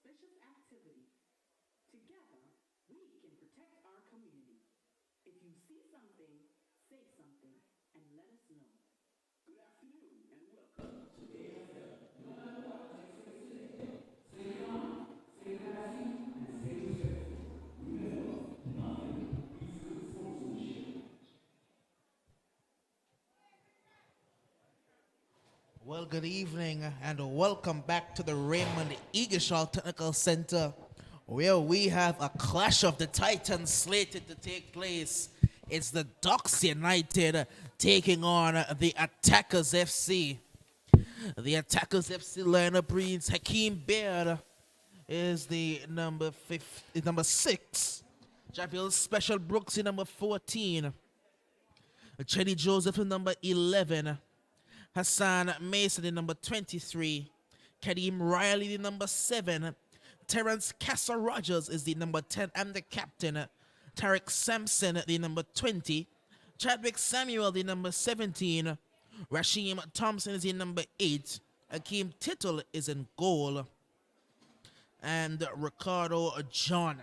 suspicious activity. Together, we can protect our community. If you see something, say something, and let us know. Good afternoon and welcome to Well, good evening and welcome back to the Raymond Eagleshaw Technical Center, where we have a clash of the Titans slated to take place. It's the Ducks United taking on the Attackers FC. The Attackers FC lineup reads Hakeem Baird is the number 6. Javier Special Brooks is number 14. Chenny Joseph is number 11. Hassan Mason, the number 23. Kadeem Riley, the number 7. Terrence Castle Rogers is the number 10 and the captain. Tarek Sampson, the number 20. Chadwick Samuel, the number 17. Rasheem Thompson is the number 8. Akeem Tittle is in goal. And Ricardo John,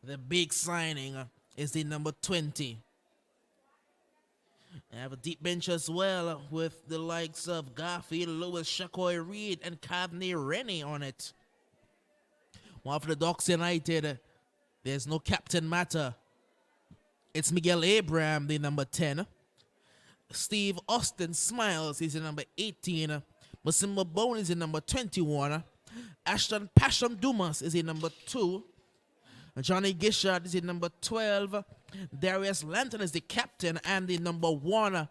the big signing, is the number 20. I have a deep bench as well with the likes of Garfield, Lewis, Shakoy Reed, and Kavney Rennie on it. While for the Ducks United, there's no captain matter. It's Miguel Abraham, the number 10. Steve Austin Smiles is the number 18. Masimba Bone is the number 21. Ashton Pasham Dumas is the number 2. Johnny Gishard is the number 12. Darius Lanton is the captain and the number 1.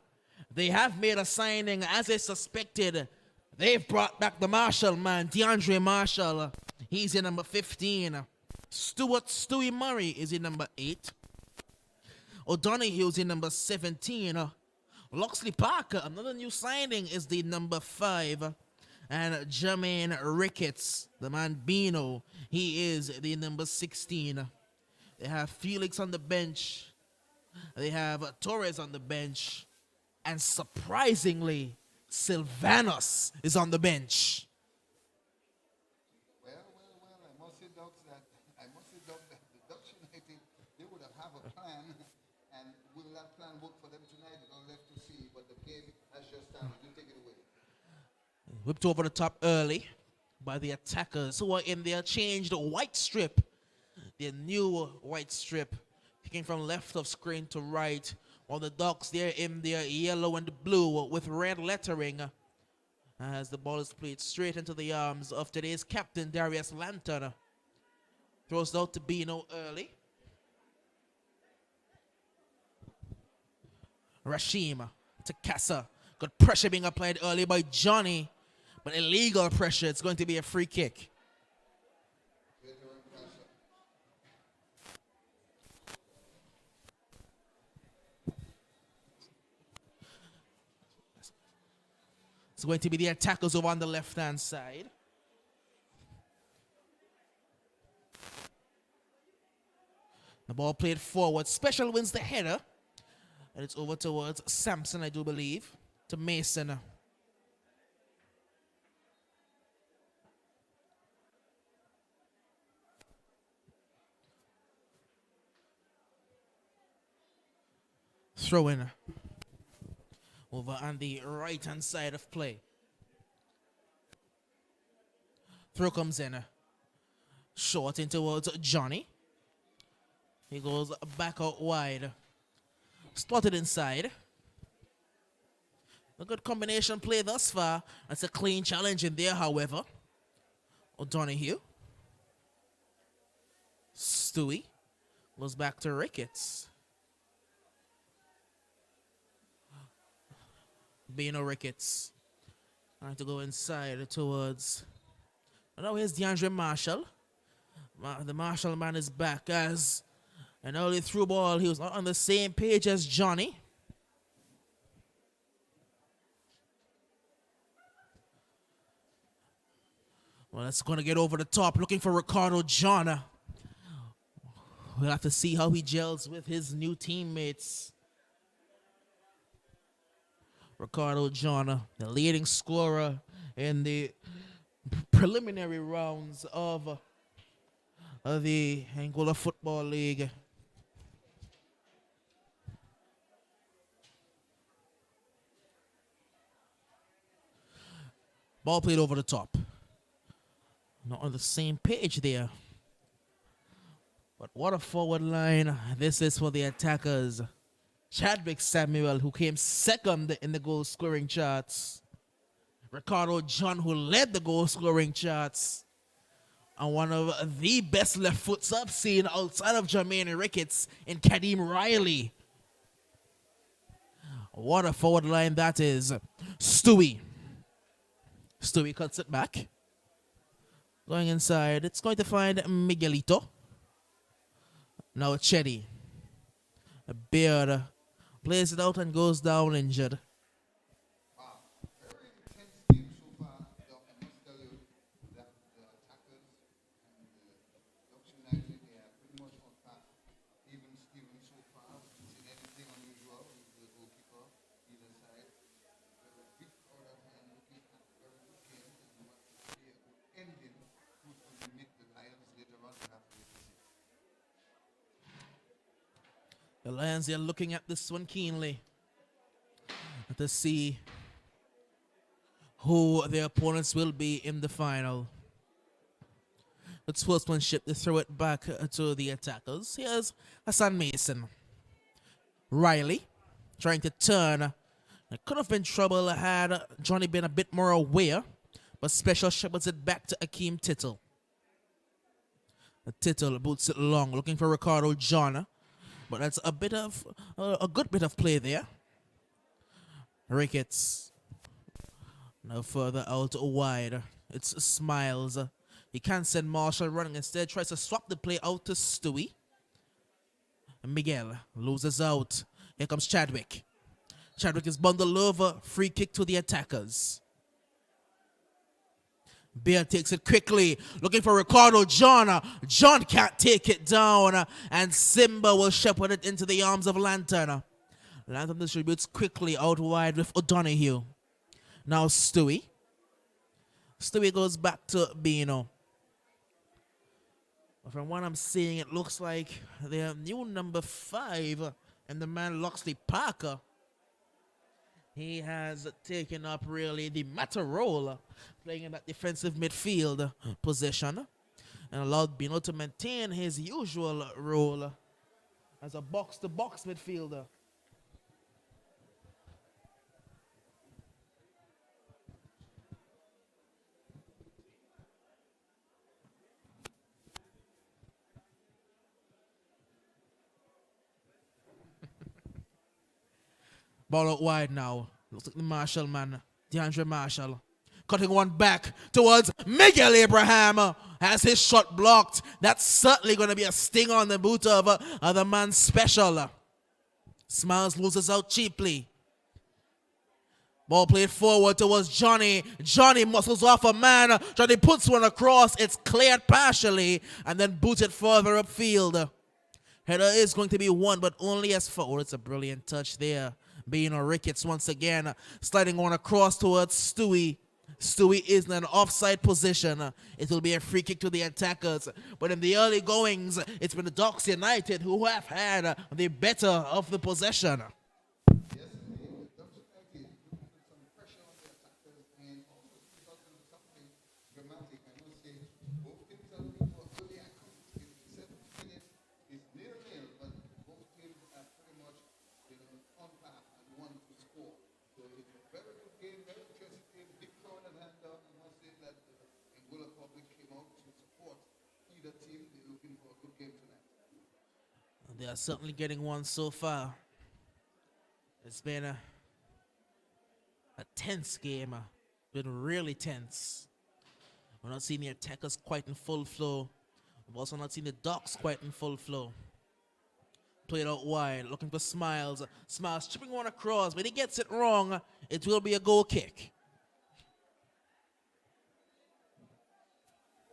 They have made a signing as they suspected. They've brought back the Marshall man, DeAndre Marshall. He's the number 15. Stewie Murray is the number 8. O'Donoghue is the number 17. Loxley Parker, another new signing, is the number 5. And Jermaine Ricketts, the man Bino, he is the number 16. They have Felix on the bench. They have Torres on the bench. And surprisingly, Sylvanos is on the bench. Well, I must say, Docs, that the Ducks United, they would have a plan, and will that plan work for them tonight? We're left to see, but the game has just started. You take it away. Whipped over the top early by the Attackers, who are in their changed white strip. Their new white strip, picking from left of screen to right, while the Ducks, they're in their yellow and blue with red lettering, as the ball is played straight into the arms of today's captain, Darius Lanton. Throws it out to Bino early. Rashim to Kassa. Good pressure being applied early by Johnny, but illegal pressure. It's going to be a free kick. It's going to be the Attackers over on the left-hand side. The ball played forward. Special wins the header. And it's over towards Sampson, I do believe, to Mason. Throw in over on the right-hand side of play. Throw comes in. Short in towards Johnny. He goes back out wide. Spotted inside. A good combination play thus far. That's a clean challenge in there, however. O'Donoghue. Stewie goes back to Ricketts. Bino Ricketts trying to go inside towards. And now here's DeAndre Marshall. The Marshall man is back as an early through ball. He was not on the same page as Johnny. Well, it's going to get over the top, looking for Ricardo John. We'll have to see how he gels with his new teammates. Ricardo John, the leading scorer in the preliminary rounds of of the Angola Football League. Ball played over the top. Not on the same page there. But what a forward line. This is for the attackers. Chadwick Samuel, who came second in the goal scoring charts. Ricardo John, who led the goal scoring charts. And one of the best left foots I've seen outside of Jermaine Ricketts in Kadeem Riley. What a forward line that is. Stewie. Stewie cuts it back. Going inside. It's going to find Miguelito. Now Chetty. Beard plays it out and goes down injured. Wow, very intense game so far. Doc, I must tell you that the attackers and the Ducks United, they are pretty much on par. Even Steven so far, we haven't seen anything unusual with the goalkeeper either side. Very big crowd at hand looking at very good games and what could be a good ending, who's going to meet the Lions later on. We have to wait to see. The Lions are looking at this one keenly to see who their opponents will be in the final. It's sportsmanship to throw it back to the attackers. Here's Hassan Mason. Riley trying to turn. It could have been trouble had Johnny been a bit more aware, but Special shepherds it back to Akeem Tittle. Tittle boots it long, looking for Ricardo John. But that's a bit of a good bit of play there. Ricketts now further out wide. It's Smiles. He can't send Marshall running. Instead, tries to swap the play out to Stewie. Miguel loses out. Here comes Chadwick. Chadwick is bundled over. Free kick to the attackers. Bear takes it quickly, looking for Ricardo John. John can't take it down, and Simba will shepherd it into the arms of Lantern. Lantern distributes quickly out wide with O'Donoghue. Now Stewie. Stewie goes back to Bino. From what I'm seeing, it looks like their new number 5 and the man Loxley Parker. He has taken up really the matter role, playing in that defensive midfield position, and allowed Bino to maintain his usual role as a box-to-box midfielder. Ball out wide now. Looks like the Marshall man, DeAndre Marshall. Cutting one back towards Miguel Abraham. Has his shot blocked. That's certainly going to be a sting on the boot of the man Special. Smiles loses out cheaply. Ball played forward towards Johnny. Johnny muscles off a man. Johnny puts one across. It's cleared partially and then booted further upfield. Header is going to be won, but only as forward. It's a brilliant touch there. Bino Ricketts once again sliding one across towards Stewie. Stewie is in an offside position. It will be a free kick to the attackers. But in the early goings, it's been the Ducks United who have had the better of the possession. Yes, indeed. The Ducks United put some pressure on the attackers and also resulted in something dramatic. I must say, both teams are looking for early action. In the 7th minute, it's 0-0, but both teams are pretty much on path and one to score. So it's a very good game, very interesting game. Big crowd at hand. I must say that the Angola public came out to support either team. They're looking for a good game tonight. They are certainly getting one so far. It's been a tense game. Been really tense. We're not seeing the attackers quite in full flow. We've also not seen the Ducks quite in full flow. Played out wide, looking for Smiles. Smiles chipping one across, but he gets it wrong. It will be a goal kick.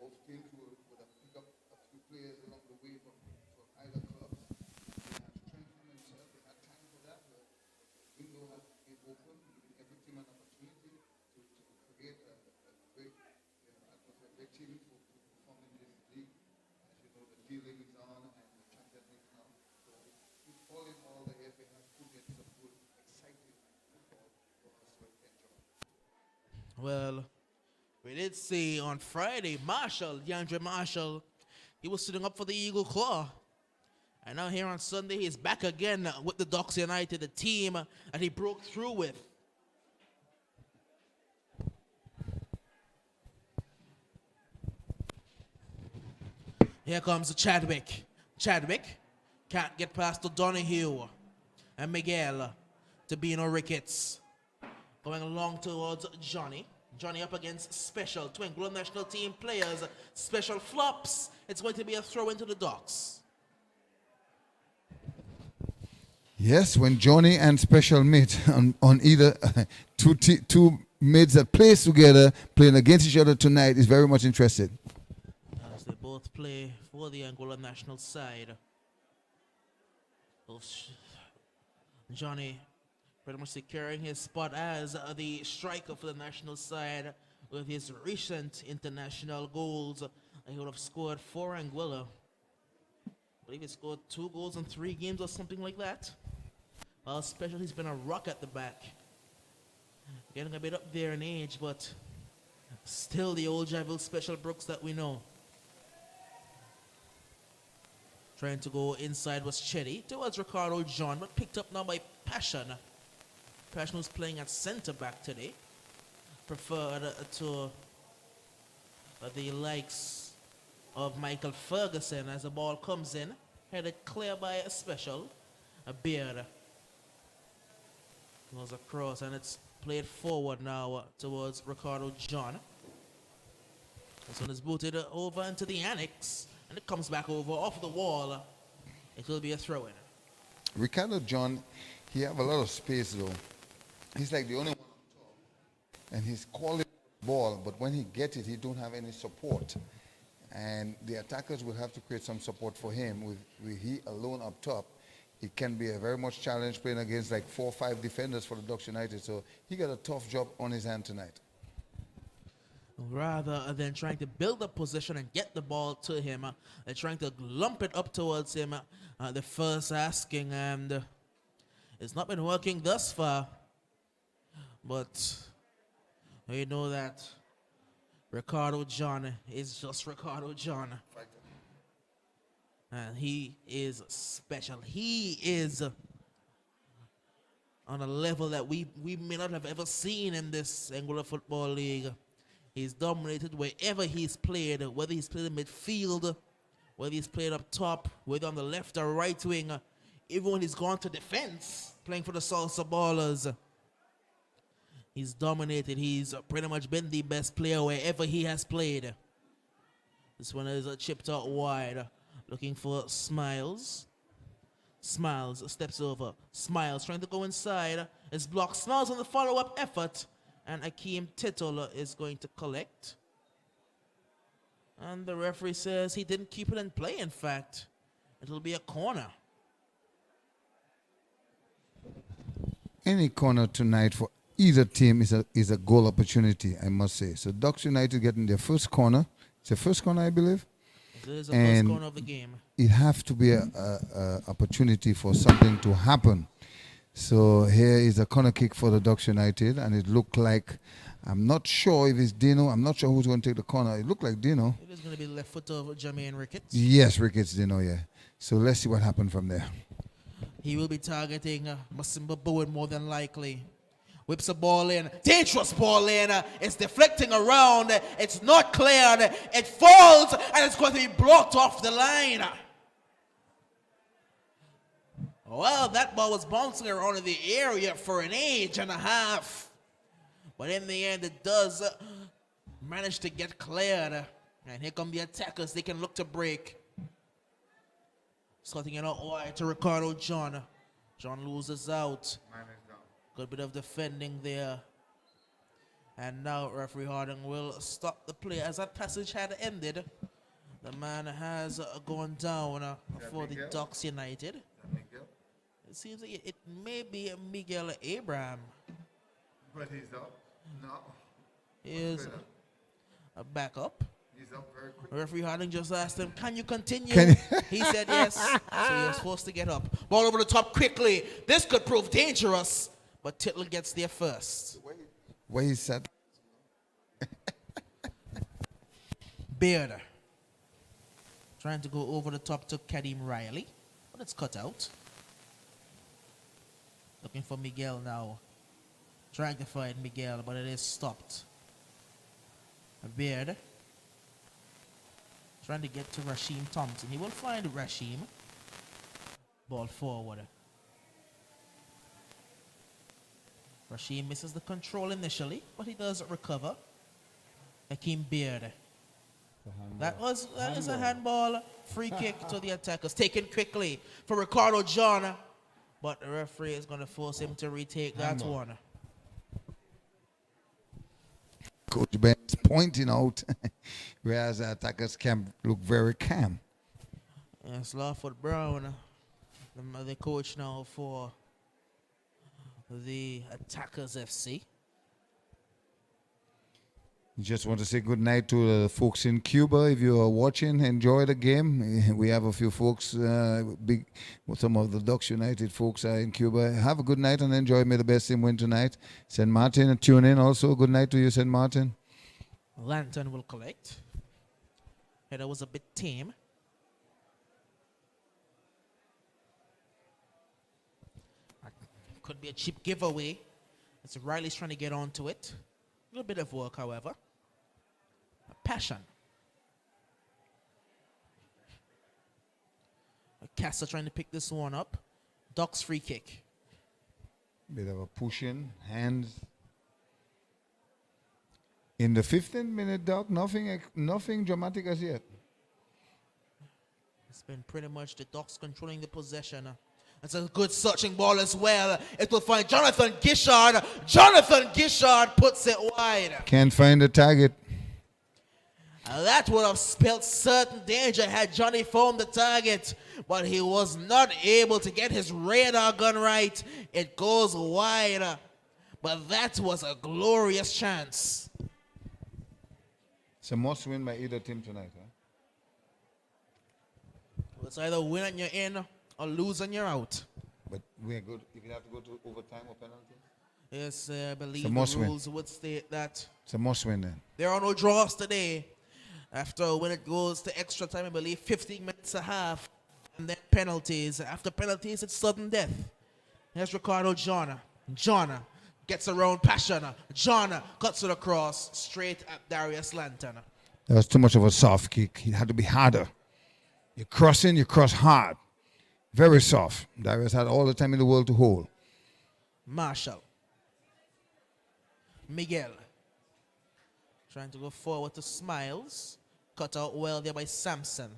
Both teams would have picked up a few players along the way from either clubs. They have strengthened themselves. They had time for that. The window has been open, giving every team an opportunity to create a great, a great team to perform in this league. As you know, Well, we did see on Friday, DeAndre Marshall, he was sitting up for the Eagle Claw. And now here on Sunday, he's back again with the Ducks United, the team that he broke through with. Here comes Chadwick. Chadwick can't get past O'Donoghue and Miguel to Bino Ricketts. Going along towards Johnny. Johnny up against Special. Two Angola national team players. Special flops. It's going to be a throw into the Ducks. Yes, when Johnny and Special meet on either two mids that plays together, playing against each other tonight, is very much interested. As they both play for the Angola national side. Johnny pretty much securing his spot as the striker for the national side with his recent international goals. He would have scored for Angola. I believe he scored 2 goals in 3 games or something like that. Well, Special, he's been a rock at the back. Getting a bit up there in age, but still the old Javel Special Brooks that we know. Trying to go inside was Chetty towards Ricardo John, but picked up now by Passion. Passion was playing at center back today. Preferred to the likes of Michael Ferguson as the ball comes in. Headed clear by a Special. A Beard goes across and it's played forward now towards Ricardo John. This one is booted over into the annex. And it comes back over off the wall. It will be a throw-in. Ricardo John, he have a lot of space though. He's like the only one on top. And he's calling the ball, but when he gets it, he don't have any support. And the attackers will have to create some support for him. With he alone up top, it can be a very much challenge playing against like 4 or 5 defenders for the Ducks United. So he got a tough job on his hand tonight. Rather than trying to build a position and get the ball to him, they're trying to lump it up towards him. The first asking, and it's not been working thus far. But we know that Ricardo John is just Ricardo John. And he is special. He is on a level that we may not have ever seen in this Angola Football League. He's dominated wherever he's played, whether he's played in midfield, whether he's played up top, whether on the left or right wing, even when he's gone to defense, playing for the Salsa Ballers. He's dominated. He's pretty much been the best player wherever he has played. This one is chipped out wide, looking for Smiles. Smiles steps over. Smiles trying to go inside. It's blocked. Smiles on the follow-up effort. And Akeem Tittle is going to collect. And the referee says he didn't keep it in play, in fact. It'll be a corner. Any corner tonight for either team is a goal opportunity, I must say. So Ducks United getting their first corner. It's the first corner, I believe. It is the first corner of the game. It have to be a opportunity for something to happen. So here is a corner kick for the Ducks United, and it looked like, I'm not sure if it's Dino. I'm not sure who's going to take the corner. It looked like Dino. It is going to be the left foot of Jermaine Ricketts. Yes, Ricketts, Dino, yeah. So let's see what happened from there. He will be targeting Masimba Bowen more than likely. Whips a ball in. Dangerous ball in. It's deflecting around. It's not cleared. It falls, and it's going to be blocked off the line. Well, that ball was bouncing around in the area for an age and a half. But in the end, it does manage to get cleared. And here come the attackers. They can look to break. Slotting it out wide to Ricardo John. John loses out. Good bit of defending there. And now referee Harding will stop the play. As that passage had ended, the man has gone down for the Ducks United. It seems like it may be Miguel Abraham. But he's up. No. He is a backup. He's up very quick. Referee Harding just asked him, can you continue? He said yes. So he was forced to get up. Ball over the top quickly. This could prove dangerous. But Tittle gets there first. Where he sat, Beard trying to go over the top to Kadeem Riley, but it's cut out. Looking for Miguel now. Trying to find Miguel, but it is stopped. Beard trying to get to Rasheem Thompson. He will find Rasheem. Ball forward. Rasheem misses the control initially, but he does recover. Hakeem Beard. That is a handball. Free kick to the attackers. Taken quickly for Ricardo John, but the referee is going to force him to retake that one. Coach Ben is pointing out, whereas the attackers can look very calm. Yes, Lawford Brown, the coach now for the Attackers FC. Just want to say good night to the folks in Cuba. If you are watching, enjoy the game. We have a few folks, some of the Ducks United folks are in Cuba. Have a good night and enjoy. May the best team win tonight. St. Martin, tune in also. Good night to you, St. Martin. Lantern will collect. Header was a bit tame. Could be a cheap giveaway. It's Riley's trying to get onto it. A little bit of work, however. Passion. Cassa trying to pick this one up. Doc's free kick. Bit of a pushing, hands. In the 15th minute, Doc, nothing dramatic as yet. It's been pretty much the Docs controlling the possession. It's a good searching ball as well. It will find Jonathan Gishard. Jonathan Gishard puts it wide. Can't find the target. That would have spelled certain danger had Johnny found the target, but he was not able to get his radar gun right. It goes wide, but that was a glorious chance. It's a must win by either team tonight. Huh? It's either win and you're in or lose and you're out. But we're good. If you have to go to overtime or penalty? Yes, I believe the rules would state that. It's a must win then. There are no draws today. After when it goes to extra time, I believe 15 minutes a half, and then penalties. After penalties, it's sudden death. Here's Ricardo John. John gets around Passion. John cuts it across straight at Darius Lantern. That was too much of a soft kick. It had to be harder. You're crossing, you cross hard. Very soft. Darius had all the time in the world to hold. Marshall. Miguel. Trying to go forward to Smiles. Cut out well there by Sampson.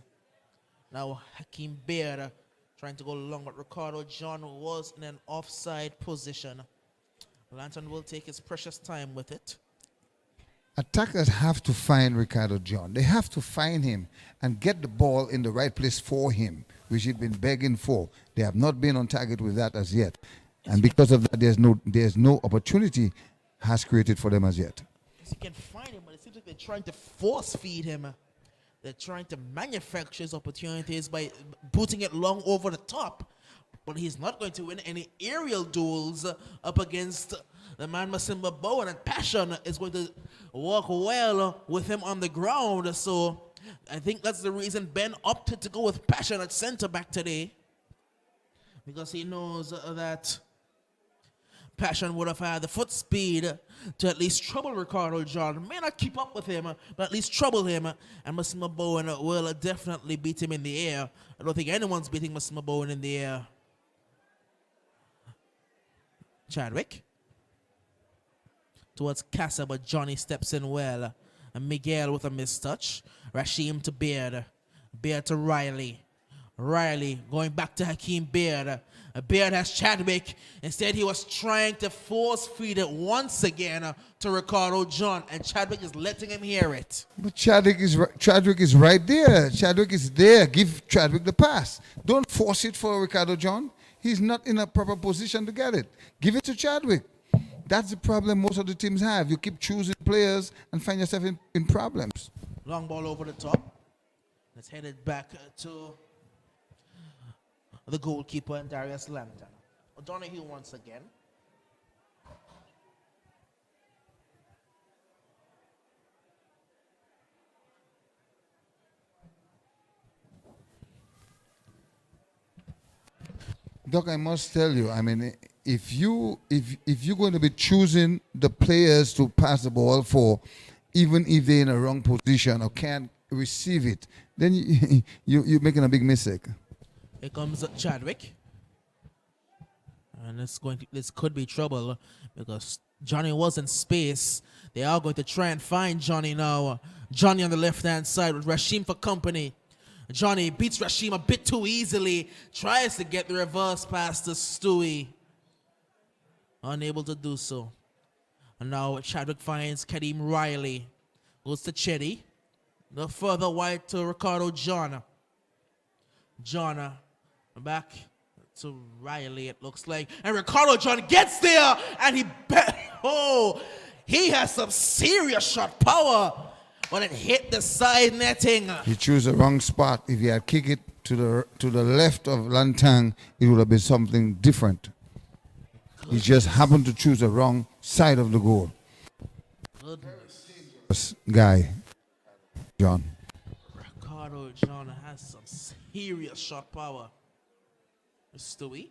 Now Hakeem Beard trying to go long, but Ricardo John was in an offside position. Lantern will take his precious time with it. Attackers have to find Ricardo John. They have to find him and get the ball in the right place for him, which he'd been begging for. They have not been on target with that as yet. And because of that, there's no opportunity has created for them as yet. Yes, you can find him, but it seems like they're trying to force feed him. They're trying to manufacture his opportunities by putting it long over the top. But he's not going to win any aerial duels up against the man Masimba Bowen, and Passion is going to work well with him on the ground. So I think that's the reason Ben opted to go with Passion at center back today, because he knows that Passion would have had the foot speed to at least trouble Ricardo John. May not keep up with him, but at least trouble him. And Masimba Bowen will definitely beat him in the air. I don't think anyone's beating Masimba Bowen in the air. Chadwick towards Casa, but Johnny steps in well. And Miguel with a mistouch. Rasheem to Beard. Beard to Riley. Riley going back to Hakeem Beard. Beard has Chadwick. Instead, he was trying to force feed it once again to Ricardo John, and Chadwick is letting him hear it. But Chadwick is right there. Chadwick is there. Give Chadwick the pass. Don't force it for Ricardo John. He's not in a proper position to get it. Give it to Chadwick. That's the problem most of the teams have. You keep choosing players and find yourself in problems. Long ball over the top. It's headed back to the goalkeeper and Darius Lantern. O'Donoghue once again. Doc, I must tell you, I mean, if you're going to be choosing the players to pass the ball for, even if they're in a wrong position or can't receive it, then you're making a big mistake. Here comes Chadwick. And this could be trouble because Johnny was in space. They are going to try and find Johnny now. Johnny on the left-hand side with Rashim for company. Johnny beats Rashim a bit too easily. Tries to get the reverse pass to Stewie. Unable to do so. And now Chadwick finds Kadeem Riley. Goes to Chetty. The further wide to Ricardo John. John back to Riley, it looks like. And Ricardo John gets there, and he has some serious shot power, but it hit the side netting. He chose the wrong spot. If he had kicked it to the left of Lantang, it would have been something different. He just happened to choose the wrong side of the goal. Goodness. Guy, John. Ricardo John has some serious shot power. Stewie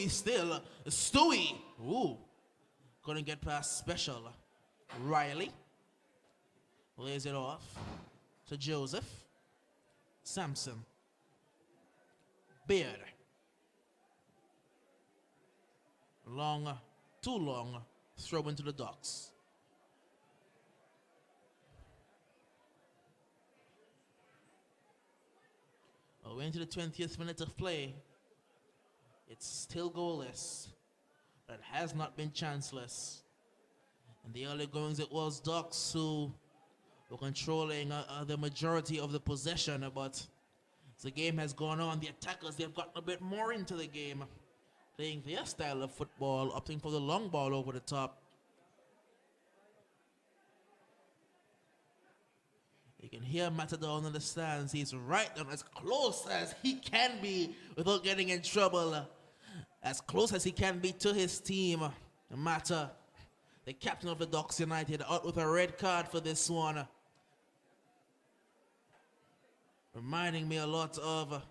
still. Stewie. Ooh. Couldn't get past special. Riley. Lays it off to Joseph. Sampson. Beard. Too long. Throw into the docks. We're into the 20th minute of play. It's still goalless. But it has not been chanceless. In the early goings, it was Ducks who were controlling the majority of the possession. But as the game has gone on, the attackers, they've gotten a bit more into the game, playing their style of football, opting for the long ball over the top. You can hear Matador in the stands. He's right down as close as he can be without getting in trouble. As close as he can be to his team. Mata, the captain of the Ducks United, out with a red card for this one. Reminding me a lot of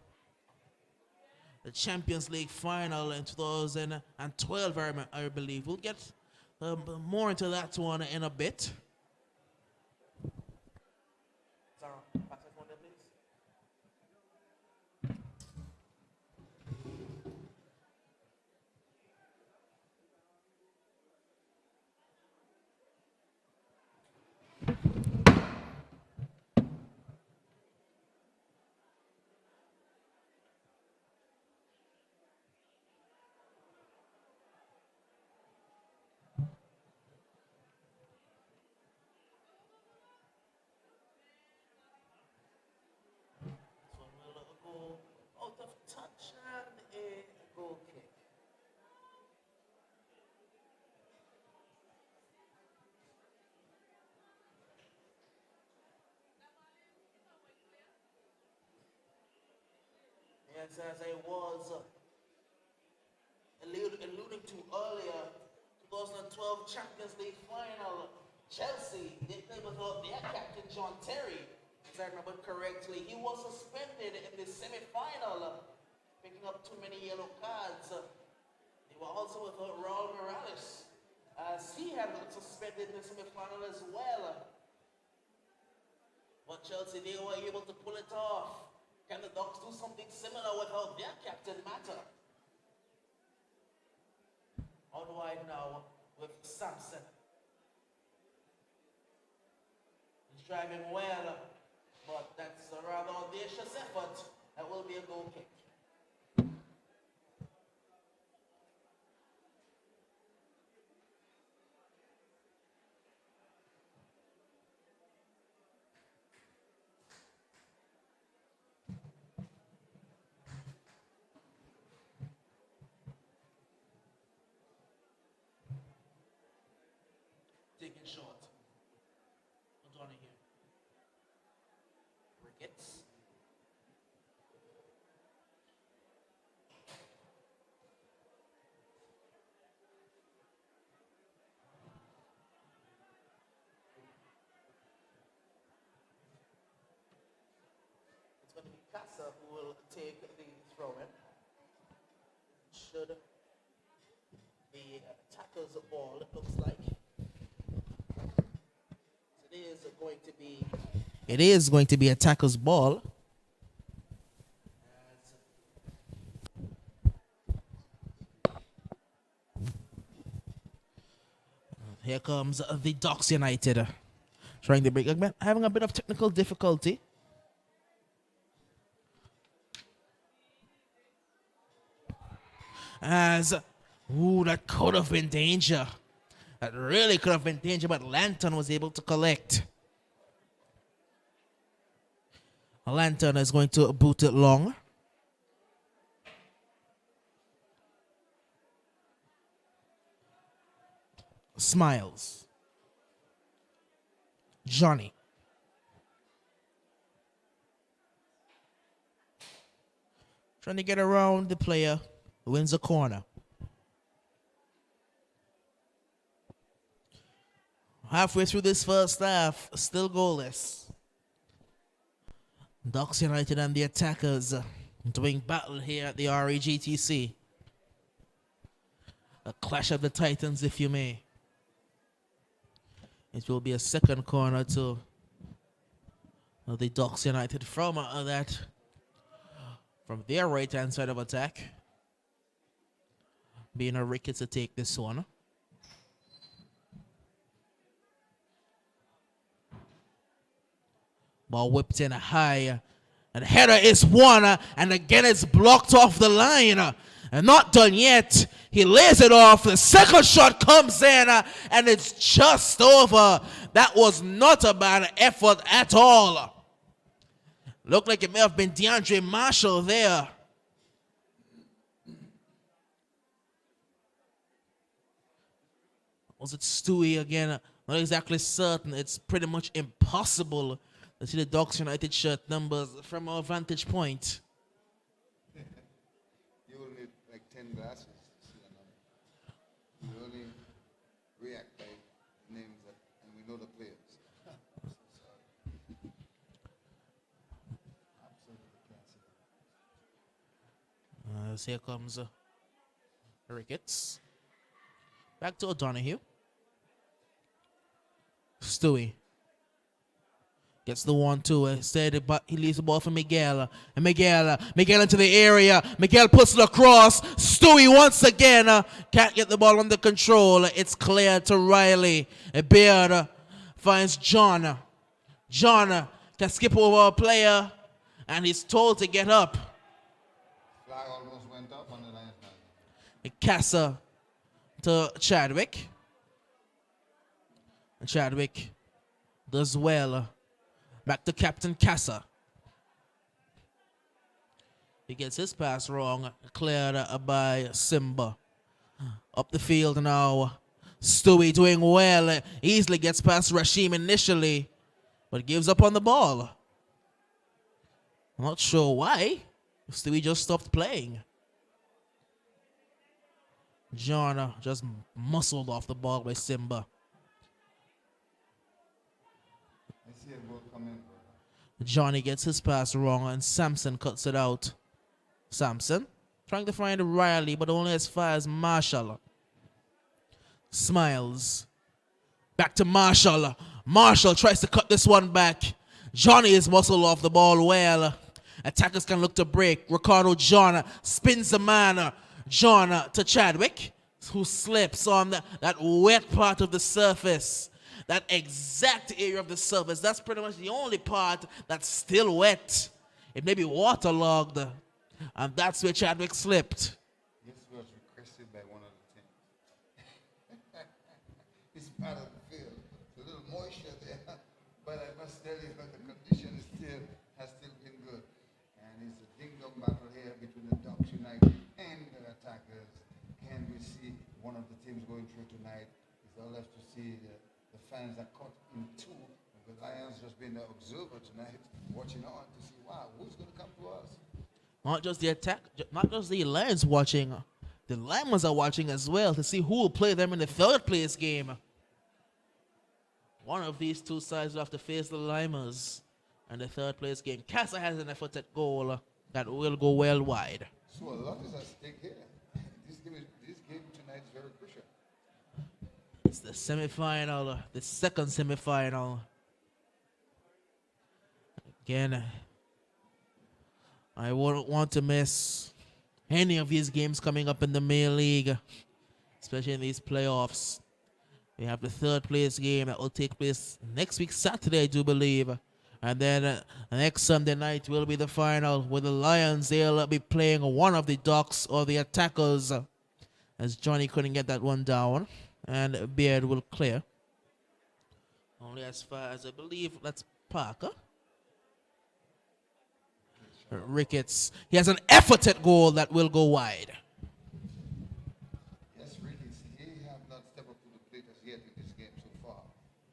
the Champions League final in 2012, I believe. We'll get more into that one in a bit. Out of touch and a goal kick. Yes, as I was alluding to earlier, 2012 Champions League final, Chelsea, they played without their captain John Terry. If I remember correctly, he was suspended in the semi-final, picking up too many yellow cards. They were also without Raul Morales, as he had been suspended in the semi-final as well. But Chelsea, they were able to pull it off. Can the Ducks do something similar without their captain Mata? Out wide now with Sampson. He's driving well. But that's a rather audacious effort. That will be a goal kick. Taking short. What's on here? Ricketts. It's going to be Casa who will take the throw in. Should the attacker's ball, it looks like. It is going to be attacker's ball. Here comes the Docks United trying to break, having a bit of technical difficulty. That could have been danger. That really could have been danger, but Lantern was able to collect. Lantern is going to boot it long. Smiles. Johnny. Trying to get around the player who wins the corner. Halfway through this first half, still goalless. Docks United and the attackers doing battle here at the REGTC. A clash of the Titans, if you may. It will be a second corner to the Docks United from their right-hand side of attack. Being a Ricketts to take this one. Ball whipped in high. And header is one. And again it's blocked off the line. And not done yet. He lays it off. The second shot comes in. And it's just over. That was not a bad effort at all. Looked like it may have been DeAndre Marshall there. Was it Stewie again? Not exactly certain. It's pretty much impossible to see the Docks United shirt numbers from our vantage point. You will need like 10 glasses to see the number. You only react by names and we know the players. Here comes Ricketts. Back to O'Donoghue. Stewie gets the 1-2 instead, but he leaves the ball for Miguel. And Miguel into the area. Miguel puts it across. Stewie once again can't get the ball under control. It's cleared to Riley. Beard finds John. John can skip over a player, and he's told to get up. Flag almost went up on the line. Casa to Chadwick. And Chadwick does well. Back to Captain Casa. He gets his pass wrong. Cleared by Simba. Up the field now. Stewie doing well. Easily gets past Rashim initially. But gives up on the ball. I'm not sure why. Stewie just stopped playing. John just muscled off the ball by Simba. I see a goal coming. Johnny gets his pass wrong and Samson cuts it out. Samson trying to find Riley, but only as far as Marshall. Smiles. Back to Marshall. Marshall tries to cut this one back. Johnny is muscled off the ball well. Attackers can look to break. Ricardo John spins the man. John to Chadwick, who slips on that wet part of the surface. That exact area of the surface. That's pretty much the only part that's still wet. It may be waterlogged. And that's where Chadwick slipped. This was requested by one of the teams. It's part of the field. There's a little moisture there. But I must tell you that the condition has still been good. And it's a ding-dong battle here between the Docks United and the attackers. Can we see one of the teams going through tonight? It's all left to see the fans are caught in two. The Lions just been the observer tonight, watching on to see, wow, who's going to come to us? Not just the attack, not just the Lions watching. The Limers are watching as well to see who will play them in the third place game. One of these two sides will have to face the Limers. And the third place game, Casa has an efforted goal that will go well wide. So a lot is at stake here. This game tonight is very crucial. It's the semi-final, the second semi-final. Again, I wouldn't want to miss any of these games coming up in the Mail League, especially in these playoffs. We have the third place game that will take place next week, Saturday, I do believe. And then next Sunday night will be the final with the Lions. They'll be playing one of the Ducks or the Attackers, as Johnny couldn't get that one down. And Beard will clear. Only as far as I believe that's Parker. Ricketts. He has an efforted goal that will go wide. Yes, Ricketts. He have not stepped up to the plate as yet in this game so far.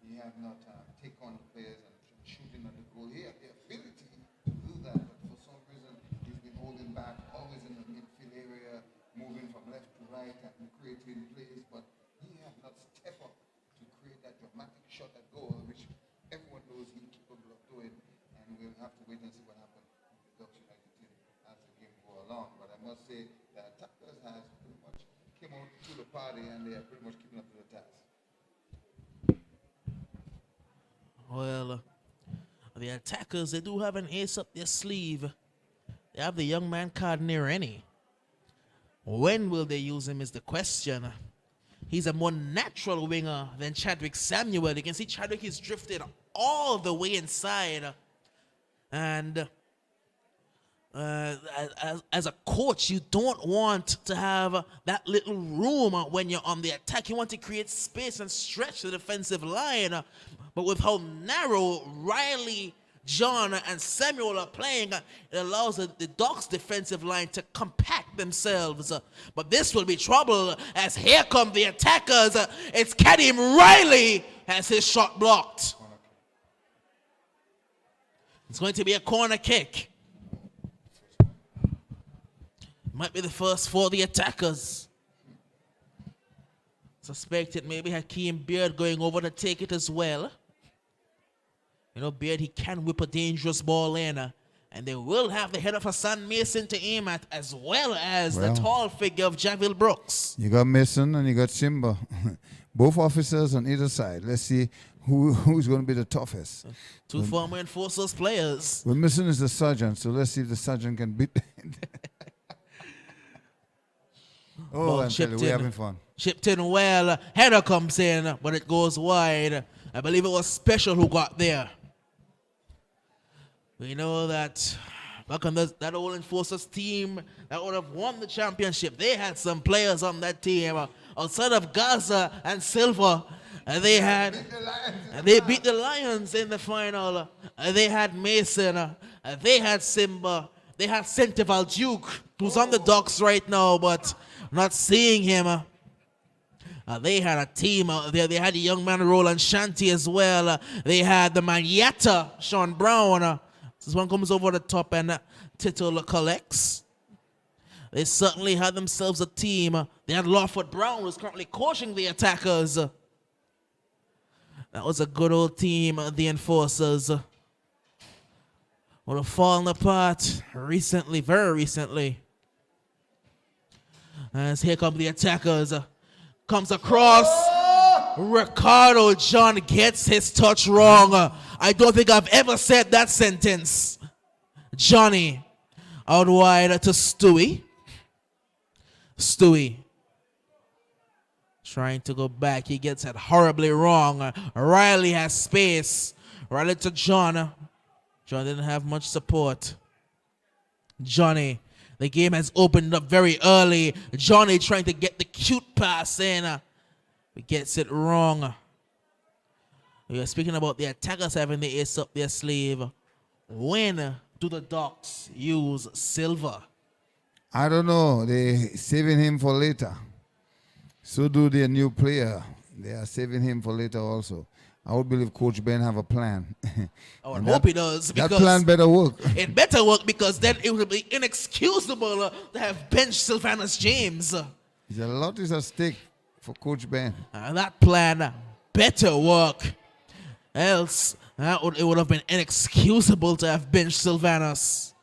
He have not taken on the players and shooting at the goal. He has the ability to do that, but for some reason he's been holding back, always in the midfield area, moving from left to right and creating plays, but he has not stepped up to create that dramatic shot at goal, which everyone knows he's capable of doing, and we'll have to wait and see what happens with the Ducks United team as the game goes along. But I must say that Attackers has pretty much came out to the party and they are pretty much keeping up to the task. Well, the Attackers, they do have an ace up their sleeve. They have the young man Rennie. When will they use him is the question. He's a more natural winger than Chadwick Samuel. You can see Chadwick is drifted all the way inside. And as a coach, you don't want to have that little room when you're on the attack. You want to create space and stretch the defensive line. But with how narrow Riley, John, and Samuel are playing, it allows the Ducks defensive line to compact themselves. But this will be trouble as here come the Attackers. It's Kadim Riley has his shot blocked. It's going to be a corner kick. Might be the first for the Attackers. Suspected maybe Hakeem Beard going over to take it as well. You know, Beard, he can whip a dangerous ball in. And they will have the head of Hassan Mason to aim at, as well as the tall figure of Javille Brooks. You got Mason and you got Simba. Both officers on either side. Let's see who's going to be the toughest. Two former Enforcers players. Well, Mason is the sergeant, so let's see if the sergeant can beat. Oh, I'm telling you, we're having fun. Chipped in well. Header comes in, but it goes wide. I believe it was Special who got there. We know that back on that old Enforcers team that would have won the championship, they had some players on that team. Outside of Gaza and Silva, they beat the Lions in the final. They had Mason. They had Simba. They had Sentival Duke, who's on the Ducks right now, but not seeing him. They had a team out there. They had the young man Roland Shanty as well. They had the man Yatta, Sean Brown. This one comes over the top and Tito collects. They certainly had themselves a team. They had Lawford Brown, who's currently coaching the Attackers. That was a good old team, the Enforcers. Would have fallen apart recently, very recently. As here come the Attackers. Comes across. Ricardo John gets his touch wrong. I don't think I've ever said that sentence. Johnny out wide to Stewie. Stewie trying to go back. He gets it horribly wrong. Riley has space. Riley to John. John didn't have much support. Johnny. The game has opened up very early. Johnny trying to get the cute pass in. He gets it wrong. We are speaking about the Attackers having the ace up their sleeve. When do the Ducks use Silva? I don't know. They're saving him for later. So do their new player. They are saving him for later also. I would believe Coach Ben have a plan. I would hope he does. That plan better work. It better work because then it would be inexcusable to have benched Sylvanus James. There's a lot is at stake for Coach Ben. That plan better work. Else It would have been inexcusable to have benched Sylvanus.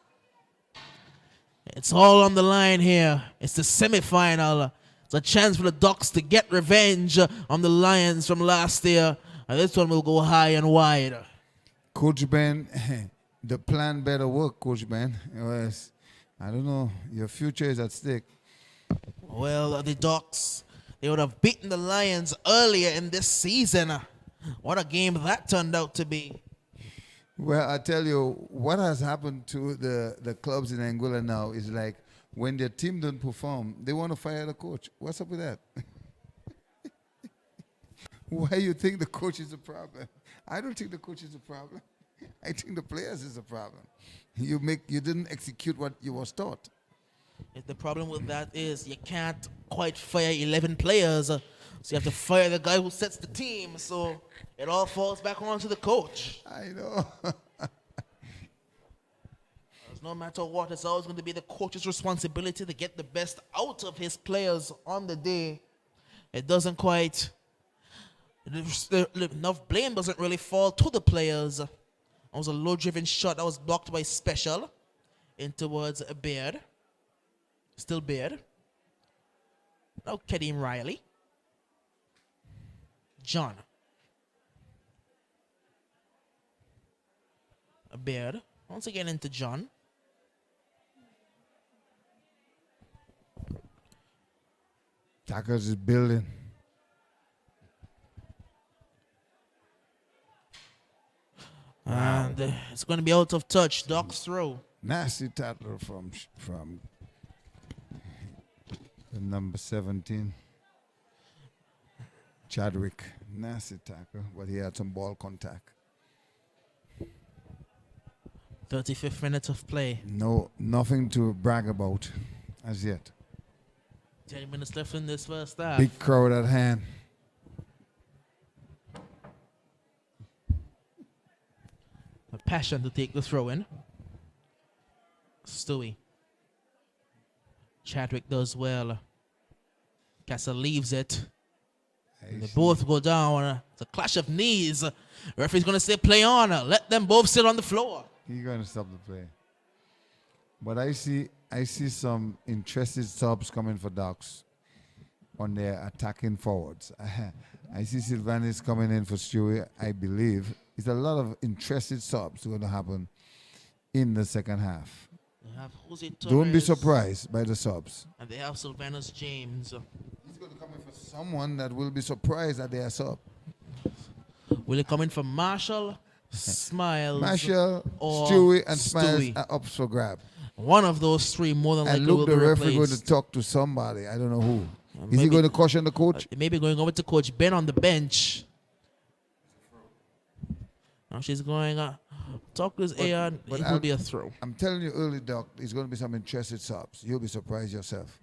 It's all on the line here. It's the semi-final. It's a chance for the Ducks to get revenge on the Lions from last year. And this one will go high and wide. Coach Ben, the plan better work, Coach Ben. I don't know. Your future is at stake. Well, the Ducks, they would have beaten the Lions earlier in this season. What a game that turned out to be. Well, I tell you, what has happened to the clubs in Angola now is like when their team don't perform, they want to fire the coach. What's up with that? Why you think the coach is a problem? I don't think the coach is a problem. I think the players is a problem. You didn't execute what you was taught. The problem with that is you can't quite fire 11 players. So you have to fire the guy who sets the team. So it all falls back onto the coach. I know. No matter what, it's always going to be the coach's responsibility to get the best out of his players on the day. It doesn't quite... Enough blame doesn't really fall to the players. It was a low-driven shot that was blocked by Special in towards Beard. Still Beard. Now Kedim Riley. John. Beard. Once again into John. Tackers is building. And it's going to be out of touch. Ducks throw. Nasty tackle from the number 17. Chadwick. Nasty tackle, but he had some ball contact. 35th minute of play. No, nothing to brag about as yet. 10 minutes left in this first half. Big crowd at hand. A passion to take the throw in. Stewie. Chadwick does well. Castle leaves it. They both go down. It's a clash of knees. Referee's going to say play on. Let them both sit on the floor. He's going to stop the play. But I see some interested subs coming for Ducks on their attacking forwards. I see Sylvanus coming in for Stewie, I believe. It's a lot of interested subs going to happen in the second half. They have Jose Torres. Don't be surprised by the subs. And they have Sylvanus James. He's going to come in for someone that will be surprised that they are sub. Will he come in for Marshall, Smiles, Marshall, or Stewie, and Smiles Stewie? are up for grab. One of those three more than likely And will look, be the referee going replaced. to talk to somebody. I don't know who. Is he Maybe- going to caution the coach? Maybe going over to Coach Ben on the bench. Now she's going, talk to his Aeon. It will be a throw. I'm telling you early, Doc, there's going to be some interested subs. You'll be surprised yourself.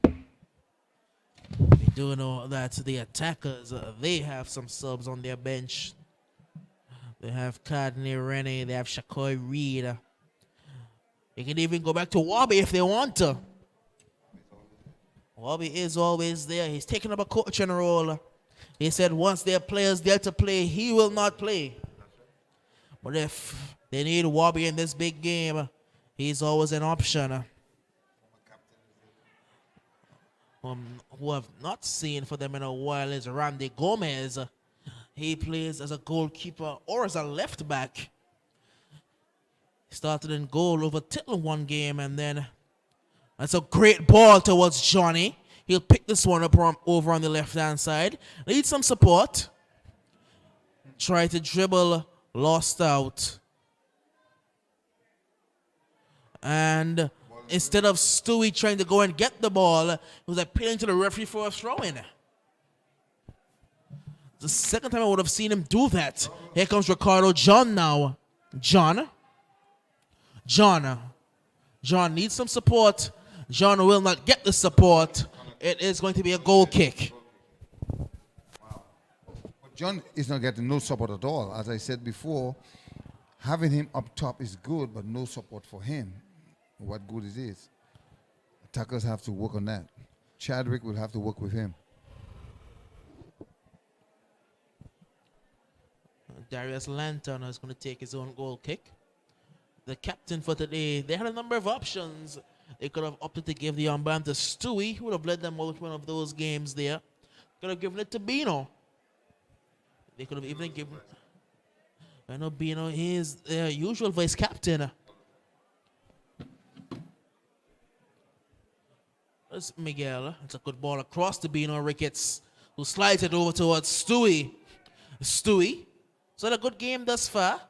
We do know that the attackers, they have some subs on their bench. They have Cardney Rennie, they have Shakoy Reed. They can even go back to Wabi if they want to. Wabi is always there. He's taking up a coaching role. He said once there are players there to play, he will not play. But if they need Wabi in this big game, he's always an option. Who I've not seen for them in a while is Randy Gomez. He plays as a goalkeeper or as a left back. He started in goal over Tittle one game, and then that's a great ball towards Johnny. He'll pick this one up over on the left-hand side. Needs some support. Try to dribble, lost out. And instead of Stewie trying to go and get the ball, he was appealing to the referee for a throw-in. The second time I would have seen him do that. Here comes Ricardo John now. John needs some support. John will not get the support. It is going to be a goal kick. John is not getting no support at all. As I said before, having him up top is good, but no support for him. What good it is. Attackers have to work on that. Chadwick will have to work with him. Darius Lantern is going to take his own goal kick. The captain for today, they had a number of options. They could have opted to give the armband to Stewie, who would have led them out one of those games there. Could have given it to Bino. They could have even given... I know Bino is their usual vice captain. That's Miguel. It's a good ball across to Bino Ricketts, who slides it over towards Stewie. Stewie. So a good game thus far.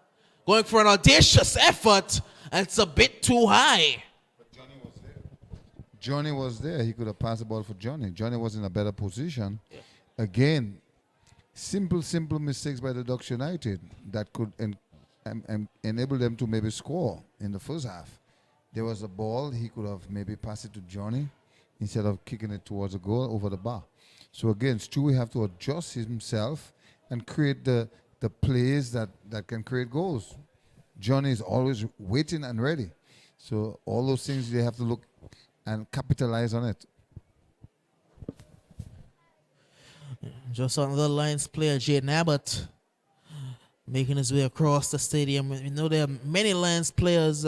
Going for an audacious effort, and it's a bit too high. But Johnny was there. Johnny was there. He could have passed the ball for Johnny. Johnny was in a better position. Yeah. Again, simple mistakes by the Ducks United that could enable them to maybe score in the first half. There was a ball. He could have maybe passed it to Johnny instead of kicking it towards the goal over the bar. So again, Stewie have to adjust himself and create the plays that can create goals. Johnny is always waiting and ready. So all those things, they have to look and capitalize on it. Just another Lions player, Jaden Abbott, making his way across the stadium. We know there are many Lions players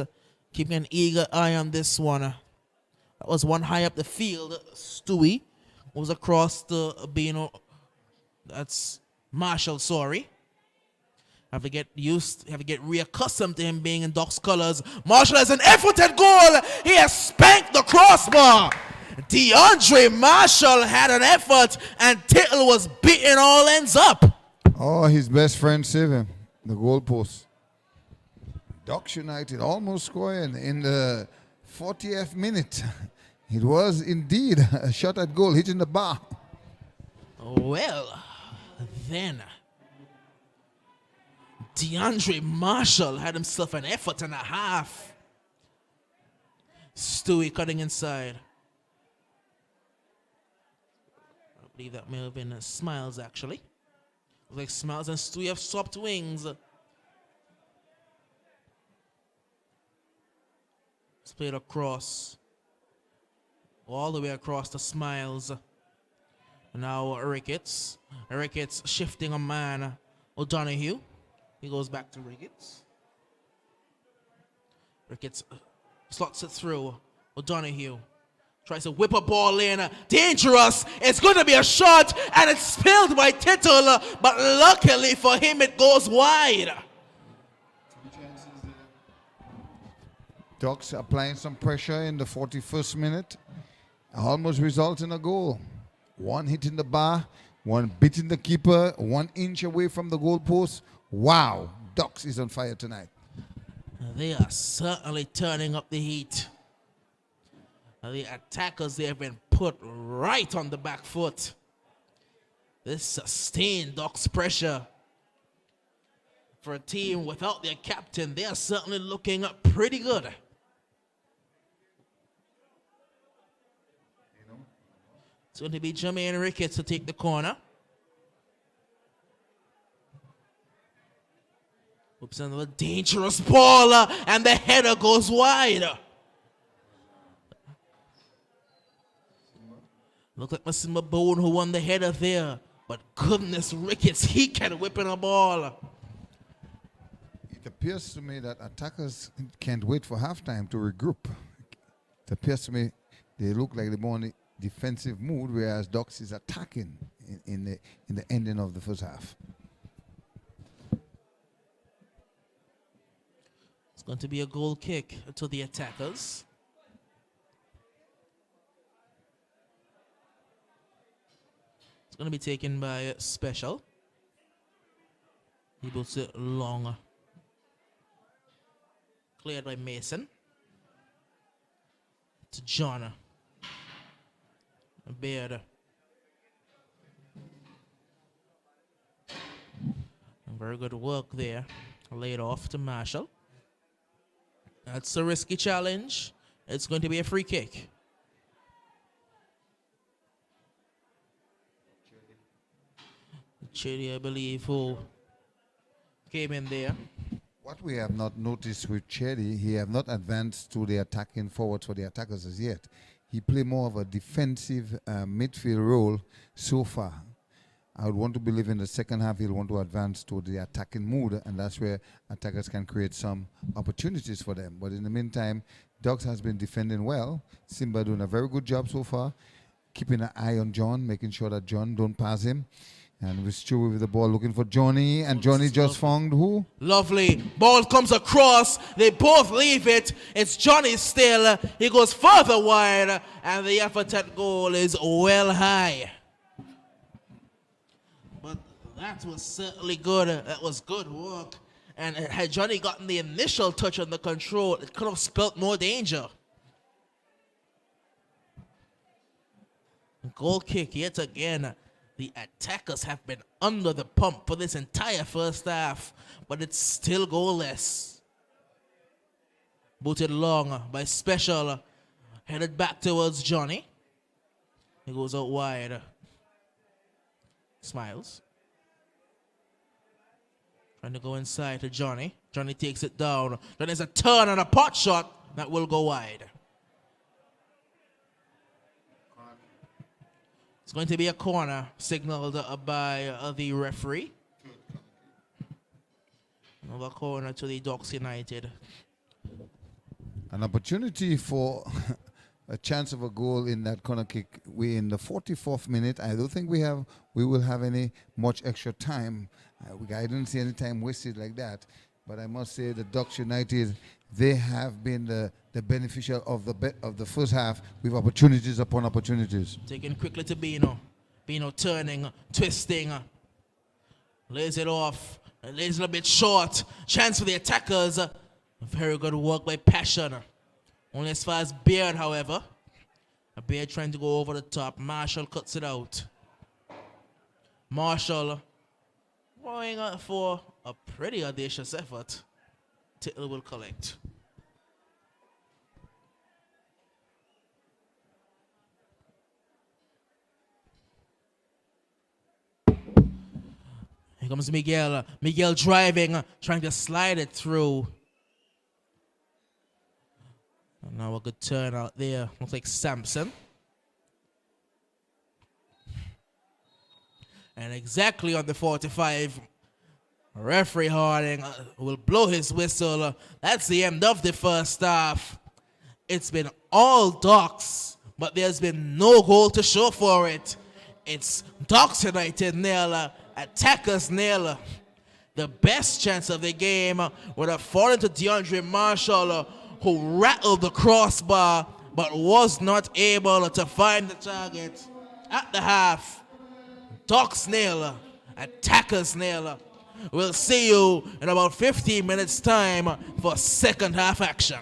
keeping an eager eye on this one. That was one high up the field. Stewie was across the Bino. That's Marshall, sorry. Have to get reaccustomed to him being in Doc's colors. Marshall has an effort at goal. He has spanked the crossbar. DeAndre Marshall had an effort, and Tittle was beating all ends up. Oh, his best friend saved him. The goalpost. Ducks United almost scoring in the 40th minute. It was indeed a shot at goal, hitting the bar. Well, then DeAndre Marshall had himself an effort and a half. Stewie cutting inside. I believe that may have been Smiles, actually. Looks like Smiles and Stewie have swapped wings. It's played across. All the way across to Smiles. Now Ricketts. Ricketts shifting a man. O'Donoghue. He goes back to Ricketts. Ricketts slots it through. O'Donoghue tries to whip a ball in. Dangerous. It's going to be a shot, and it's spilled by Tittle, but luckily for him, it goes wide. Ducks applying some pressure in the 41st minute. Almost results in a goal. One hitting the bar, one beating the keeper, 1 inch away from the goalpost. Wow, Ducks is on fire tonight. They are certainly turning up the heat. The attackers, they have been put right on the back foot. This sustained Ducks pressure. For a team without their captain, they are certainly looking up pretty good. It's going to be Jermaine Ricketts to take the corner. Oops, another dangerous ball, and the header goes wide. Looked like Masimba Bone who won the header there. But goodness, Ricketts, he can whip in a ball. It appears to me that attackers can't wait for halftime to regroup. It appears to me they look like they're more in the defensive mood, whereas Ducks is attacking in the ending of the first half. It's going to be a goal kick to the attackers. It's going to be taken by Special. He puts it long. Cleared by Mason. To John. Beard. Very good work there. Laid off to Marshall. That's a risky challenge. It's going to be a free kick. Chidi, I believe, who came in there. What we have not noticed with Chedi, he have not advanced to the attacking forwards for the attackers as yet. He played more of a defensive midfield role so far. I would want to believe in the second half he'll want to advance to the attacking mood, and that's where attackers can create some opportunities for them. But in the meantime, Dogs has been defending well. Simba doing a very good job so far, keeping an eye on John, making sure that John don't pass him. And with Stewie with the ball looking for Johnny, and Johnny just found who? Lovely. Ball comes across. They both leave it. It's Johnny still. He goes further wide, and the effort at goal is well high. But that was certainly good. That was good work. And had Johnny gotten the initial touch on the control, it could have spelt more danger. Goal kick yet again. The attackers have been under the pump for this entire first half, but it's still goalless. Booted long by Special, headed back towards Johnny. He goes out wide. Smiles. Trying to go inside to Johnny. Johnny takes it down. Then there's a turn and a pot shot that will go wide. It's going to be a corner signaled by the referee. Another corner to the Ducks United. An opportunity for a chance of a goal in that corner kick. We in the 44th minute. I don't think we will have any much extra time. I didn't see any time wasted like that. But I must say the Ducks United, they have been the beneficial of the first half with opportunities upon opportunities. Taken quickly to Bino. Bino turning, twisting. Lays it off. Lays it a bit short. Chance for the attackers. Very good work by Passion. Only as far as Beard, however. Beard trying to go over the top. Marshall cuts it out. Marshall going for a pretty audacious effort. Tittle will collect. Here comes Miguel. Miguel driving, trying to slide it through. And now a good turn out there. Looks like Sampson. And exactly on the 45, referee Harding will blow his whistle. That's the end of the first half. It's been all Ducks, but there's been no goal to show for it. It's Ducks United nil, attackers nil. The best chance of the game would have fallen to DeAndre Marshall, who rattled the crossbar but was not able to find the target at the half. Ducks nil, attackers nil. We'll see you in about 15 minutes time for second half action.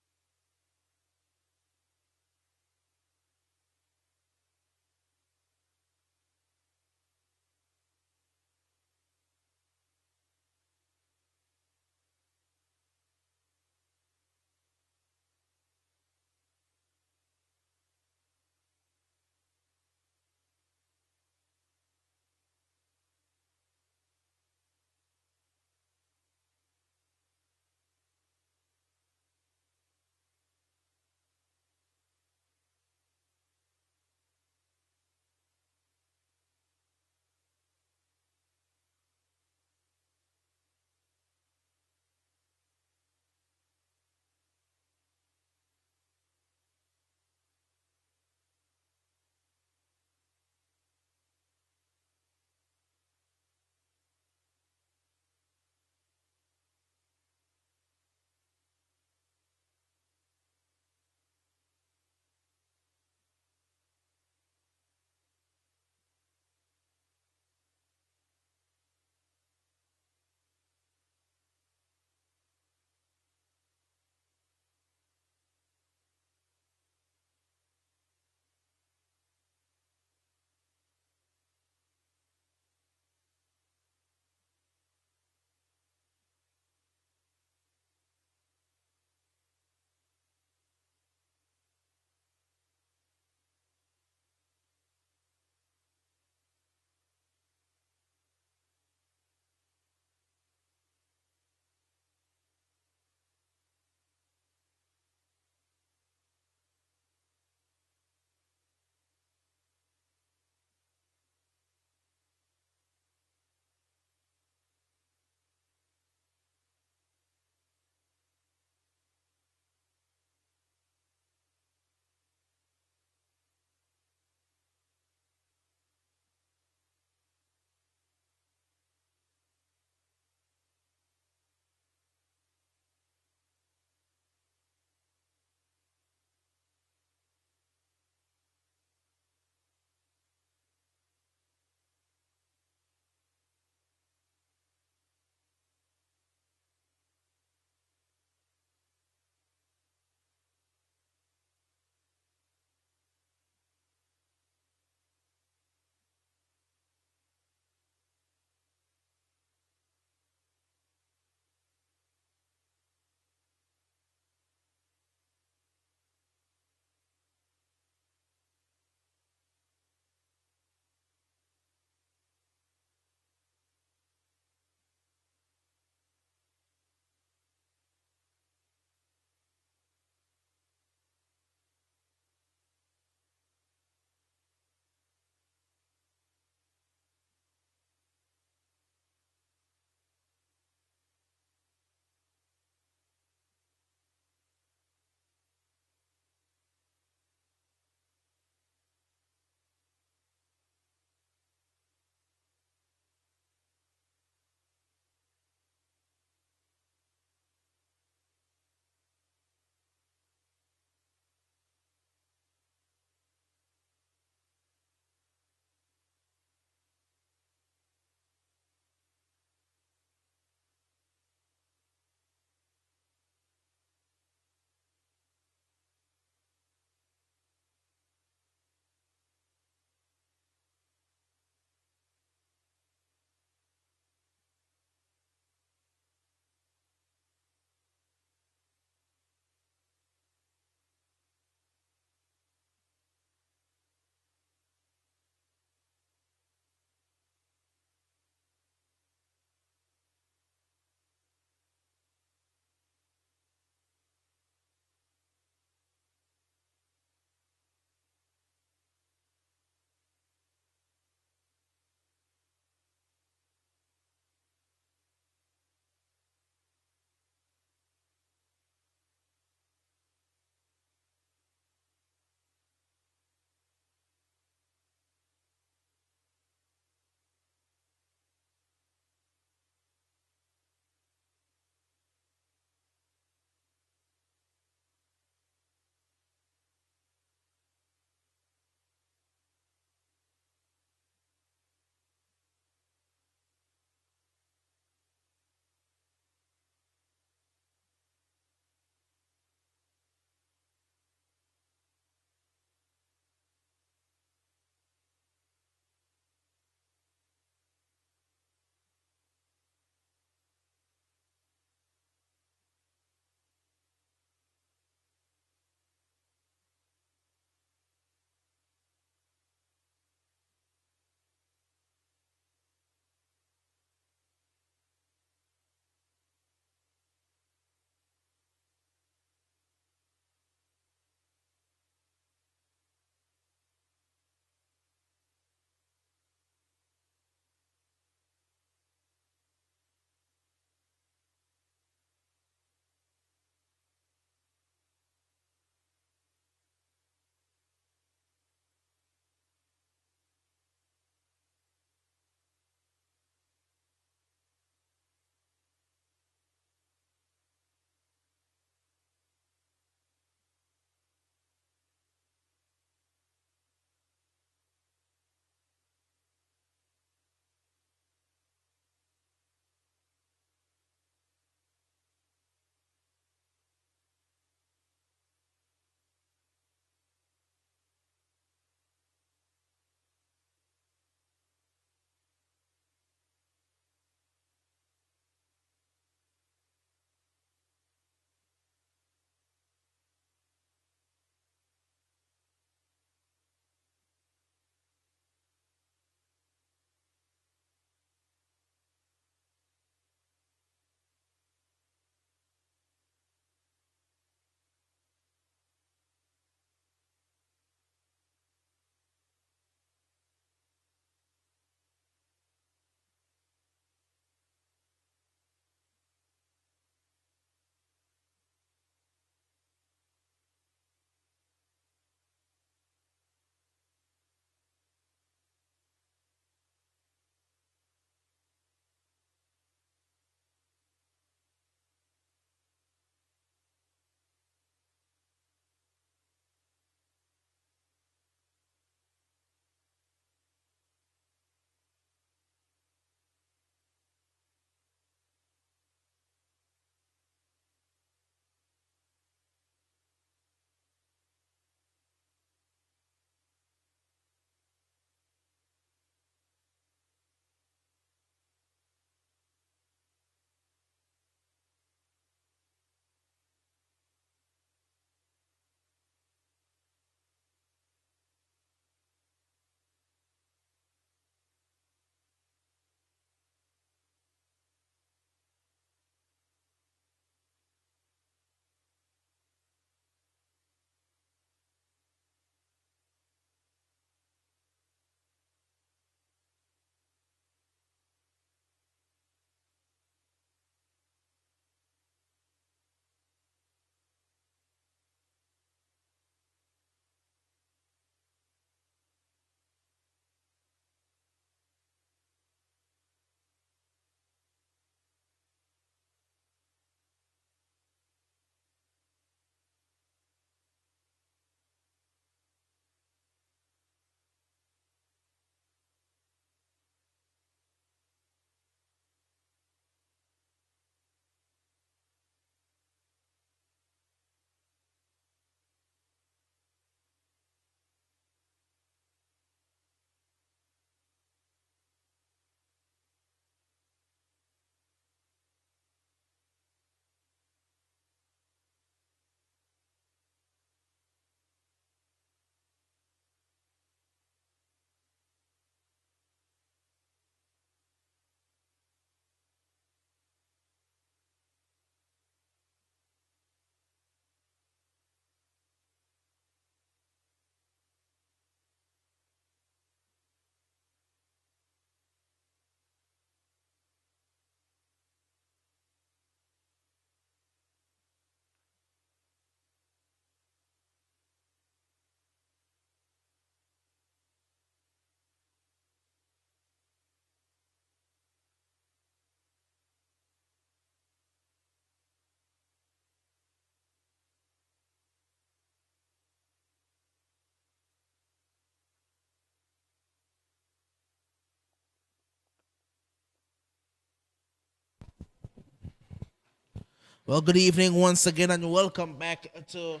Well, good evening once again, and welcome back to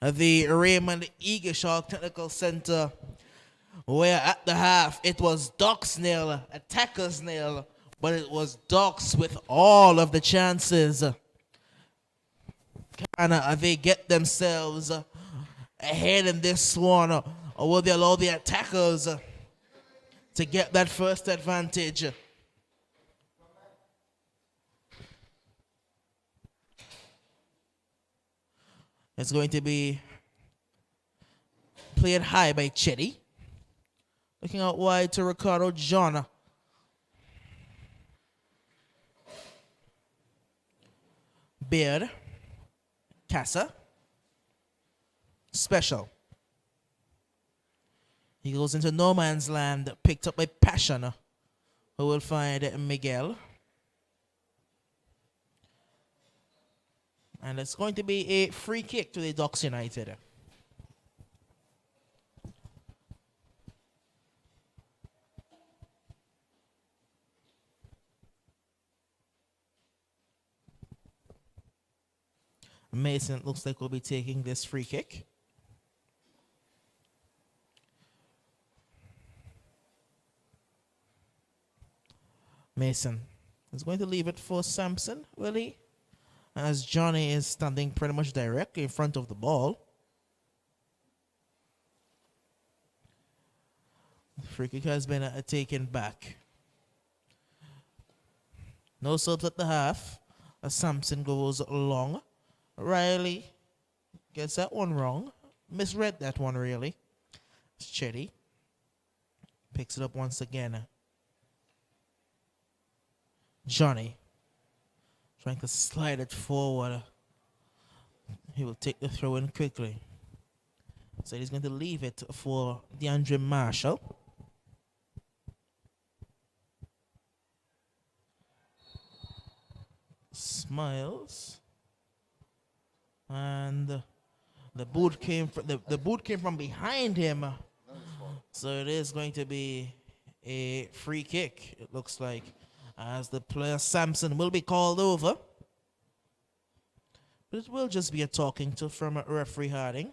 the Raymond Eagleshaw Technical Center, where at the half it was Ducks nil, Attackers nil, but it was Ducks with all of the chances. Can they get themselves ahead in this one, or will they allow the Attackers to get that first advantage? It's going to be played high by Chetty. Looking out wide to Ricardo John. Beard. Casa. Special. He goes into no man's land, picked up by Passion, who will find Miguel. And it's going to be a free kick to the Ducks United. Mason looks like will be taking this free kick. Mason is going to leave it for Sampson, will he? As Johnny is standing pretty much directly in front of the ball. The free kick has been taken back. No subs at the half as Sampson goes long. Riley gets that one wrong. Misread that one, really. It's Chetty. Picks it up once again. Johnny trying to slide it forward. He will take the throw in quickly. So he's going to leave it for DeAndre Marshall. Smiles. And the boot came from behind him. So it is going to be a free kick, it looks like, as the player Sampson will be called over. But it will just be a talking to from referee Harding.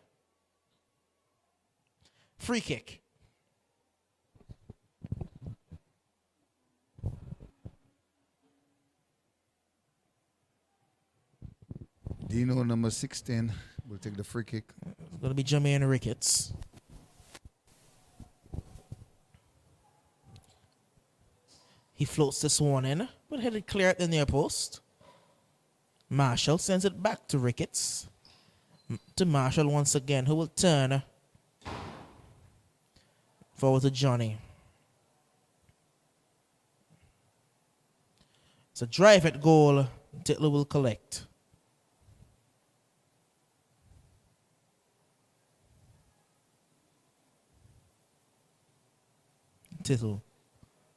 Free kick. Dino, number 16, will take the free kick. It's going to be Jermaine Ricketts. He floats this one in, but headed clear at the near post. Marshall sends it back to Ricketts. To Marshall once again, who will turn forward to Johnny. It's a drive at goal. Titler will collect. Tittle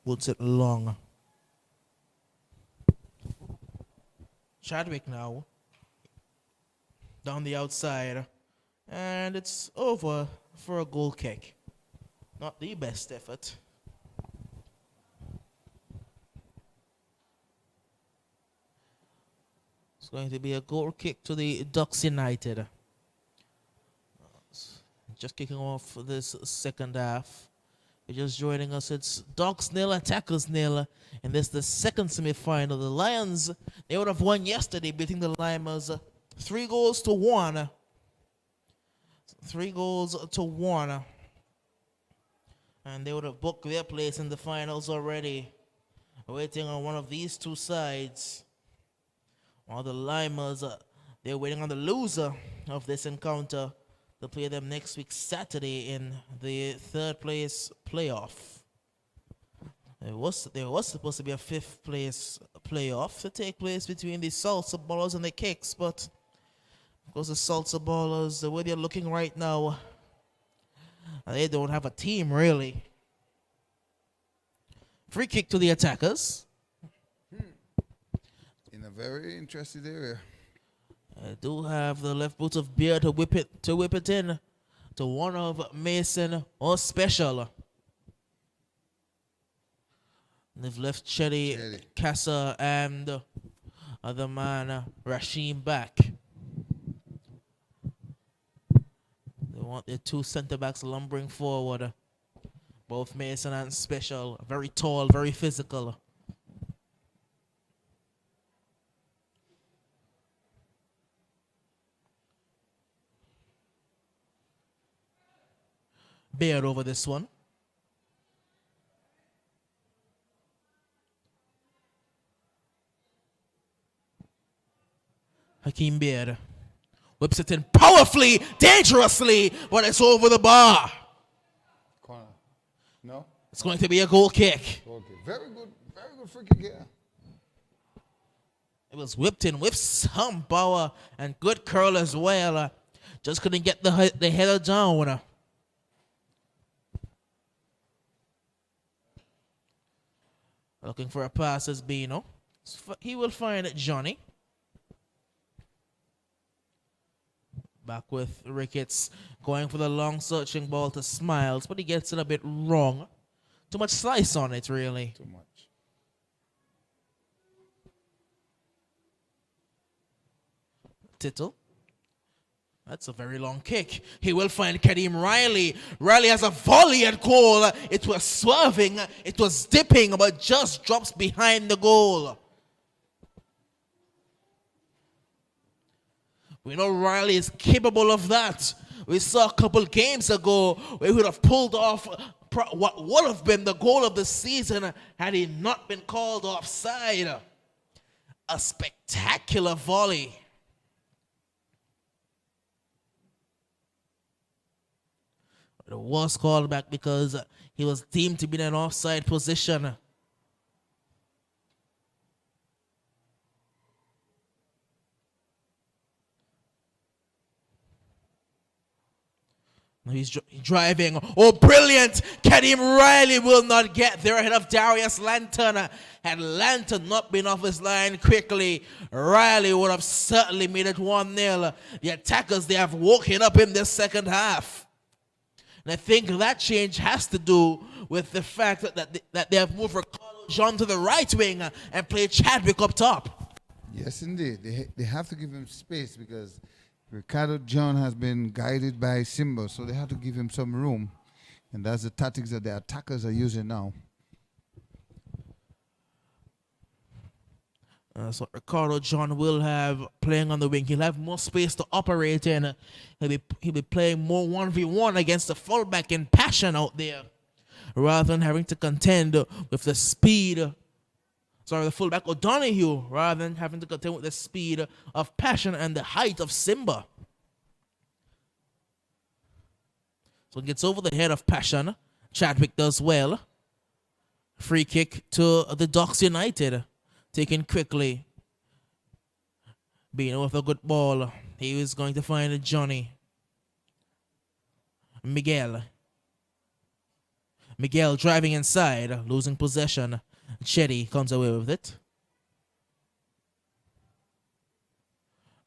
would sit long. Chadwick now down the outside, and it's over for a goal kick. Not the best effort. It's going to be a goal kick to the Ducks United. Just kicking off this second half. If you're just joining us, it's Ducks nil, Attackers nil. And this is the second semi-final. The Lions, they would have won yesterday, beating the Limers 3-1. 3-1. And they would have booked their place in the finals already, waiting on one of these two sides. While the Limers, they're waiting on the loser of this encounter to play them next week Saturday in the third place playoff. There was supposed to be a fifth place playoff to take place between the Salsa Ballers and the Kicks, but because the Salsa Ballers, the way they're looking right now, they don't have a team really. Free kick to the Attackers. In a very interesting area. I do have the left boot of Beard to whip it in to one of Mason or Special. They've left Chetty, Casa, and Other man, Rashim back. They want their two centre backs lumbering forward. Both Mason and Special. Very tall, very physical. Baird over this one. Hakeem Baird whips it in powerfully, dangerously, but it's over the bar. Corner. No? It's going to be a goal kick. Okay. Very good free kick here. It was whipped in with some power and good curl as well. Just couldn't get the header down. Looking for a pass as Bino. He will find Johnny. Back with Ricketts going for the long searching ball to Smiles, but he gets it a bit wrong. Too much slice on it, really. Too much. Tittle. That's a very long kick. He will find Kadeem Riley. Riley has a volley at goal. It was swerving. It was dipping, but just drops behind the goal. We know Riley is capable of that. We saw a couple games ago where he would have pulled off what would have been the goal of the season had he not been called offside. A spectacular volley. It was called back because he was deemed to be in an offside position. He's driving. Oh, brilliant! Kadeem Riley will not get there ahead of Darius Lanton. Had Lanton not been off his line quickly, Riley would have certainly made it 1-0. The attackers, they have woken up in this second half. And I think that change has to do with the fact that they have moved Ricardo John to the right wing and played Chadwick up top. Yes, indeed. They have to give him space because Ricardo John has been guided by Simba, so they have to give him some room. And that's the tactics that the attackers are using now. So Ricardo John will have playing on the wing. He'll have more space to operate in. He'll be playing more 1v1 against the fullback in Passion out there, rather than having to contend with the speed. Sorry, the fullback O'Donoghue, rather than having to contend with the speed of Passion and the height of Simba. So it gets over the head of Passion. Chadwick does well. Free kick to the Docks United. Taken quickly. Being with a good ball. He is going to find Johnny. Miguel driving inside, losing possession. Chetty comes away with it.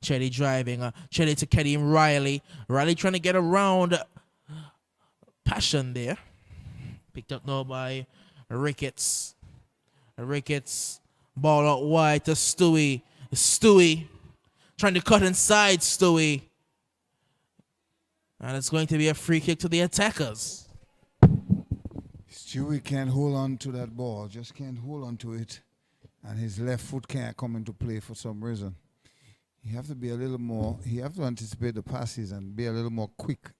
Chetty driving. Chetty to Kadeem Riley. Riley trying to get around Passion there. Picked up now by Ricketts. Ricketts. Ball out wide to Stewie. Stewie trying to cut inside Stewie. And it's going to be a free kick to the attackers. Stewie can't hold on to that ball, just can't hold on to it. And his left foot can't come into play for some reason. You have to be a little more, you have to anticipate the passes and be a little more quick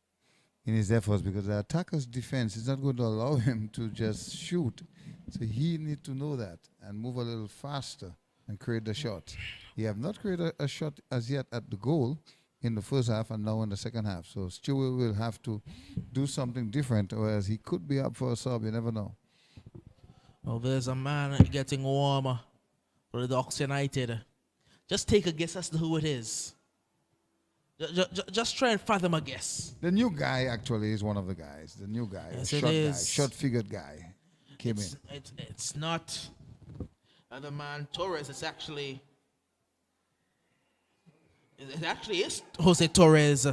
in his efforts because the attacker's defense is not going to allow him to just shoot. So he needs to know that and move a little faster and create the shot. He have not created a shot as yet at the goal in the first half and now in the second half. So Stewart will have to do something different, whereas he could be up for a sub. You never know. Oh, there's a man getting warmer for the Docks United. Just take a guess as to who it is. Just try and fathom a guess. The new guy actually is one of the guys. The new guy, yes, short guy, short-figured guy. It's not the man Torres. It actually is Jose Torres.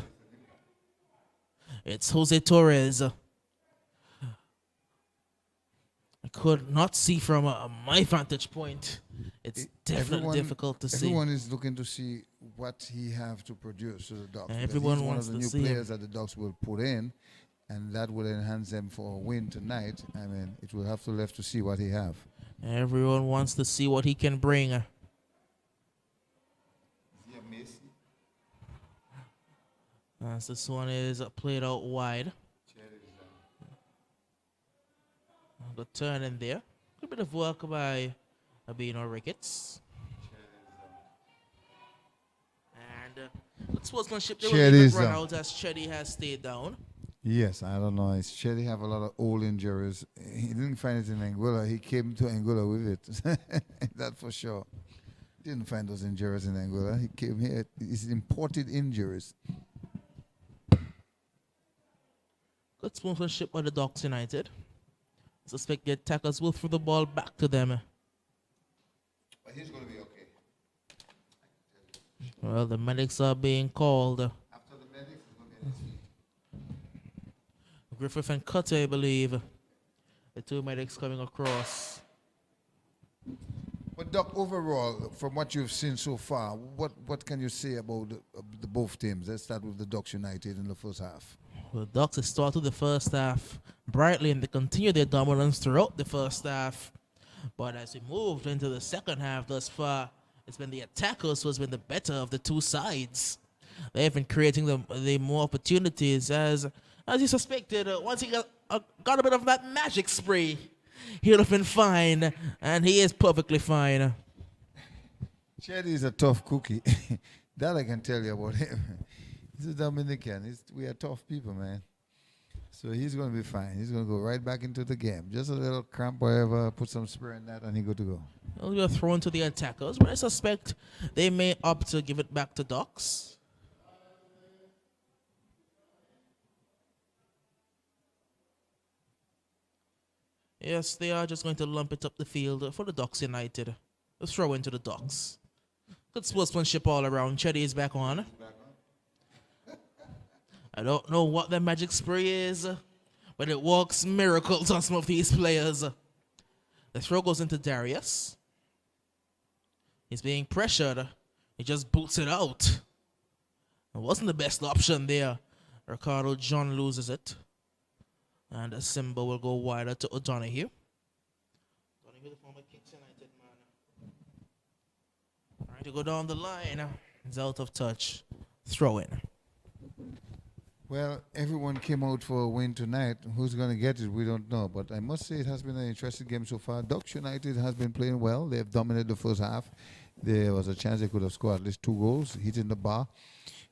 It's Jose Torres. could not see from my vantage point. It's definitely difficult to see. Everyone is looking to see what he have to produce to the Ducks. Everyone he's one wants of the to new see players that the Ducks will put in, and that will enhance them for a win tonight. I mean, it will have to left to see what he have. Everyone wants to see what he can bring. Is he a Macy? As this one is played out wide. Good turn in there. A bit of work by Abino Ricketts. And good sportsmanship. They will leave it run out as Chetty has stayed down. Yes, I don't know. Chetty have a lot of old injuries. He didn't find it in Angola. He came to Angola with it. That for sure. Didn't find those injuries in Angola. He came here. It's imported injuries. Good sportsmanship by the Docks United. Suspect the attackers will throw the ball back to them. But he's going to be okay. Well, the medics are being called. After the medics, he's going to be on his feet. Griffith and Cutter, I believe. The two medics coming across. But Doc, overall, from what you've seen so far, what can you say about the both teams? Let's start with the Ducks United in the first half. Well, the Ducks have started the first half brightly and they continue their dominance throughout the first half. But as we moved into the second half thus far, it's been the attackers who has been the better of the two sides. They've been creating the more opportunities as you suspected. Once he got a bit of that magic spray, he would have been fine, and he is perfectly fine. Chetty is a tough cookie. That I can tell you about him. He's a Dominican. We are tough people, man. So he's going to be fine. He's going to go right back into the game. Just a little cramp, whatever, put some spray in that, and he good to go. He'll be thrown to the attackers, but I suspect they may opt to give it back to Ducks. Yes, they are just going to lump it up the field for the Ducks United. A throw into the Ducks. Good sportsmanship all around. Chetty is back on. I don't know what the magic spray is, but it works miracles on some of these players. The throw goes into Darius. He's being pressured. He just boots it out. It wasn't the best option there. Ricardo John loses it. And a Simba will go wider to O'Donoghue. O'Donoghue, the former Kicks United man. Trying to go down the line. He's out of touch. Throw in. Well, everyone came out for a win tonight. Who's going to get it, we don't know. But I must say it has been an interesting game so far. Ducks United has been playing well. They have dominated the first half. There was a chance they could have scored at least 2 goals, hitting the bar.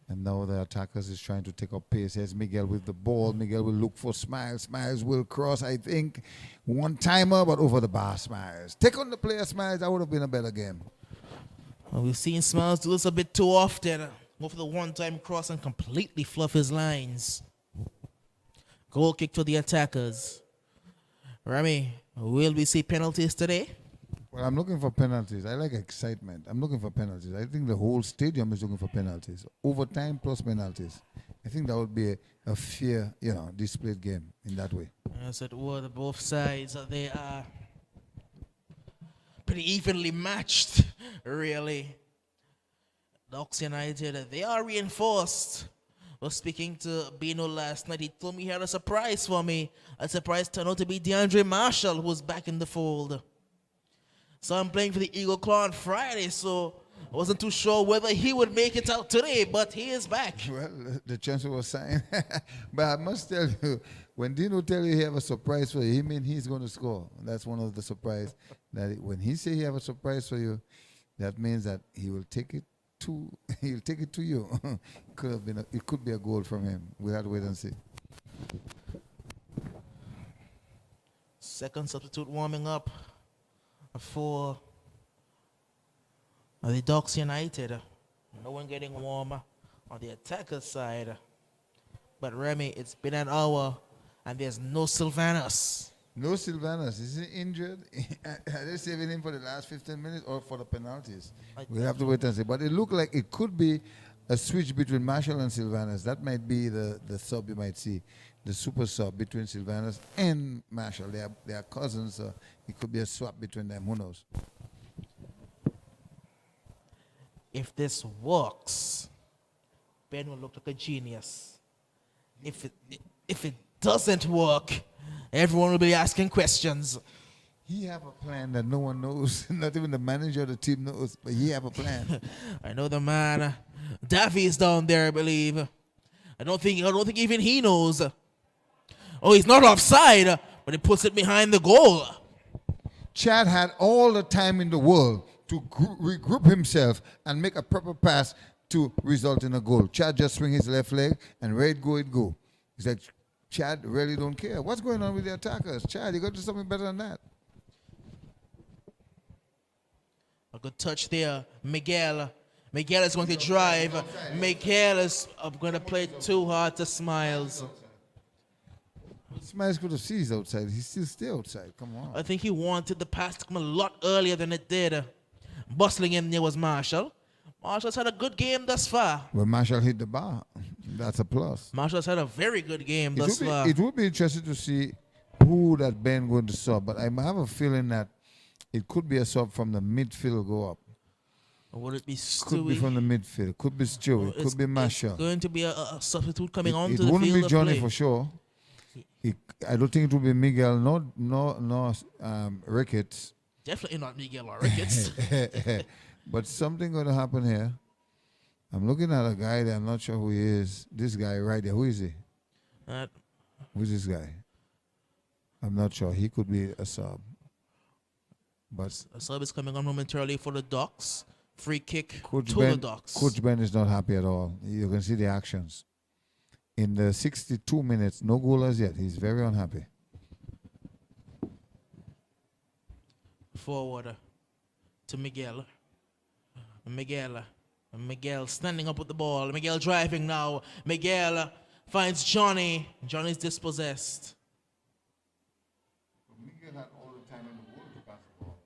And now the attackers is trying to take up pace. Here's Miguel with the ball. Miguel will look for Smiles. Smiles will cross, I think. One-timer, but over the bar, Smiles. Take on the player, Smiles. That would have been a better game. Well, we've seen Smiles do this a bit too often. Go for the one-time cross and completely fluff his lines. Goal kick for the attackers. Remy, will we see penalties today? Well, I'm looking for penalties. I like excitement. I'm looking for penalties. I think the whole stadium is looking for penalties. Overtime plus penalties. I think that would be a fair, displayed game in that way. As it were, both sides, they are pretty evenly matched, really. Ducks United, they are reinforced. I was speaking to Bino last night. He told me he had a surprise for me. A surprise turned out to be DeAndre Marshall, who's back in the fold. So I'm playing for the Eagle Claw on Friday, so I wasn't too sure whether he would make it out today, but he is back. Well, the chance was signed. But I must tell you, when Dino tell you he have a surprise for you, he mean he's going to score. That's one of the surprise. When he say he have a surprise for you, that means that he will take it to you. It could be a goal from him. We have to wait and see. Second substitute warming up for the Ducks United. No one getting warmer on the attacker side. But Remy, it's been an hour and there's no Sylvanus. No Sylvanus. Is he injured? Are they saving him for the last 15 minutes or for the penalties? We'll have to wait and see. But it looked like it could be a switch between Marshall and Sylvanus. That might be the sub you might see, the super sub between Sylvanus and Marshall. They are cousins, so it could be a swap between them. Who knows? If this works, Ben will look like a genius. If it doesn't work, everyone will be asking questions. He have a plan that no one knows. Not even the manager of the team knows, but he have a plan. I know the man. Daffy's down there, I believe. I don't think even he knows. Oh, he's not offside, but he puts it behind the goal. Chad had all the time in the world to regroup himself and make a proper pass to result in a goal. Chad just swing his left leg and where it go. He's like, Chad really don't care. What's going on with the attackers? Chad, you got to do something better than that. A good touch there. Miguel is going to drive. Miguel is going to play too hard to Smiles. Smiles could have seen he's outside. He's still stay outside. Come on. I think he wanted the pass to come a lot earlier than it did. Bustling in there was Marshall. Marshall's had a good game thus far. Well, Marshall hit the bar. That's a plus. Marshall's had a very good game thus far. It would be interesting to see who that Ben going to sub, but I have a feeling that it could be a sub from the midfield go up. Or would it be Stewie? Could be from the midfield. Could be Stewie. Could be Marshall. It's going to be a substitute coming on to the field. It wouldn't be Johnny play. for sure. I don't think it would be Miguel, no Ricketts. Definitely not Miguel or Ricketts. But something going to happen here. I'm looking at a guy that I'm not sure who he is. This guy right there. Who is he? Who's this guy? I'm not sure. He could be a sub. But a sub is coming on momentarily for the Ducks. Free kick to Ben, the Ducks. Coach Ben is not happy at all. You can see the actions. In the 62 minutes, no goal as yet. He's very unhappy. Forward to Miguel. Miguel standing up with the ball. Miguel driving now. Miguel finds Johnny. Johnny's dispossessed. Miguel had all the time in the world to pass the ball.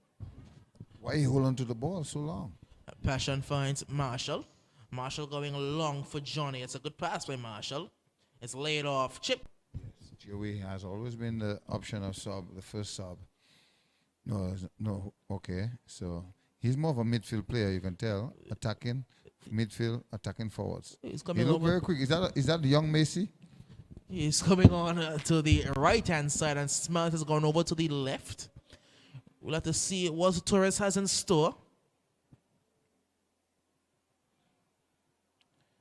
Why he hold on to the ball so long? Passion finds Marshall. Marshall going long for Johnny. It's a good pass by Marshall. It's laid off. Chip. Yes, Joey has always been the option of sub, the first sub. No, okay. So he's more of a midfield player, you can tell. Attacking, midfield, attacking forwards. He's coming he over very quick. Is that young Macy? He's coming on to the right-hand side, and Smiles has gone over to the left. We'll have to see what Torres has in store.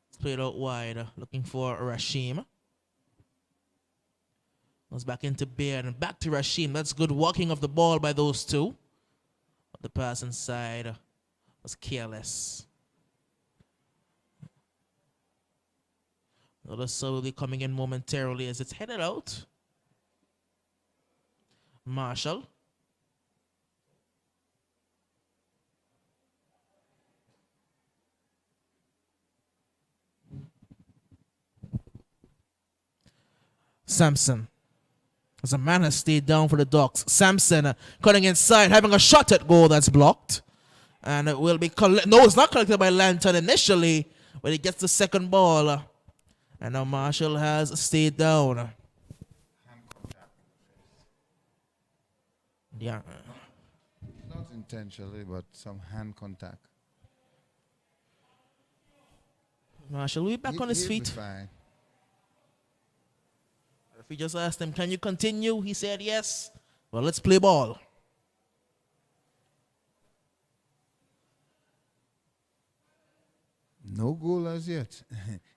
It's played out wide, looking for Rashim. Goes back into Baird and back to Rashim. That's good walking of the ball by those two. But the pass inside was careless. Another slowly coming in momentarily as it's headed out. Marshall. Sampson. As a man has stayed down for the Ducks. Sampson cutting inside, having a shot at goal that's blocked. And it will be no, it's not collected by Lanton initially, but he gets the second ball. And now Marshall has stayed down. Yeah. Not intentionally, but some hand contact. Marshall will be back on his feet. Be fine. If we just asked him, can you continue? He said yes. Well, let's play ball. No goal as yet.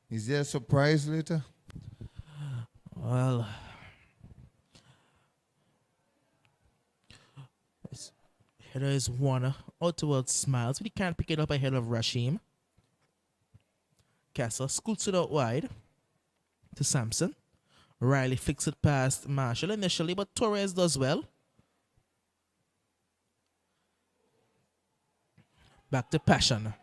Is there a surprise later? Well, header is one out towards Smiles, but he can't pick it up ahead of Rashim. Castle scoots it out wide to Sampson. Riley flicks it past Marshall initially, but Torres does well. Back to Passion.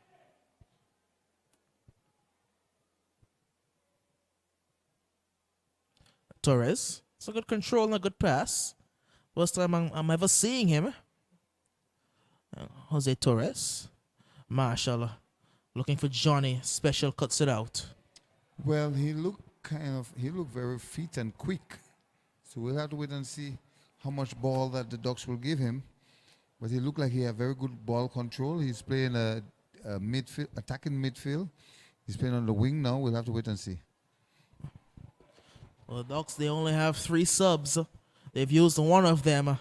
Torres. It's a good control and a good pass. First time I'm ever seeing him. Jose Torres. Marshall Looking for Johnny. Special cuts it out. Well, he looked very fit and quick. So we'll have to wait and see how much ball that the Ducks will give him. But he looked like he had very good ball control. He's playing a midfield, attacking midfield. He's playing on the wing now. We'll have to wait and see. Well, the Ducks, they only have 3 subs. They've used one of them.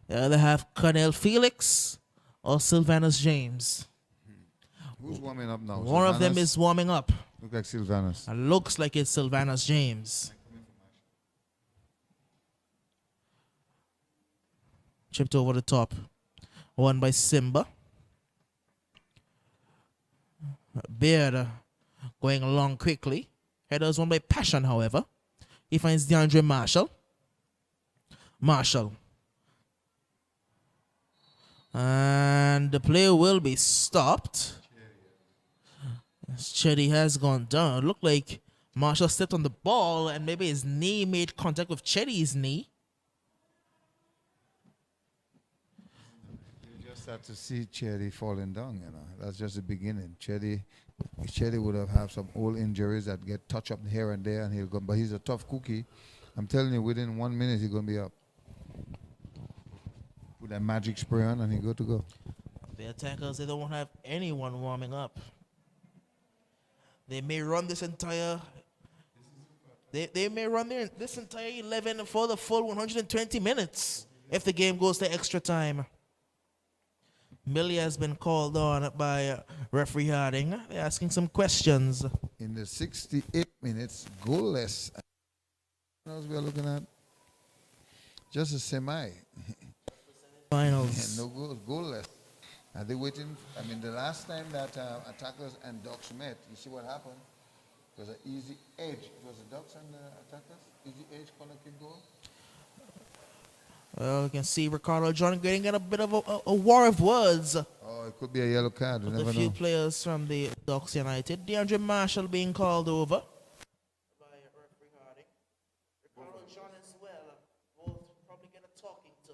They either have Cornel Felix or Sylvanus James. Who's warming up now? One of them is warming up. Look like Sylvanus. It looks like it's Sylvanus James. Chipped over the top. Won by Simba. Beard going along quickly. Headers won by Passion, however. He finds DeAndre Marshall. And the play will be stopped. Chetty has gone down. It looked like Marshall stepped on the ball and maybe his knee made contact with Chetty's knee. You just have to see Chetty falling down, you know. That's just the beginning. Chetty would have had some old injuries that get touch up here and there, and he'll go. But he's a tough cookie. I'm telling you, within 1 minute, he's going to be up. Put that magic spray on, and he's good to go. The attackers, they don't have anyone warming up. They may run this entire... They may run this entire 11 for the full 120 minutes if the game goes to extra time. Millie has been called on by referee Harding. They're asking some questions. In the 68 minutes, goalless. What else we are looking at? Just a semi. Finals. No goals, goalless. Are they waiting? I mean, the last time that attackers and Ducks met, you see what happened? It was an easy edge. It was the Ducks and the attackers. Easy edge, corner kick goal. Well, you can see Ricardo John getting in a bit of a war of words. Oh, it could be a yellow card. You With never a few know. players from the Ducks United. DeAndre Marshall being called over by referee Harding. Ricardo John as well. Both probably get a talking to.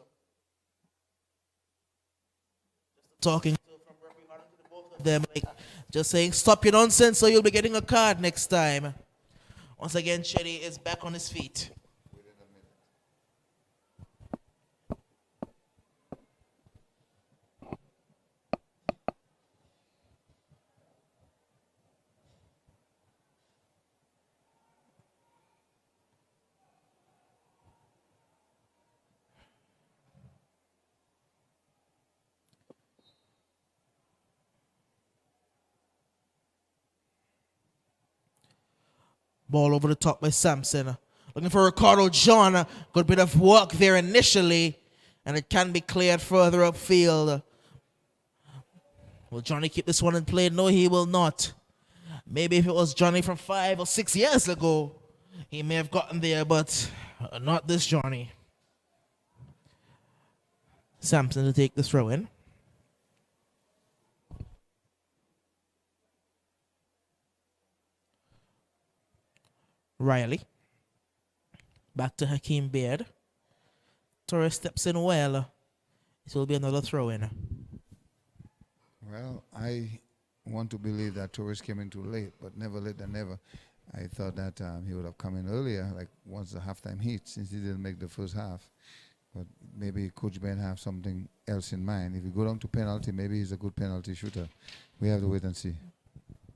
Just a talking to from referee Harding to the both of them. Like, just saying, stop your nonsense or you'll be getting a card next time. Once again, Chetty is back on his feet. Ball over the top by Sampson. Looking for Ricardo John. Good bit of work there initially. And it can be cleared further upfield. Will Johnny keep this one in play? No, he will not. Maybe if it was Johnny from 5 or 6 years ago, he may have gotten there, but not this Johnny. Sampson to take the throw in. Riley. Back to Hakeem Beard. Torres steps in well. It will be another throw in. Well, I want to believe that Torres came in too late, but never late than never. I thought that he would have come in earlier, like once the halftime hit, since he didn't make the first half. But maybe Coach Ben have something else in mind. If you go down to penalty, maybe he's a good penalty shooter. We have to wait and see.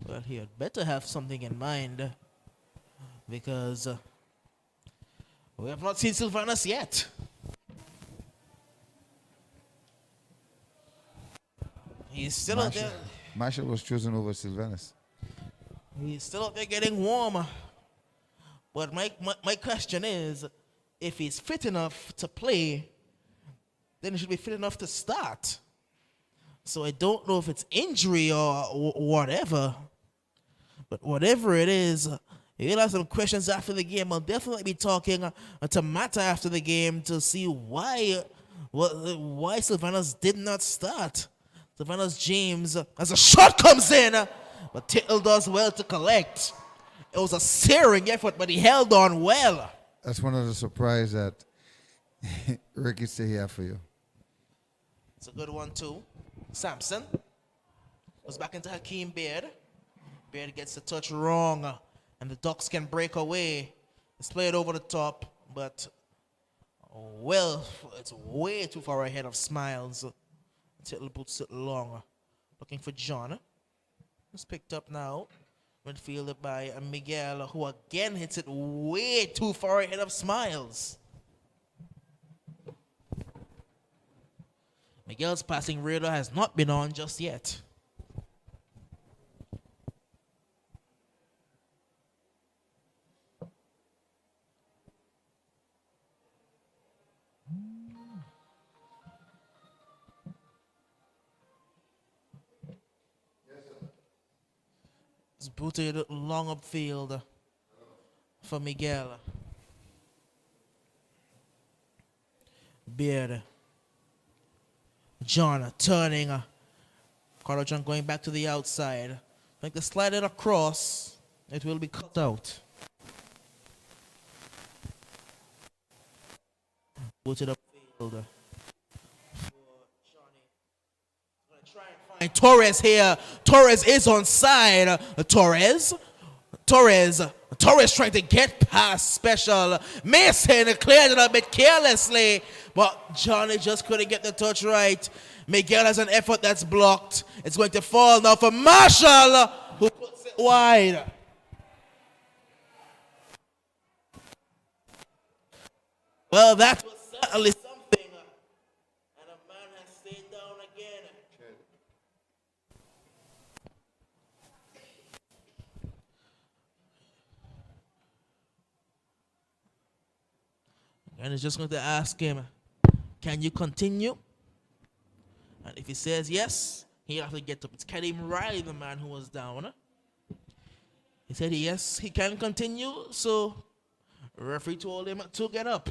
Well, he had better have something in mind, because we have not seen Sylvanus yet. He's still out there. Marshall was chosen over Sylvanus. He's still out there getting warm. But my question is, if he's fit enough to play, then he should be fit enough to start. So I don't know if it's injury or whatever. But whatever it is, you'll have some questions after the game. I'll definitely be talking to Mata after the game to see why Sylvanus did not start. Sylvanus James, as a shot comes in, but Tittle does well to collect. It was a searing effort, but he held on well. That's one of the surprises that Ricky stay here for you. It's a good one too. Sampson. Goes back into Hakeem Beard. Beard gets the touch wrong, and the Ducks can break away. It's played over the top, but well, it's way too far ahead of Smiles. Tittle puts it long. Looking for John. It's picked up now. Midfielded by Miguel, who again hits it way too far ahead of Smiles. Miguel's passing radar has not been on just yet. It's booted long upfield for Miguel. Beard. John turning. Carter John going back to the outside. Like the slide it across, it will be cut out. Booted upfield. And Torres here. Torres is on side. Torres trying to get past Special. Mason cleared it a bit carelessly, but Johnny just couldn't get the touch right. Miguel has an effort that's blocked. It's going to fall now for Marshall, who puts it wide. Well, that was certainly something. And a man has stayed down again. And he's just going to ask him, can you continue? And if he says yes, he'll have to get up. It's Kadim Riley, the man who was down. He said yes, he can continue, so the referee told him to get up.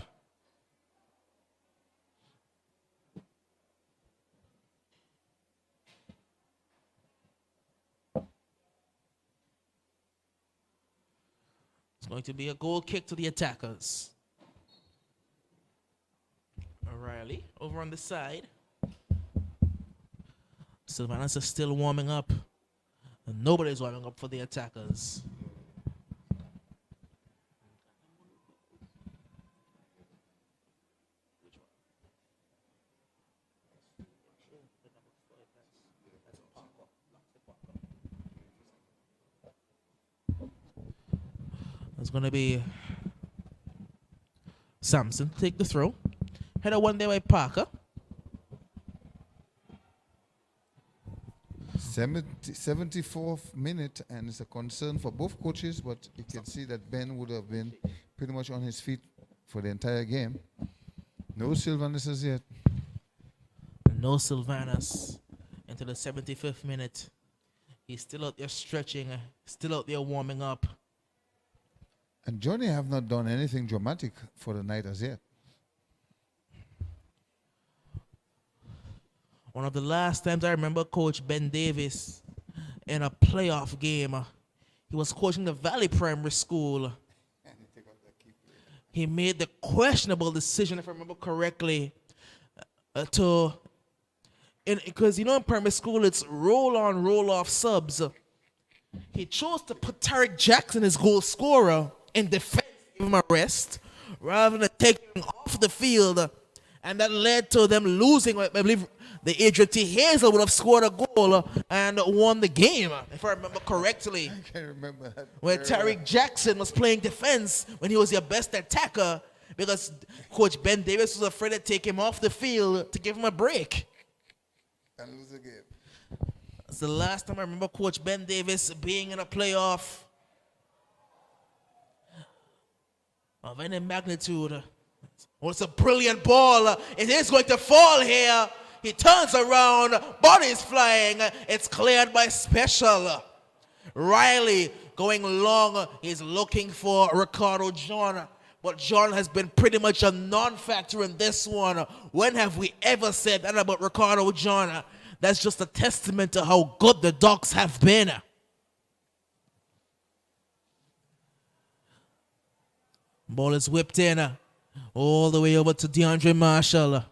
It's going to be a goal kick to the attackers. Riley over on the side. Sylvanus is still warming up. And nobody's warming up for the attackers. It's going to be Samson take the throw. Header one there by Parker. 74th minute, and it's a concern for both coaches, but you can see that Ben would have been pretty much on his feet for the entire game. No Sylvanus yet. No Sylvanus into the 75th minute. He's still out there stretching, still out there warming up. And Johnny have not done anything dramatic for the night as yet. One of the last times I remember Coach Ben Davis in a playoff game, he was coaching the Valley Primary School. He made the questionable decision, if I remember correctly, because you know in primary school it's roll on, roll off subs. He chose to put Tariq Jackson as goal scorer in defense, give him a rest, rather than taking him off the field. And that led to them losing, I believe, the Adrian T. Hazel would have scored a goal and won the game, if I remember correctly. I can't remember that. Where Tariq Jackson was playing defense when he was your best attacker because Coach Ben Davis was afraid to take him off the field to give him a break. And lose the game. That's the last time I remember Coach Ben Davis being in a playoff of any magnitude. Well, it's a brilliant ball. It is going to fall here. He turns around, body's flying. It's cleared by Special. Riley going long. He's looking for Ricardo John. But John has been pretty much a non-factor in this one. When have we ever said that about Ricardo John? That's just a testament to how good the Ducks have been. Ball is whipped in all the way over to DeAndre Marshall.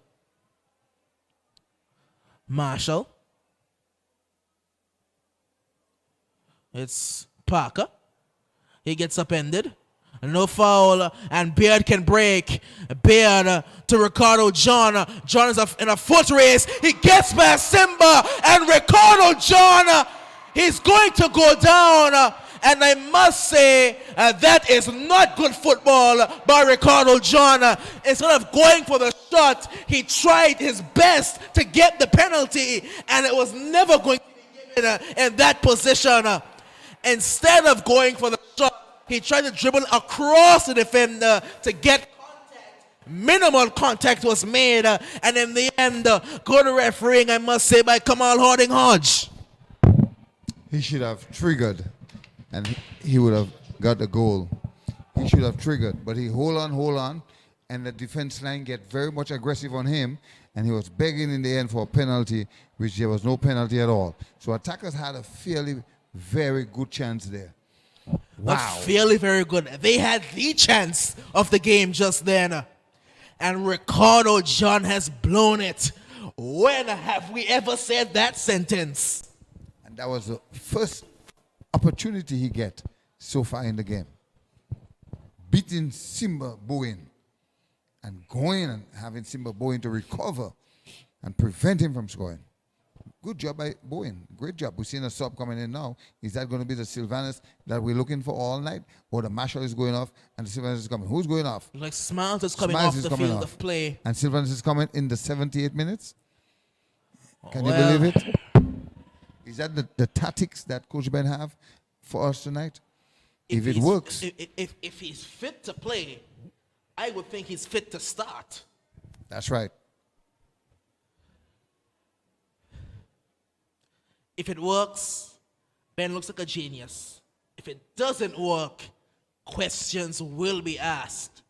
Marshall It's Parker. He gets upended. No foul, and Beard can break. Beard to Ricardo John. John is in a foot race. He gets past Simba, and Ricardo John, he's going to go down. And I must say, that is not good football by Ricardo John. Instead of going for the shot, he tried his best to get the penalty, and it was never going to be given in that position. Instead of going for the shot, he tried to dribble across the defender to get contact. Minimal contact was made, and in the end, good refereeing, I must say, by Kamal Harding Hodge. He should have triggered, and he would have got the goal. He should have triggered, but he hold on, and the defense line get very much aggressive on him, and he was begging in the end for a penalty, which there was no penalty at all. So attackers had a fairly very good chance there. Wow. Fairly very good. They had the chance of the game just then. And Ricardo John has blown it. When have we ever said that sentence? And that was the first opportunity he get so far in the game. Beating Simba Bowen and going and having Simba Bowen to recover and prevent him from scoring. Good job by Bowen. Great job. We've seen a sub coming in now. Is that going to be the Sylvanus that we're looking for all night? Or the Marshall is going off and the Sylvanus is coming? Who's going off? Like Smiles is coming Smiles off is the coming field off. of play. And Sylvanus is coming in the 78 minutes? Can you Well, believe it? Is that the tactics that Coach Ben have for us tonight? If it works. If he's fit to play, I would think he's fit to start. That's right. If it works, Ben looks like a genius. If it doesn't work, questions will be asked.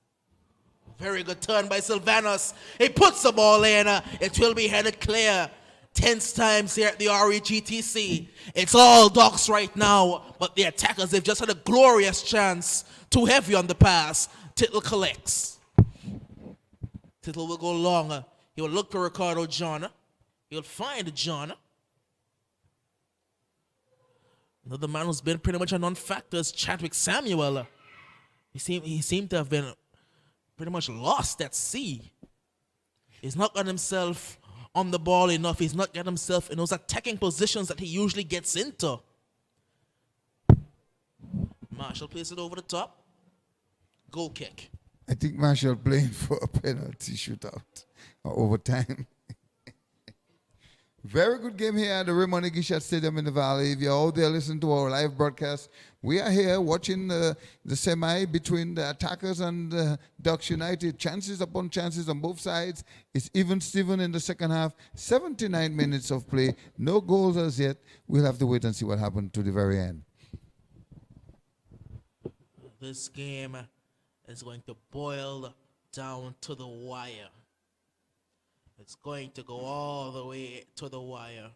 Very good turn by Sylvanus. He puts the ball in. It will be headed clear. Tense times here at the REGTC. It's all Docs right now, but the attackers, they've just had a glorious chance. Too heavy on the pass. Tittle collects. Tittle will go long. He will look to Ricardo John. He'll find John. Another man who's been pretty much a non-factor is Chadwick Samuel. He seemed to have been pretty much lost at sea. He's not got himself on the ball enough. He's not got himself in those attacking positions that he usually gets into. Marshall plays it over the top. Goal kick. I think Marshall playing for a penalty shootout or overtime. Very good game here at the Raymond Igisha Stadium in the Valley. If you're out there listening to our live broadcast, we are here watching the semi between the attackers and Ducks United. Chances upon chances on both sides. It's even Steven in the second half. 79 minutes of play. No goals as yet. We'll have to wait and see what happened to the very end. This game is going to boil down to the wire. It's going to go all the way to the wire.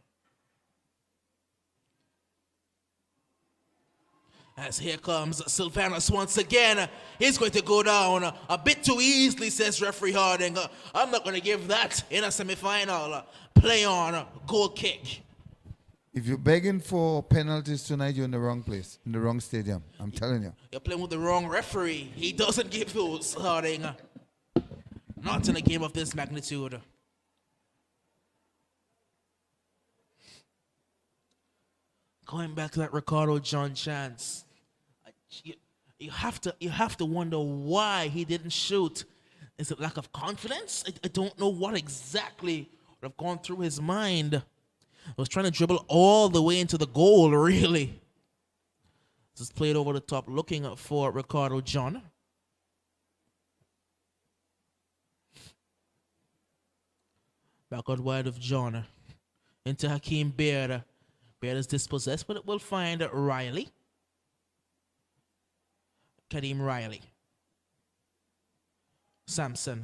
As here comes Sylvanus once again. He's going to go down a bit too easily, says referee Harding. I'm not going to give that in a semifinal. Play on, goal kick. If you're begging for penalties tonight, you're in the wrong place, in the wrong stadium. I'm telling you. You're playing with the wrong referee. He doesn't give those, Harding. Not in a game of this magnitude. Going back to that Ricardo John chance, you have to wonder why he didn't shoot. Is it lack of confidence? I don't know what exactly would have gone through his mind. I was trying to dribble all the way into the goal, really. Just played over the top, looking for Ricardo John. Back out wide of John. Into Hakeem Beard. Beard is dispossessed, but it will find Riley. Kadeem Riley. Sampson.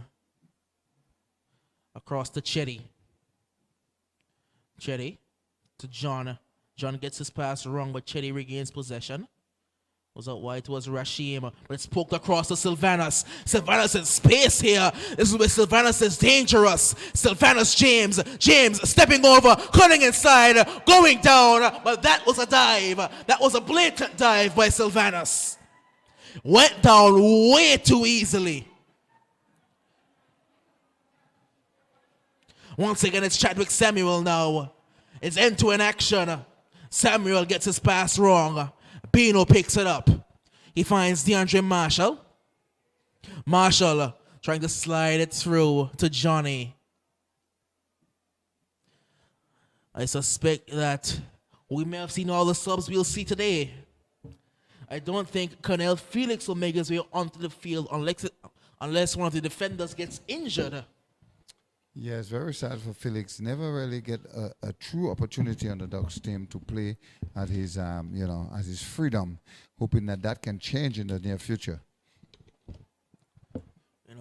Across to Chetty. Chetty to John. John gets his pass wrong, but Chetty regains possession. Was out wide towards Rashim, but it's poked across to Sylvanus. Sylvanus in space here. This is where Sylvanus is dangerous. Sylvanus James stepping over, cutting inside, going down, but that was a dive. That was a blatant dive by Sylvanus. Went down way too easily. Once again, it's Chadwick Samuel now. It's end-to-end action. Samuel gets his pass wrong. Bino picks it up. He finds DeAndre Marshall. Marshall trying to slide it through to Johnny. I suspect that we may have seen all the subs we'll see today. I don't think Colonel Felix will make his way onto the field unless one of the defenders gets injured. Yeah, it's very sad for Felix. Never really get a true opportunity on the Ducks team to play at his, at his freedom. Hoping that can change in the near future.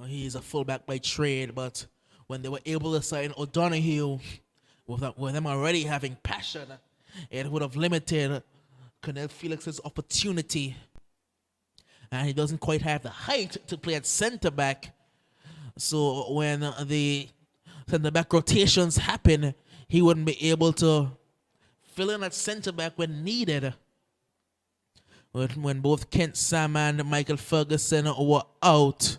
He is a fullback by trade, but when they were able to sign O'Donoghue, with them already having passion, it would have limited Colonel Felix's opportunity. And he doesn't quite have the height to play at center back. So when the center back rotations happen, he wouldn't be able to fill in at center back when needed. When both Kent Sam and Michael Ferguson were out.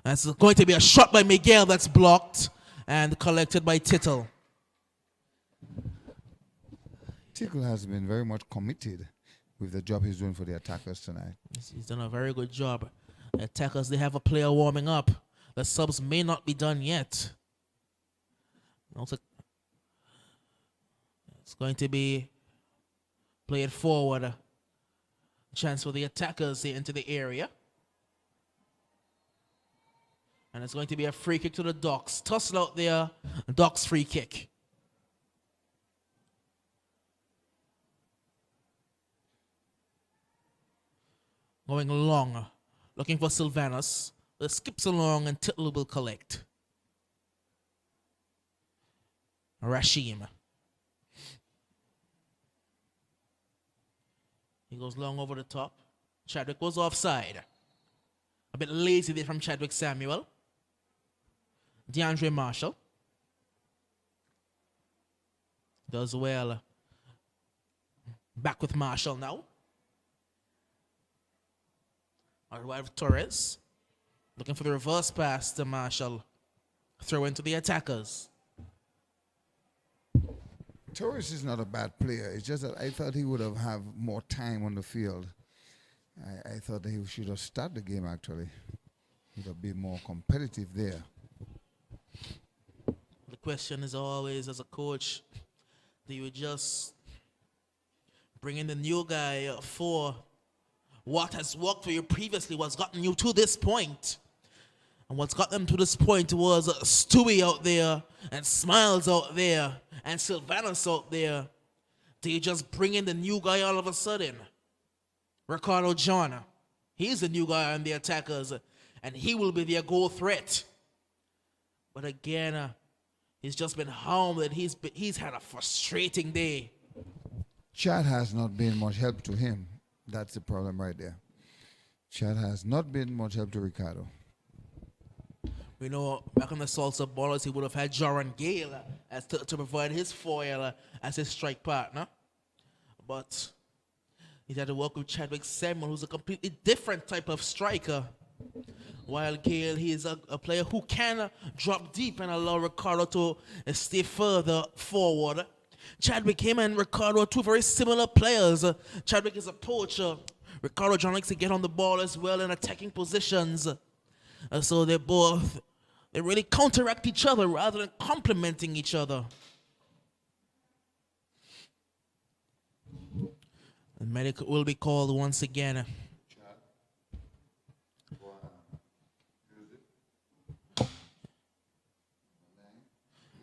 That's going to be a shot by Miguel that's blocked and collected by Tittle. Tittle has been very much committed with the job he's doing for the attackers tonight. He's done a very good job. The attackers, they have a player warming up. The subs may not be done yet. Also, it's going to be played forward. Chance for the attackers into the area. And it's going to be a free kick to the Ducks. Tussle out there. Ducks free kick. Going long. Looking for Sylvanus. It skips along and Tittle will collect. Rashim. He goes long over the top. Chadwick was offside. A bit lazy there from Chadwick Samuel. DeAndre Marshall. Does well. Back with Marshall now. Alright, Torres. Looking for the reverse pass to Marshall. Throw into the attackers. Torres is not a bad player. It's just that I thought he would have more time on the field. I thought that he should have started the game, actually. He would have been more competitive there. The question is always, as a coach, do you just bring in the new guy for what has worked for you previously, what's gotten you to this point? And what's got them to this point was Stewie out there and Smiles out there and Sylvanus out there. Do you just bring in the new guy all of a sudden? Ricardo John. He's the new guy on the attackers and he will be their goal threat. But again, he's just been hounded. He's had a frustrating day. Chad has not been much help to him. That's the problem right there. Chad has not been much help to Ricardo. We know back on the Salsa Ballers, he would have had Joran Gale as to provide his foil as his strike partner. But he's had to work with Chadwick Samuel, who's a completely different type of striker. While Gale, he is a player who can drop deep and allow Ricardo to stay further forward. Chadwick, him and Ricardo are two very similar players. Chadwick is a poacher. Ricardo John likes to get on the ball as well in attacking positions. So they really counteract each other rather than complementing each other. The medic will be called once again.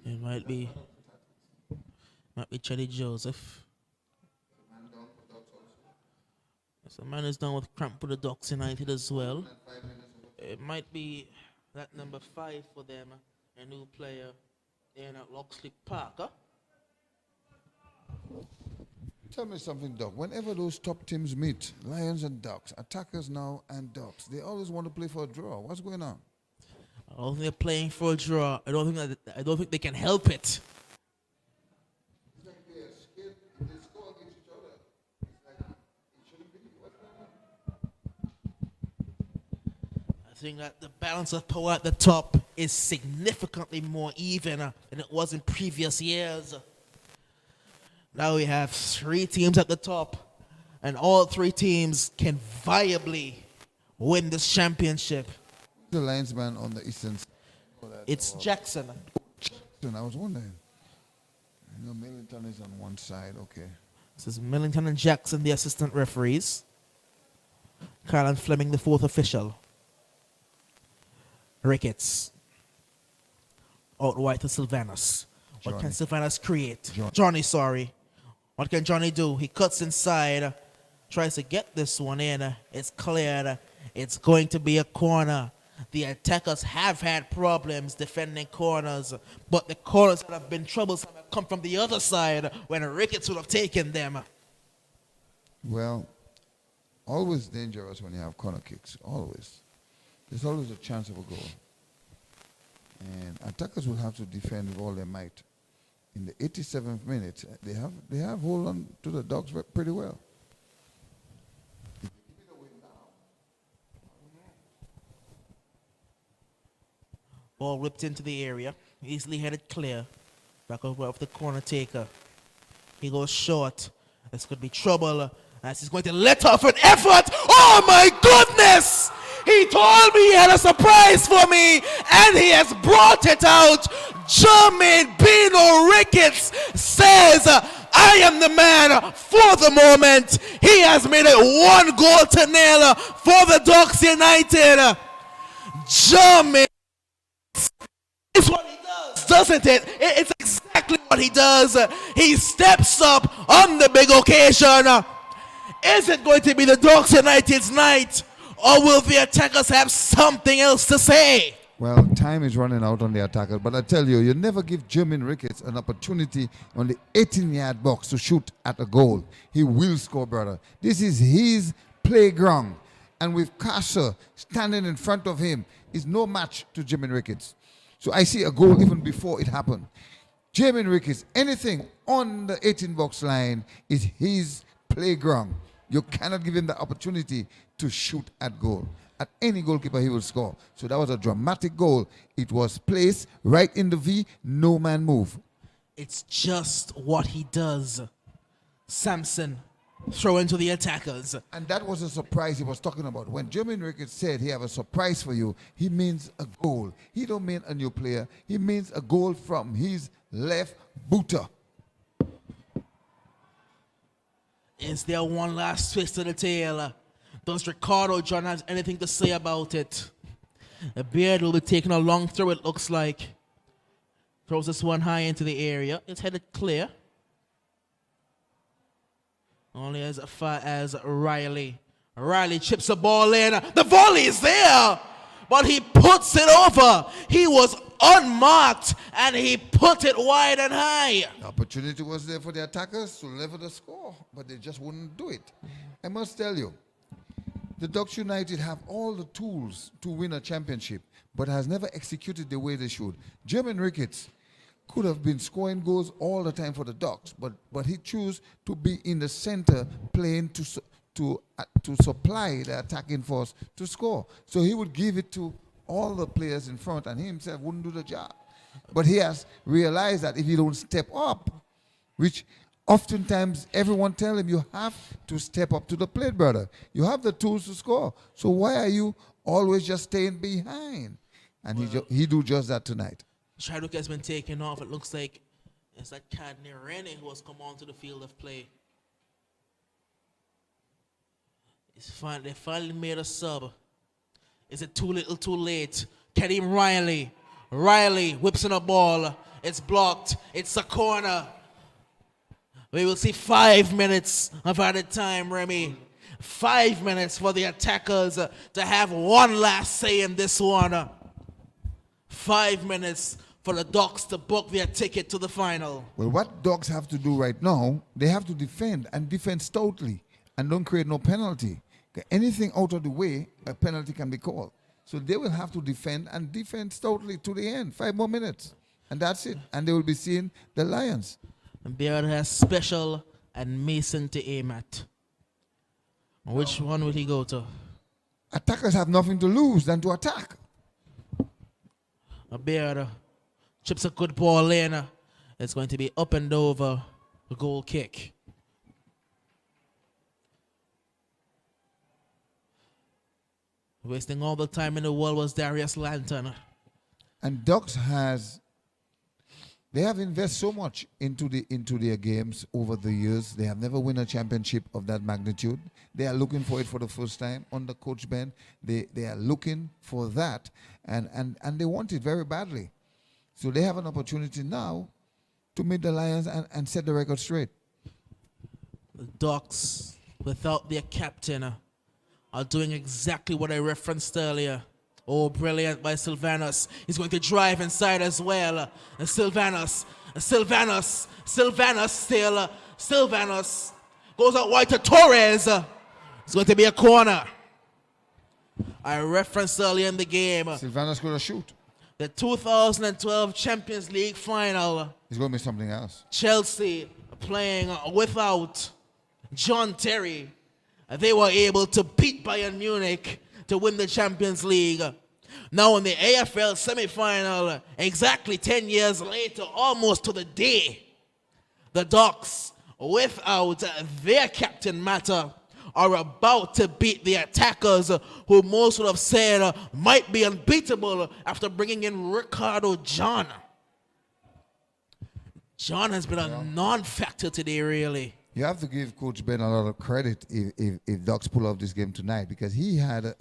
It might be Chetty Joseph. So man is down with cramp for the Ducks United as well. It might be that number 5 for them, a new player in Loxley Parker. Tell me something, Doc. Whenever those top teams meet, Lions and Ducks, attackers now and Ducks, they always want to play for a draw. What's going on? I don't think they're playing for a draw. I don't think they can help it. It's like they are scared. If they score against each other, it's like it shouldn't be. What's going on? I think that the balance of power at the top is significantly more even than it was in previous years. Now we have 3 teams at the top, and all 3 teams can viably win this championship. The linesman on the eastern side. It's Jackson. I was wondering. You know, Millington is on one side. Okay. This is Millington and Jackson, the assistant referees. Carlin Fleming, the 4th official. Ricketts. Out wide to Sylvanus. What can Sylvanus create? Johnny, sorry. What can Johnny do? He cuts inside, tries to get this one in. It's cleared. It's going to be a corner. The attackers have had problems defending corners, but the corners that have been troublesome have come from the other side when Ricketts would have taken them. Well, always dangerous when you have corner kicks. Always. There's always a chance of a goal. And attackers will have to defend with all their might. In the 87th minute, they have hold on to the Dogs pretty well. Ball whipped into the area, easily headed clear. Back over of the corner taker. He goes short. This could be trouble as he's going to let off an effort. Oh my goodness! He told me he had a surprise for me, and he has brought it out. Jermaine Bino Ricketts says, I am the man for the moment. He has made it 1-0 for the Ducks United. Jermaine is what he does, doesn't it? It's exactly what he does. He steps up on the big occasion. Is it going to be the Ducks United's night? Or will the attackers have something else to say? Well, time is running out on the attacker, but I tell you, you never give Jermaine Ricketts an opportunity on the 18-yard box to shoot at a goal. He will score, brother. This is his playground. And with Kasser standing in front of him, is no match to Jermaine Ricketts. So I see a goal even before it happened. Jermaine Ricketts, anything on the 18-box line is his playground. You cannot give him the opportunity to shoot at goal. At any goalkeeper, he will score. So that was a dramatic goal. It was placed right in the V, no man move. It's just what he does. Samson, throw into the attackers. And that was a surprise he was talking about. When Jermaine Ricketts said he have a surprise for you, he means a goal. He don't mean a new player. He means a goal from his left booter. Is there one last twist to the tail? Does Ricardo John have anything to say about it? The Beard will be taking a long throw, it looks like. Throws this one high into the area. It's headed clear. Only as far as Riley. Riley chips the ball in. The volley is there, but he puts it over. He was unmarked, and he put it wide and high. The opportunity was there for the attackers to level the score, but they just wouldn't do it. I must tell you, the Ducks United have all the tools to win a championship, but has never executed the way they should. Jermaine Ricketts could have been scoring goals all the time for the Ducks, but he chose to be in the center playing to supply the attacking force to score. So he would give it to all the players in front, and he himself wouldn't do the job. But he has realized that if you don't step up, which oftentimes everyone tell him you have to step up to the plate, brother. You have the tools to score. So why are you always just staying behind? And he do just that tonight. Shaduk has been taken off. It looks like it's that Kadney Rennie who has come onto the field of play. They finally made a sub. Is it too little, too late? Kadeem Riley. Riley whips in a ball. It's blocked. It's a corner. We will see 5 minutes of added time, Remy. 5 minutes for the attackers to have one last say in this one. 5 minutes for the Ducks to book their ticket to the final. Well, what Dogs have to do right now, they have to defend and defend stoutly and don't create no penalty. Anything out of the way, a penalty can be called. So they will have to defend and defend stoutly to the end. 5 more minutes. And that's it. And they will be seeing the Lions. And Beard has Special and Mason to aim at. Which one will he go to? Attackers have nothing to lose than to attack. Beard chips a good ball in. It's going to be up and over the goal kick. Wasting all the time in the world was Darius Lantern. And Ducks they have invested so much into their games over the years. They have never won a championship of that magnitude. They are looking for it for the first time under Coach Ben. They are looking for that, and they want it very badly. So they have an opportunity now to meet the Lions and set the record straight. The Ducks, without their captain, are doing exactly what I referenced earlier. Oh, brilliant by Sylvanus. He's going to drive inside as well. Sylvanus goes out wide to Torres. It's going to be a corner. I referenced earlier in the game. Sylvanus going to shoot. The 2012 Champions League final. It's going to be something else. Chelsea playing without John Terry. They were able to beat Bayern Munich to win the Champions League. Now in the AFL semi-final, exactly 10 years later, almost to the day, the Ducks, without their captain Mata, are about to beat the attackers who most would have said might be unbeatable after bringing in Ricardo John. John has been a non-factor today, really. You have to give Coach Ben a lot of credit if Ducks pull off this game tonight, because he had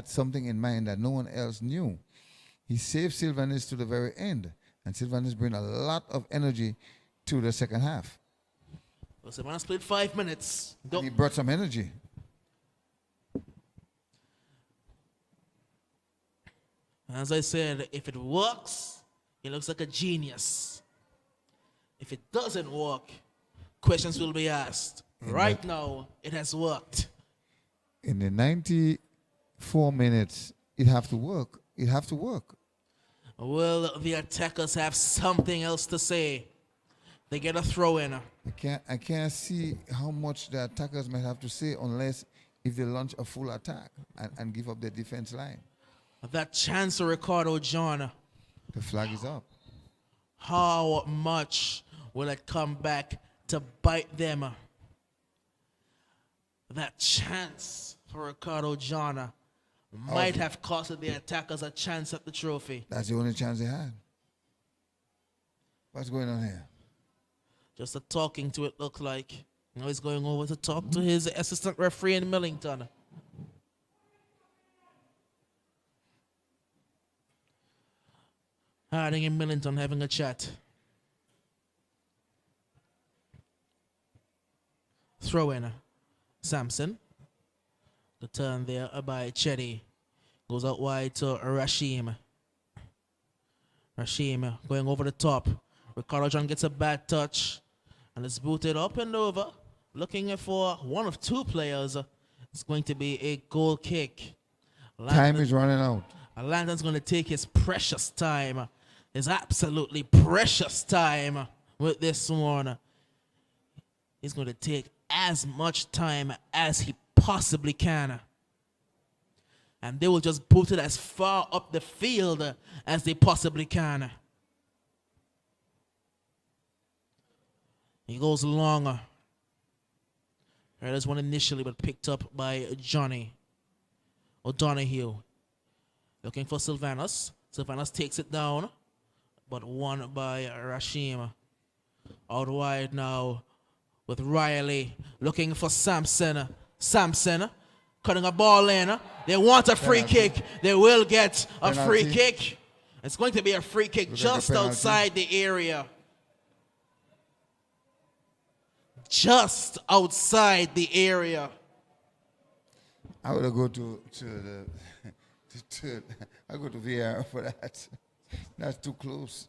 something in mind that no one else knew. He saved Sylvanus to the very end, and Sylvanus bring a lot of energy to the second half. Well, Sylvanus played 5 minutes. He brought some energy. As I said, if it works, he looks like a genius. If it doesn't work, questions will be asked. Right now, it has worked. In the 94 minutes, it have to work. It have to work. Will the attackers have something else to say? They get a throw in. I can't see how much the attackers might have to say unless if they launch a full attack and give up their defense line. That chance of Ricardo John. The flag is up. How much will it come back to bite them? That chance for Ricardo John might have cost the attackers a chance at the trophy. That's the only chance they had. What's going on here? Just a talking to it look like. Now he's going over to talk to his assistant referee in Millington. Harding and Millington having a chat. Throw in. Sampson. The turn there by Chetty. Goes out wide to Rashim. Rashim going over the top. Ricardo John gets a bad touch. And it's booted up and over. Looking for one of two players. It's going to be a goal kick. Time is running out. Landon's going to take his precious time. His absolutely precious time with this one. He's going to take as much time as he possibly can. And they will just boot it as far up the field as they possibly can. He goes longer. There's one initially, but picked up by Johnny O'Donoghue. Looking for Sylvanus. Sylvanus takes it down, but won by Rashim. Out wide now with Riley. Looking for Sampson. Sampson cutting a ball in. They want a free kick. They will get a free kick. It's going to be a free kick just outside the area. Just outside the area. I would go to I go to VR for that. That's too close.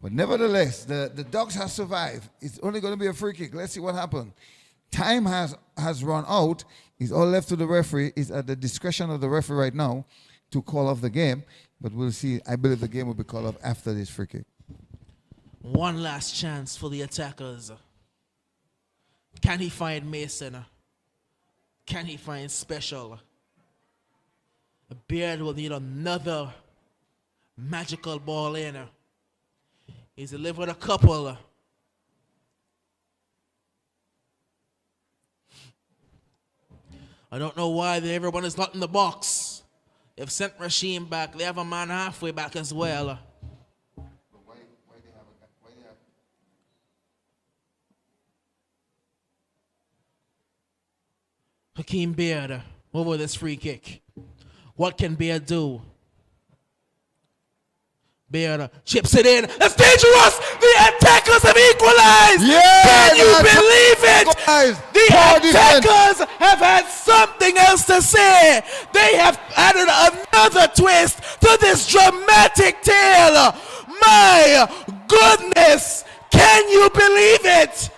But nevertheless, the Ducks have survived. It's only going to be a free kick. Let's see what happens. Time has run out. It's all left to the referee. It's at the discretion of the referee right now to call off the game. But we'll see. I believe the game will be called off after this free kick. One last chance for the attackers. Can he find Mason? Can he find Special? Beard will need another magical ball in. He's delivered a couple. I don't know why everyone is not in the box. They've sent Rasheem back. They have a man halfway back as well. Hakeem Beard over this free kick. What can Beard do? Beard chips it in. That's dangerous! The attackers have equalized! Yeah, Can you believe it? Equalized. The attackers have had something else to say. They have added another twist to this dramatic tale. My goodness! Can you believe it?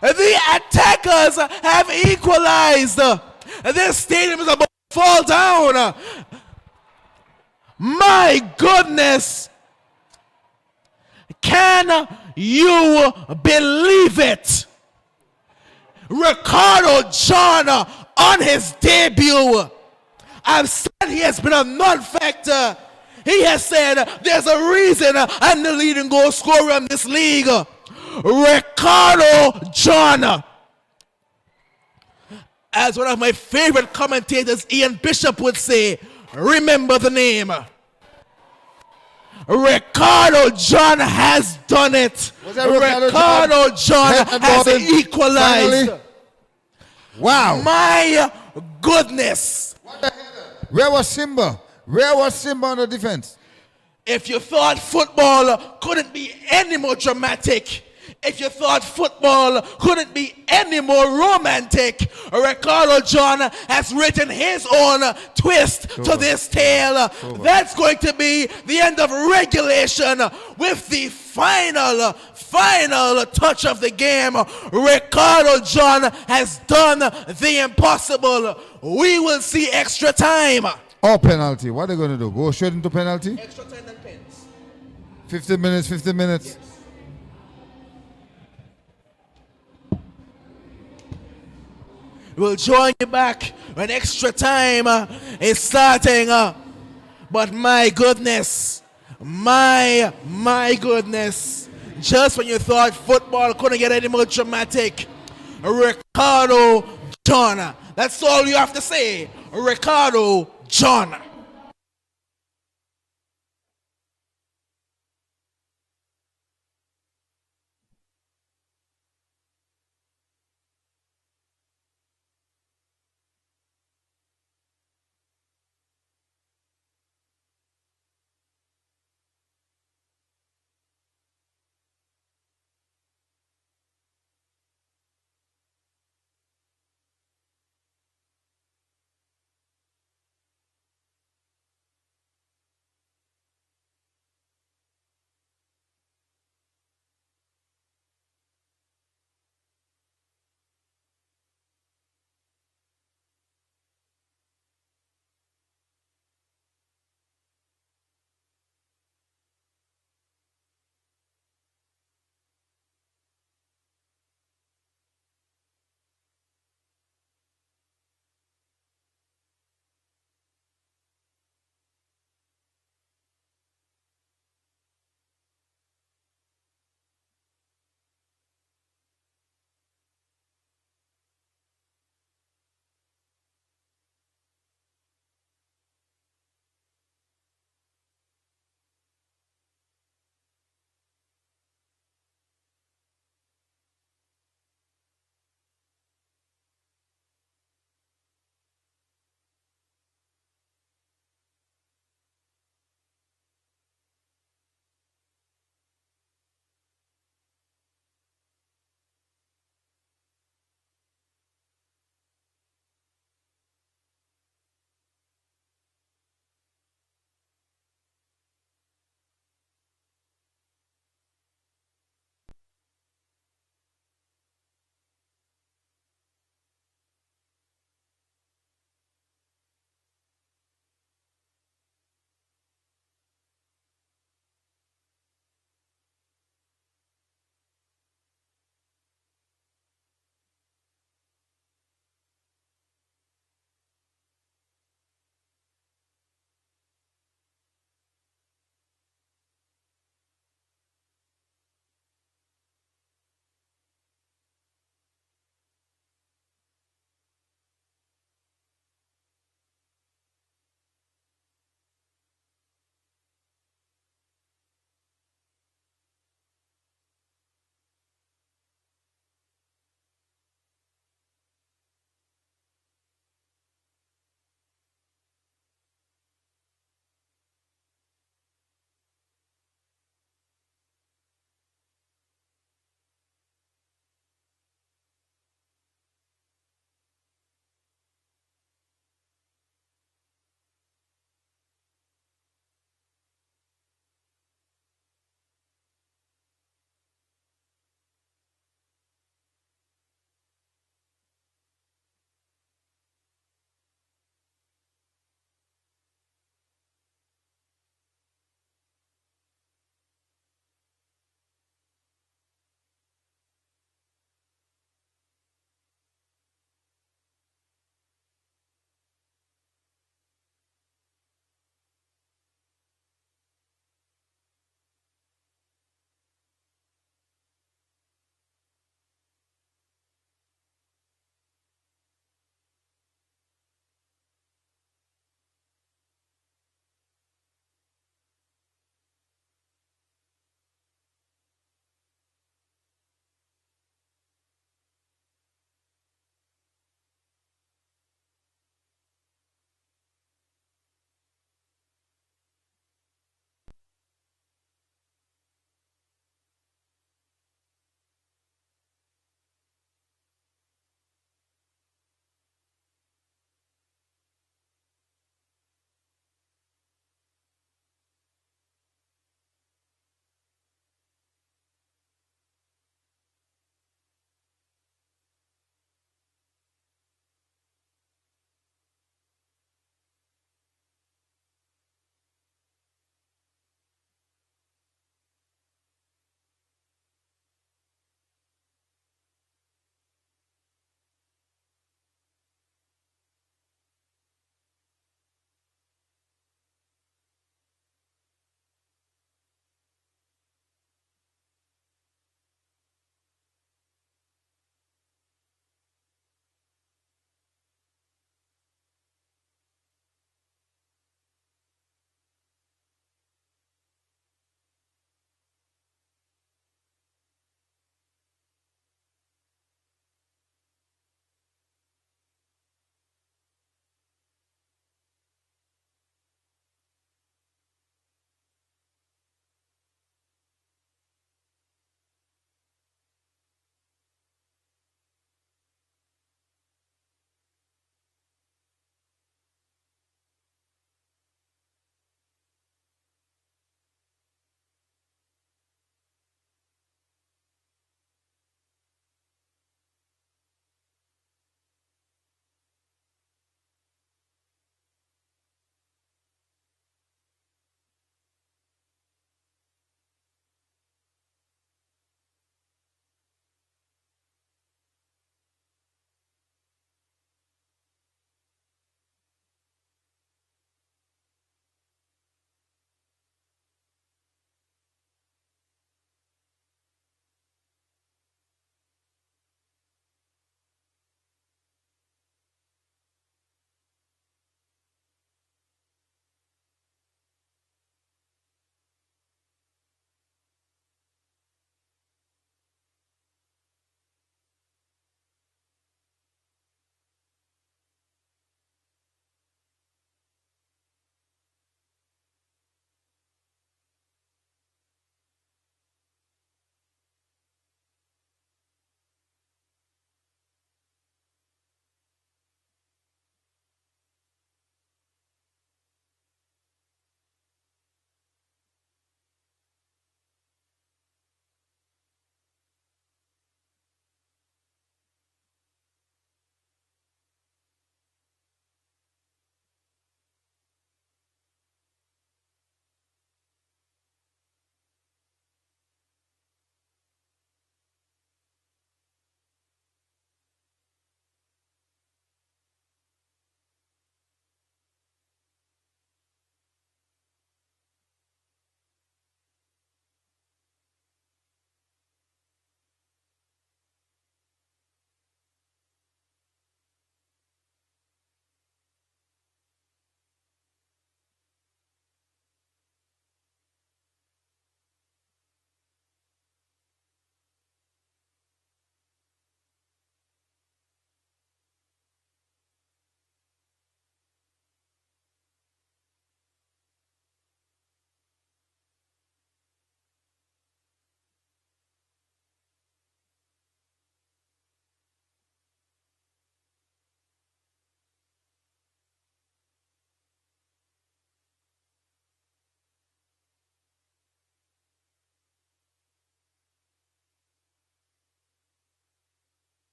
The attackers have equalized. This stadium is about to fall down. My goodness. Can you believe it? Ricardo John on his debut. I've said he has been a non-factor. He has said there's a reason I'm the leading goal scorer in this league. Ricardo John. As one of my favorite commentators, Ian Bishop, would say, remember the name. Ricardo John has done it. Ricardo John has equalized. Finally? Wow. My goodness. Where was Simba? Where was Simba on the defense? If you thought football couldn't be any more dramatic, if you thought football couldn't be any more romantic, Ricardo John has written his own twist to this tale. That's going to be the end of regulation with the final touch of the game. Ricardo John has done the impossible. We will see extra time. Or penalty. What are they going to do? Go straight into penalty? Extra time and pens. 15 minutes, 15 minutes. Yes. We'll join you back when extra time is starting. But my goodness, my goodness, just when you thought football couldn't get any more dramatic, Ricardo John. That's all you have to say. Ricardo John.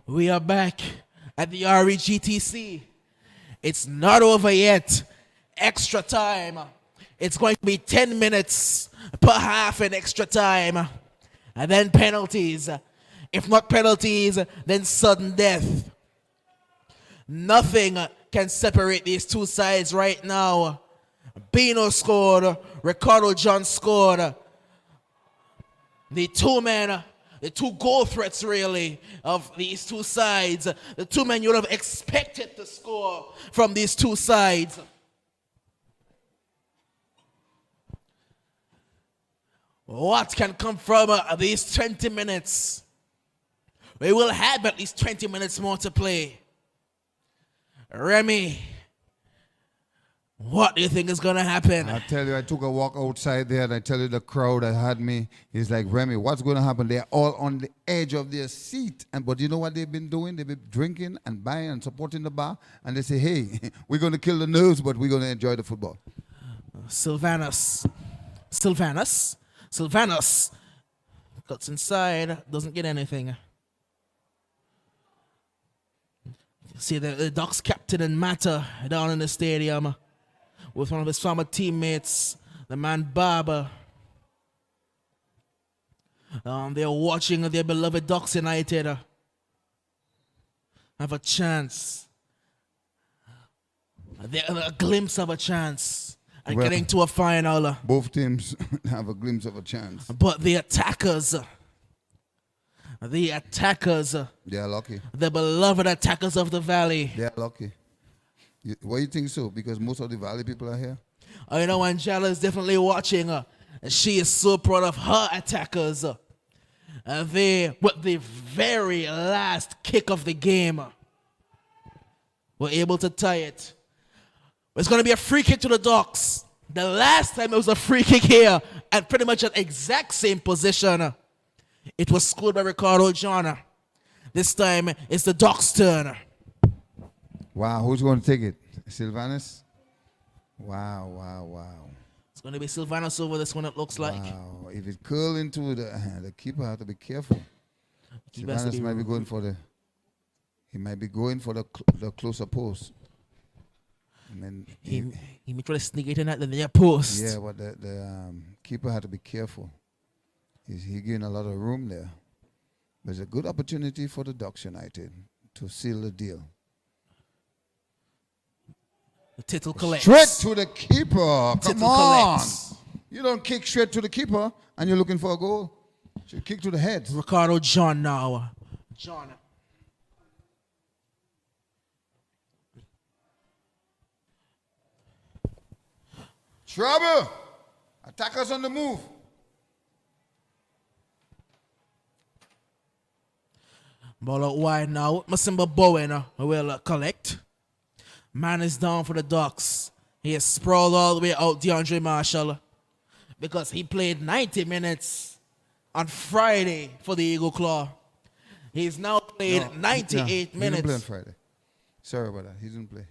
We are back at the REGTC. It's not over yet. Extra time. It's going to be 10 minutes per half in extra time. And then penalties. If not penalties, then sudden death. Nothing can separate these two sides right now. Bino scored. Ricardo John scored. The two goal threats really of these two sides. The two men you would have expected to score from these two sides. What can come from these 20 minutes? We will have at least 20 minutes more to play. Remy, what do you think is going to happen? I tell you, I took a walk outside there, and I tell you, the crowd that had me is like, Remy, what's going to happen? They're all on the edge of their seat. But you know what they've been doing? They've been drinking and buying and supporting the bar. And they say, hey, we're going to kill the nerves, but we're going to enjoy the football. Sylvanus cuts inside, doesn't get anything. See the Ducks captain and Matter down in the stadium with one of his former teammates, the man Barber. They're watching their beloved Ducks United have a chance. A glimpse of a chance at getting to a final. Both teams have a glimpse of a chance. But the attackers, they are lucky. The beloved attackers of the Valley. They are lucky. Why do you think so? Because most of the Valley people are here? You know, Angela is definitely watching. She is so proud of her attackers. They, with the very last kick of the game, were able to tie it. It's going to be a free kick to the Ducks. The last time it was a free kick here, at pretty much an exact same position, it was scored by Ricardo John. This time, it's the Ducks' turn. Wow, who's going to take it? Sylvanus? Wow. It's going to be Sylvanus over this one, it looks like. Wow, if it curl into the keeper has to be careful. Sylvanus might be going for the closer post. And then he may try to sneak it in at the near post. Yeah, but the keeper had to be careful. He gained a lot of room there. But it's a good opportunity for the Ducks United to seal the deal. The tittle collects. Straight to the keeper. Come on. You don't kick straight to the keeper and you're looking for a goal. You kick to the head. Ricardo John now. John. Trouble. Attackers on the move. Ball out wide now. Masimba Bowen will collect. Man is down for the Ducks. He is sprawled all the way out, DeAndre Marshall, because he played 90 minutes on Friday for the Eagle Claw. He's now played 98 minutes. He didn't play on Friday. Sorry about that. He didn't play.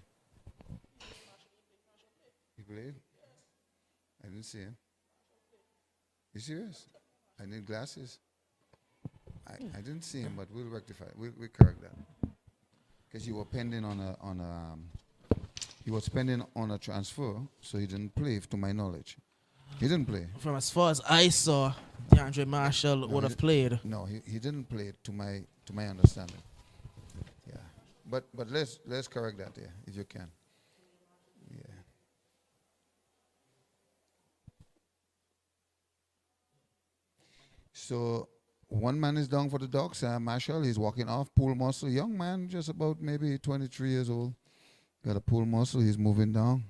He played? I didn't see him. You serious? I need glasses. I didn't see him, but we'll rectify it. We'll correct that. Because he was pending on a transfer, so he didn't play, to my knowledge. He didn't play. From as far as I saw, DeAndre Marshall would have played. No, he didn't play, to my understanding. Yeah, but let's correct that there if you can. Yeah. So one man is down for the Ducks. Marshall, he's walking off. Pull muscle, young man, just about maybe 23 years old. Got a pull muscle. He's moving down,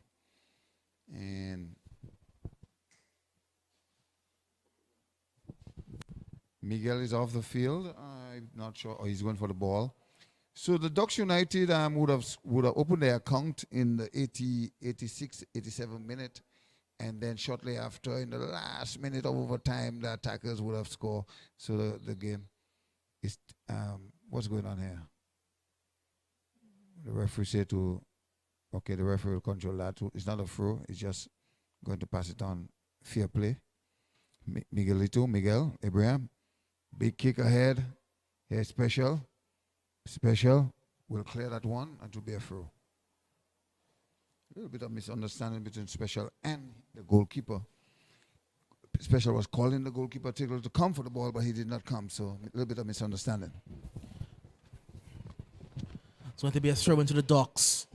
and Miguel is off the field. I'm not sure. Oh, he's going for the ball. So the Ducks United would have opened their account in the 86, 87 minute, and then shortly after, in the last minute of overtime, the attackers would have scored. So the game is what's going on here? The referee said the referee will control that. It's not a throw. It's just going to pass it on. Fair play. Miguel, Abraham. Big kick ahead. Here special. Special will clear that one and to be a throw. A little bit of misunderstanding between Special and the goalkeeper. Special was calling the goalkeeper to come for the ball, but he did not come, so a little bit of misunderstanding. It's going to be a throw into the Docks.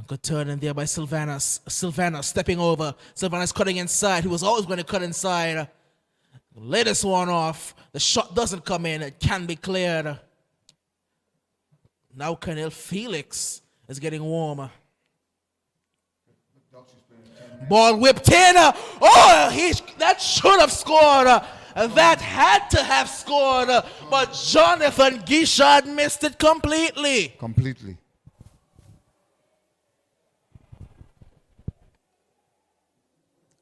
Good turn in there by Sylvanus. Sylvanus stepping over. Sylvanus cutting inside. He was always going to cut inside. Lay this one off. The shot doesn't come in. It can be cleared. Now Colonel Felix is getting warmer. Ball whipped in. That should have scored. That had to have scored. But Jonathan Guichard missed it completely. Completely.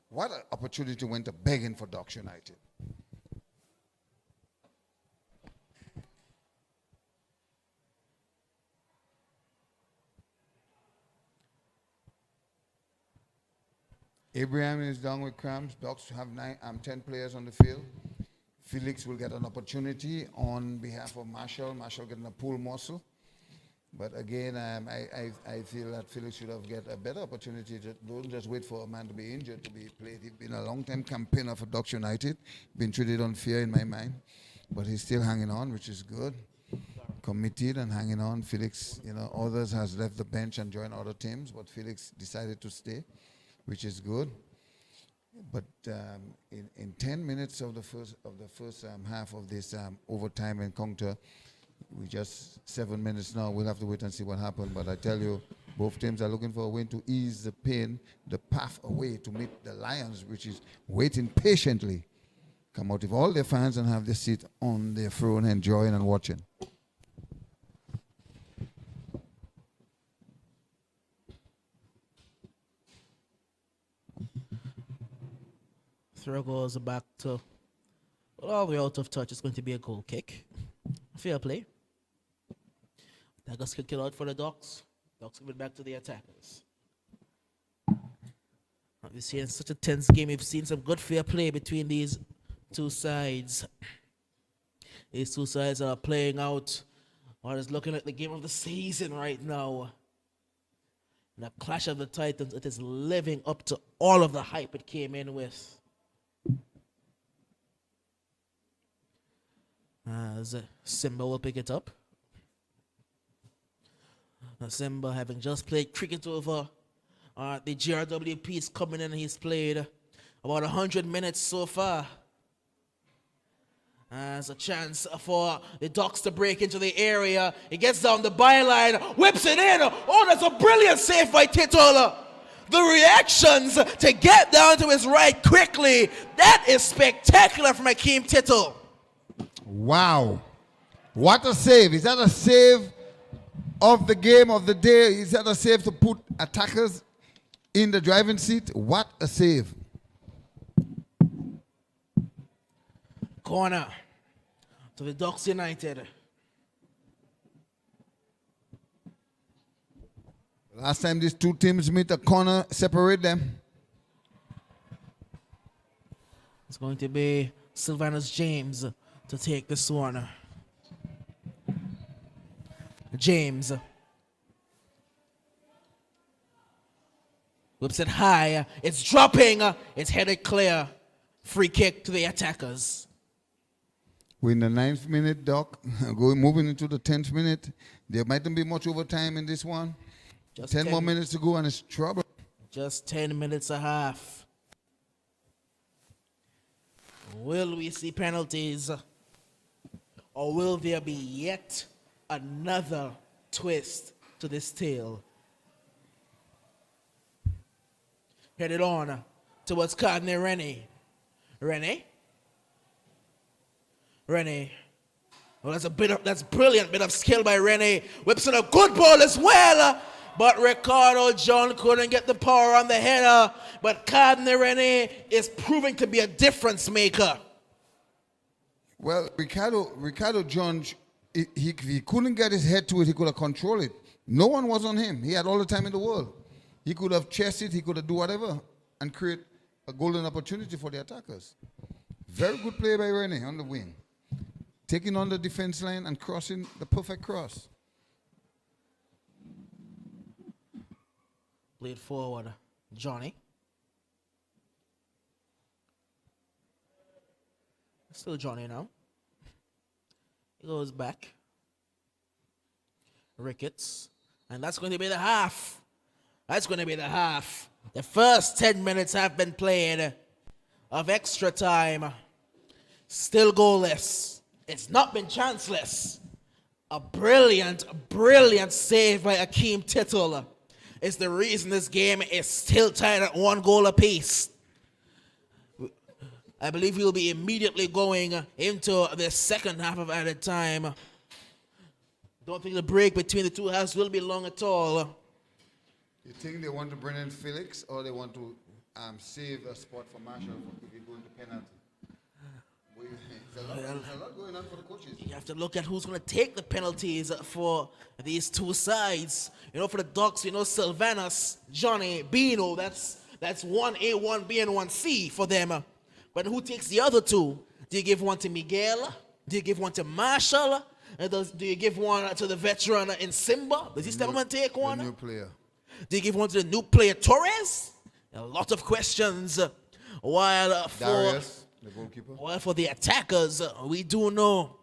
What an opportunity went to begging for Docks United. Abraham is down with cramps. Docks have 10 players on the field. Felix will get an opportunity on behalf of Marshall. Marshall getting a pull muscle. But again, I feel that Felix should have get a better opportunity. Don't just wait for a man to be injured to be played. He's been a long-time campaigner for Docks United. Been treated unfair in my mind. But he's still hanging on, which is good. Committed and hanging on. Felix, others has left the bench and joined other teams, but Felix decided to stay, which is good. But in 10 minutes of the first half of this overtime encounter, we just 7 minutes now. We'll have to wait and see what happened. But I tell you, both teams are looking for a win to ease the pain, the path away to meet the Lions, which is waiting patiently. Come out with all their fans and have their seat on their throne, enjoying and watching. Throw goes back to all the way out of touch. It's going to be a goal kick. Fair play. Attackers kick it out for the Docks. Docks give it back to the attackers. We've seen such a tense game. We've seen some good fair play between these two sides. These two sides are playing out what is looking like the game of the season right now. And the Clash of the Titans, it is living up to all of the hype it came in with. As Simba will pick it up. Simba, having just played cricket over the GRWP, is coming in and he's played about 100 minutes so far. As a chance for the Docks to break into the area. He gets down the byline, whips it in. Oh, that's a brilliant save by Tittle. The reactions to get down to his right quickly. That is spectacular from Akeem Tittle. Wow. What a save. Is that a save of the game of the day? Is that a save to put attackers in the driving seat? What a save. Corner to the Docks United. Last time these two teams meet, a corner separate them. It's going to be Sylvanus James to take this one. James whips it high. It's dropping. It's headed clear. Free kick to the attackers. We're in the 9th minute, Doc. Moving into the 10th minute. There mightn't be much overtime in this one. Just 10 more minutes to go and it's trouble. Just 10 minutes a half. Will we see penalties? Or will there be yet another twist to this tale? Headed on towards Cardinal Rennie. Rennie. Well, that's brilliant bit of skill by Rennie. Whips in a good ball as well. But Ricardo John couldn't get the power on the header. But Cardinal Rennie is proving to be a difference maker. Well, Ricardo John, he couldn't get his head to it. He could have controlled it. No one was on him. He had all the time in the world. He could have chased it. He could have do whatever and create a golden opportunity for the attackers. Very good play by Rennie on the wing. taking on the defense line and crossing the perfect cross. Played forward, Johnny. Still Johnny now. He goes back. Ricketts. And that's going to be the half. That's going to be the half. The first 10 minutes have been played of extra time. Still goalless. It's not been chanceless. A brilliant save by Akeem Tittle is the reason this game is still tied at 1 goal apiece. I believe we'll be immediately going into the second half of added time. Don't think the break between the two halves will be long at all. You think they want to bring in Felix or they want to save a spot for Marshall if you go into penalty? There's a lot going on for the coaches. You have to look at who's going to take the penalties for these two sides. You know, for the Ducks, you know, Sylvanus, Johnny, Bino, that's 1A, 1B, and 1C for them. But who takes the other two? Do you give one to Miguel? Do you give one to Marshall? Do you give one to the veteran in Simba? Does he step up and take one? The new player. Do you give one to the new player Torres? A lot of questions. While Darius, the goalkeeper. While for the attackers, we do know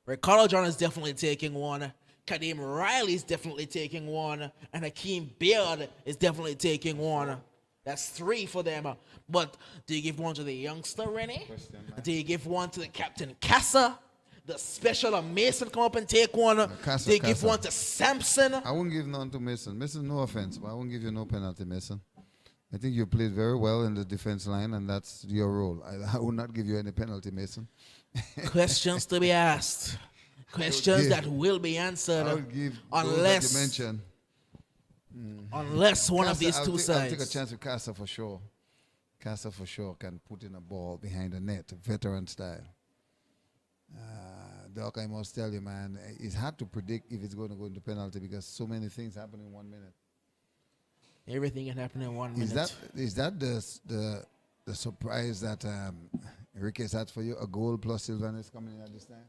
Ricardo John is definitely taking one. Kadeem Riley is definitely taking one. And Hakeem Beard is definitely taking one. That's 3 for them. But do you give one to the youngster, Rennie? Do you give one to the captain, Casa? The special Mason come up and take one? Do you give one to Sampson? I wouldn't give none to Mason. Mason, no offense, but I won't give you no penalty, Mason. I think you played very well in the defense line, and that's your role. I will not give you any penalty, Mason. Questions to be asked. Questions that will be answered. I would give unless you mentioned. Unless one of these two sides. I'll take a chance with Casa for sure. Casa for sure can put in a ball behind the net, veteran style. Doc, I must tell you, man, it's hard to predict if it's going to go into penalty because so many things happen in 1 minute. Everything can happen in 1 minute. Is that the surprise that Ricketts had for you? A goal plus Sylvanus coming in at this time?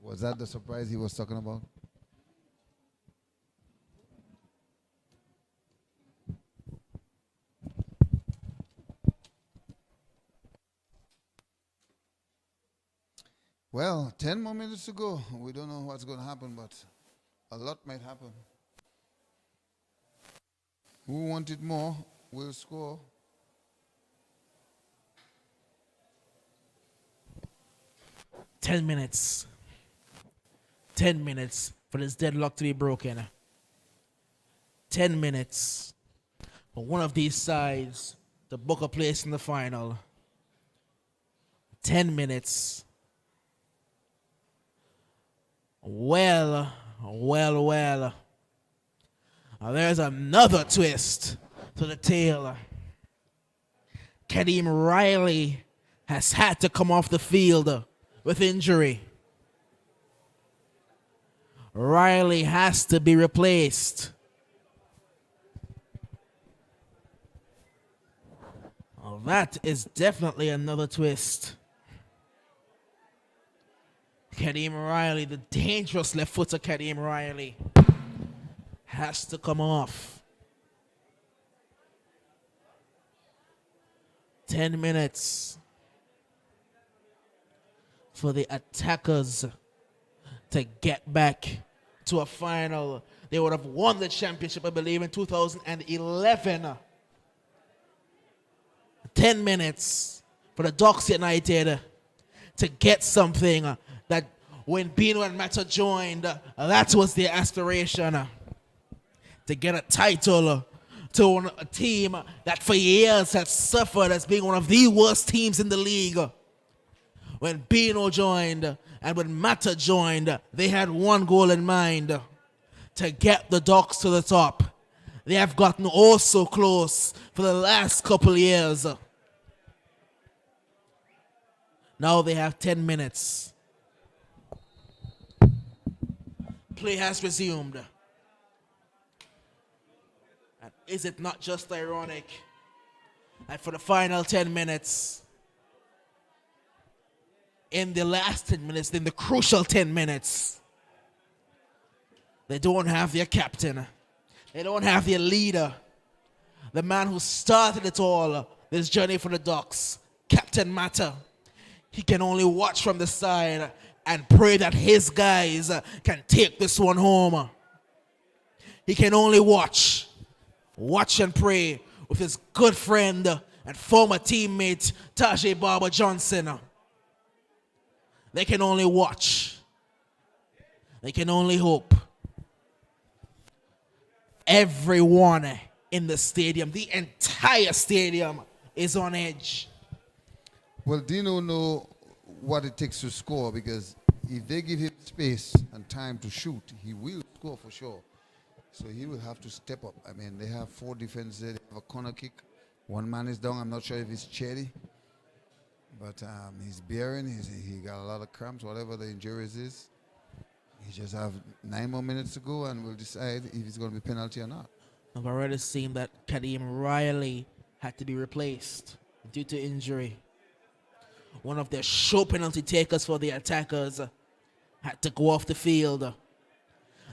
Was that the surprise he was talking about? Well, 10 more minutes to go. We don't know what's going to happen, but a lot might happen. Who wanted more will score. Ten minutes. 10 minutes for this deadlock to be broken. 10 minutes for one of these sides to book a place in the final. 10 minutes. Well. There's another twist to the tale. Kadeem Riley has had to come off the field with injury. Riley has to be replaced. Well, that is definitely another twist. Kadeem Riley, the dangerous left footer Kadeem Riley, has to come off. 10 minutes for the attackers to get back to a final. They would have won the championship, I believe, in 2011. 10 minutes for the Ducks United to get something that when Bino and Mata joined, that was their aspiration. To get a title to a team that for years has suffered as being one of the worst teams in the league. When Bino joined and when Mata joined, they had one goal in mind: to get the Ducks to the top. They have gotten oh so close for the last couple years. Now they have 10 minutes. Play has resumed. And is it not just ironic that for the final 10 minutes, in the last 10 minutes, in the crucial 10 minutes. They don't have their captain. They don't have their leader. The man who started it all, this journey for the Ducks, Captain Matter. He can only watch from the side and pray that his guys can take this one home. He can only watch and pray with his good friend and former teammate, Tajay Barber Johnson. They can only watch. They can only hope. Everyone in the stadium, the entire stadium, is on edge. Well, Dino know what it takes to score, because if they give him space and time to shoot, he will score for sure. So he will have to step up. I mean, they have 4 defenders there. They have a corner kick. One man is down. I'm not sure if it's Cherry, but he's bearing. He got a lot of cramps, whatever the injuries is. He just have 9 more minutes to go, and we'll decide if it's going to be penalty or not. I've already seen that Kadeem Riley had to be replaced due to injury. One of their show penalty takers for the attackers had to go off the field.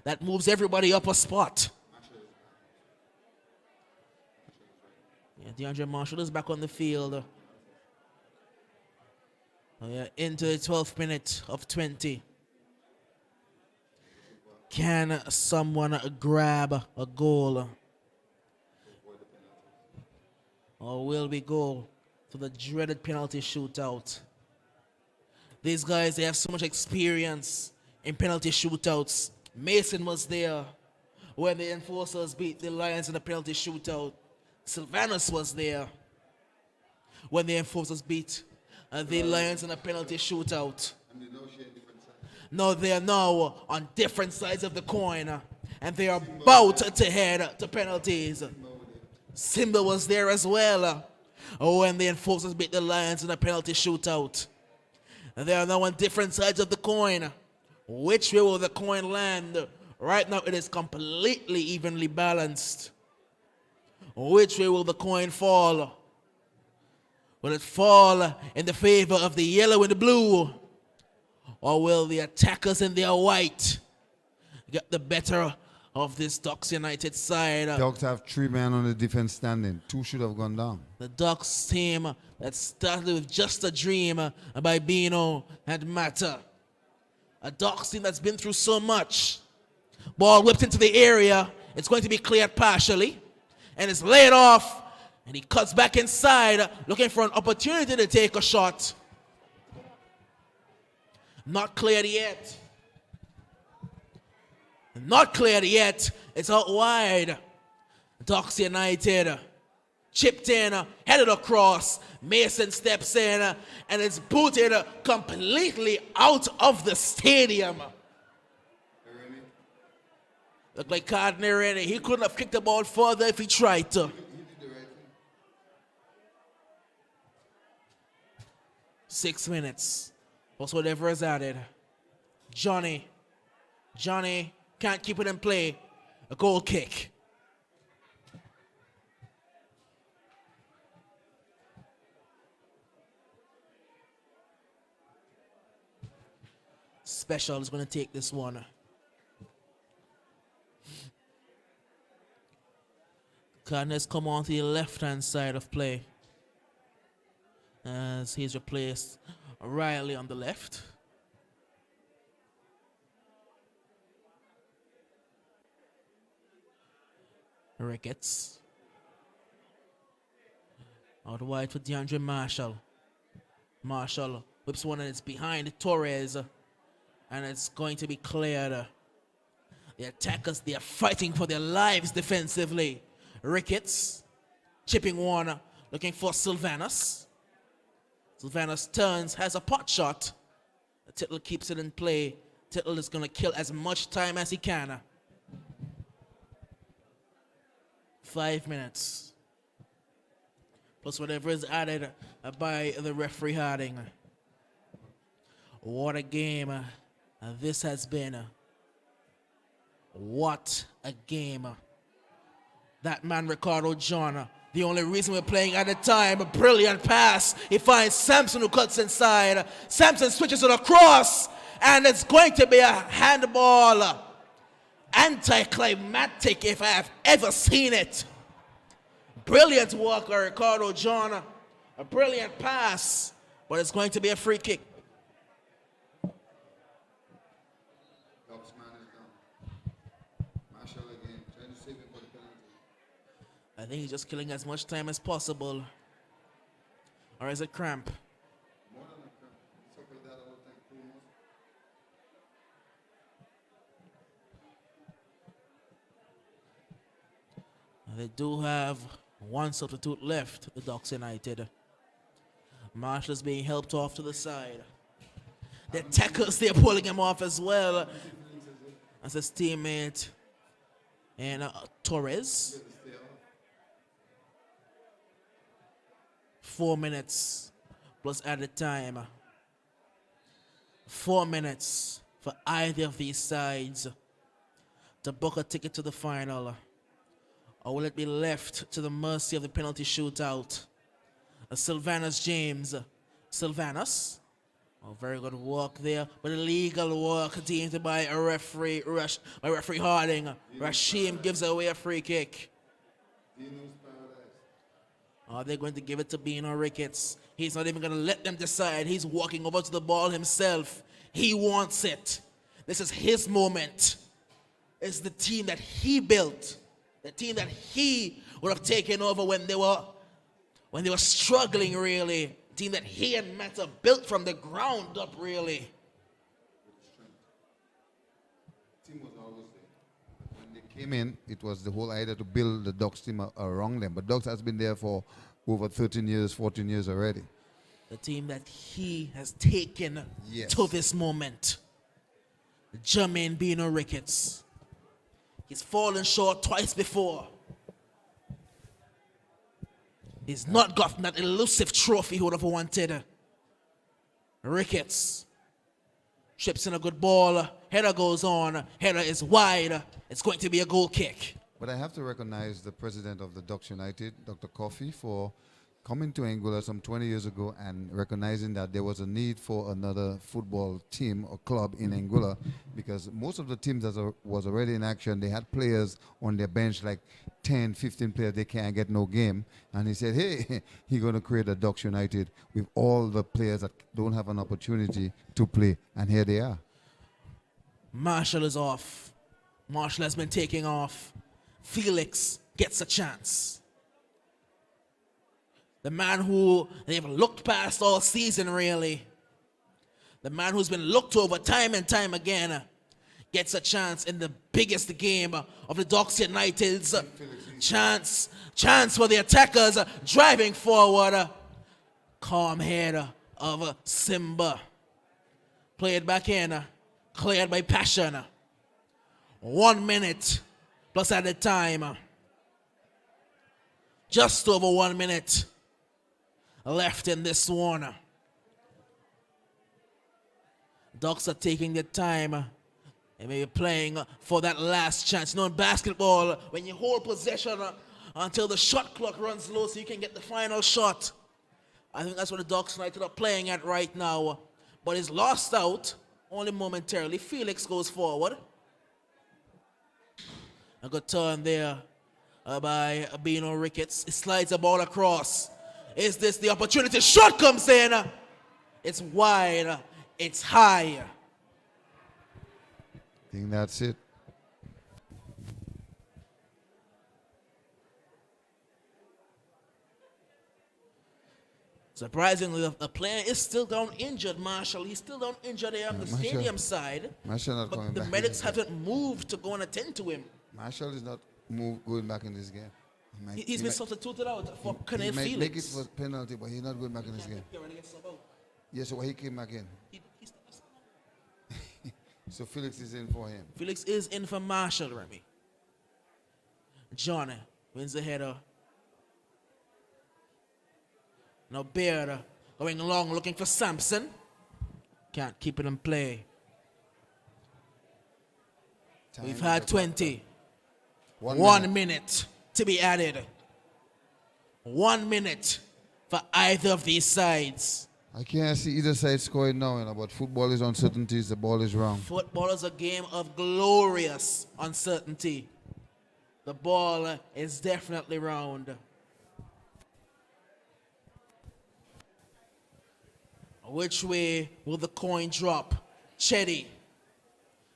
That moves everybody up a spot. Yeah, DeAndre Marshall is back on the field. Into the 12th minute of 20. Can someone grab a goal? Or will we go to the dreaded penalty shootout? These guys, they have so much experience in penalty shootouts. Mason was there when the Enforcers beat the Lions in the penalty shootout. Sylvanus was there when the Enforcers beat the Lions in the penalty shootout. No, they are now on different sides of the coin, and they are about to head to penalties. Simba was there as well when the Enforcers beat the Lions in the penalty shootout. And they are now on different sides of the coin. Which way will the coin land? Right now it is completely evenly balanced. Which way will the coin fall? Will it fall in the favor of the yellow and the blue? Or will the attackers in their white get the better of this Ducks United side? Ducks have 3 men on the defense standing. 2 should have gone down. The Ducks team that started with just a dream by Bino and Mata. A Ducks team that's been through so much. Ball whipped into the area. It's going to be cleared partially. And it's laid off. And he cuts back inside, looking for an opportunity to take a shot. Not cleared yet. Not cleared yet. It's out wide. Ducks United chipped in, headed across. Mason steps in, and it's booted completely out of the stadium. Looked like Cardinal. He couldn't have kicked the ball further if he tried to. 6 minutes. Plus whatever is added. Johnny can't keep it in play. A goal kick. Special is going to take this one. Cardinals come on to the left-hand side of play as he's replaced Riley on the left. Ricketts. Out wide for DeAndre Marshall. Marshall whips one and it's behind Torres. And it's going to be cleared. The attackers, they are fighting for their lives defensively. Ricketts chipping one, looking for Sylvanus. Sylvanus turns, has a pot shot. Tittle keeps it in play. Tittle is going to kill as much time as he can. 5 minutes. Plus whatever is added by the referee Harding. What a game this has been. What a game. That man Ricardo John The only reason we're playing at the time, a brilliant pass. He finds Sampson who cuts inside. Sampson switches it across, and it's going to be a handball. Anticlimactic if I have ever seen it. Brilliant work by Ricardo John. A brilliant pass, but it's going to be a free kick. Dobbs man is down. Marshall again, trying to save him for the penalty. I think he's just killing as much time as possible. Or is it cramp? More than a cramp. He suffered that all the time. They do have one substitute left, the Ducks United. Marshall is being helped off to the side. The tackles, they're pulling him off as well. As his teammate and Torres. 4 minutes plus added time. 4 minutes for either of these sides to book a ticket to the final. Or will it be left to the mercy of the penalty shootout? Sylvanus James. Sylvanus. Oh, very good work there. But illegal work deemed by a referee, by referee Harding. Rashim gives away a free kick. Are they going to give it to Bino Ricketts? He's not even going to let them decide. He's walking over to the ball himself. He wants it. This is his moment. It's the team that he built. The team that he would have taken over when they were struggling, really. The team that he and Mata built from the ground up, really. Team was always there. When they came in, it was the whole idea to build the Ducks team around them. But Ducks has been there for over 13 years, 14 years already. The team that he has taken to this moment. Jermaine Bino Ricketts. He's fallen short twice before. He's not gotten that elusive trophy he would have wanted. Ricketts chips in a good ball. Header goes on. Header is wide. It's going to be a goal kick. But I have to recognize the president of the Ducks United, Dr. Coffey, for coming to Angola some 20 years ago and recognizing that there was a need for another football team or club in Angola, because most of the teams that was already in action, they had players on their bench, like 10, 15 players, they can't get no game. And he said, hey, he's going to create a Ducks United with all the players that don't have an opportunity to play. And here they are. Marshall is off. Marshall has been taking off. Felix gets a chance. The man who they've looked past all season, really. The man who's been looked over time and time again gets a chance in the biggest game of the Ducks United's chance for the attackers driving forward. Calm head of Simba. Played back in, cleared by Passion. 1 minute plus added time. Just over 1 minute left in this one. Ducks are taking their time and maybe playing for that last chance. You know, in basketball, when you hold possession until the shot clock runs low so you can get the final shot. I think that's what the Ducks United are playing at right now. But it's lost out only momentarily. Felix goes forward. A good turn there by Bino Ricketts. He slides the ball across. Is this the opportunity? Shot comes in. It's wide. It's high. I think that's it. Surprisingly, the player is still down injured, Marshall. He's still down injured there on the stadium side. Marshall not coming but the back medics haven't moved to go and attend to him. Marshall is not going back in this game. He's been substituted out for Kenneth Felix. He might make it for penalty, but he's not going back in this game. Yes, so he came back in. So Felix is in for him. Felix is in for Marshall, Remy. John wins the header. Now Beard going along looking for Sampson. Can't keep it in play. We've had 20. 1 minute to be added. 1 minute for either of these sides. I can't see either side scoring now, but football is uncertainties. The ball is wrong. Football is a game of glorious uncertainty. The ball is definitely round. Which way will the coin drop? Chetty.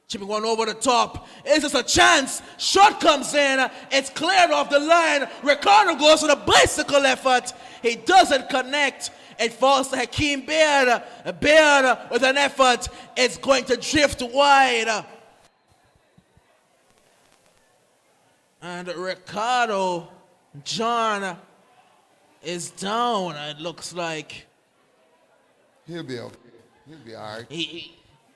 Chipping one over the top. Is this a chance? Shot comes in. It's cleared off the line. Ricardo goes for the bicycle effort. He doesn't connect. It falls to Hakeem Baird. Baird with an effort. It's going to drift wide. And Ricardo John is down, it looks like. He'll be okay. He'll be all right.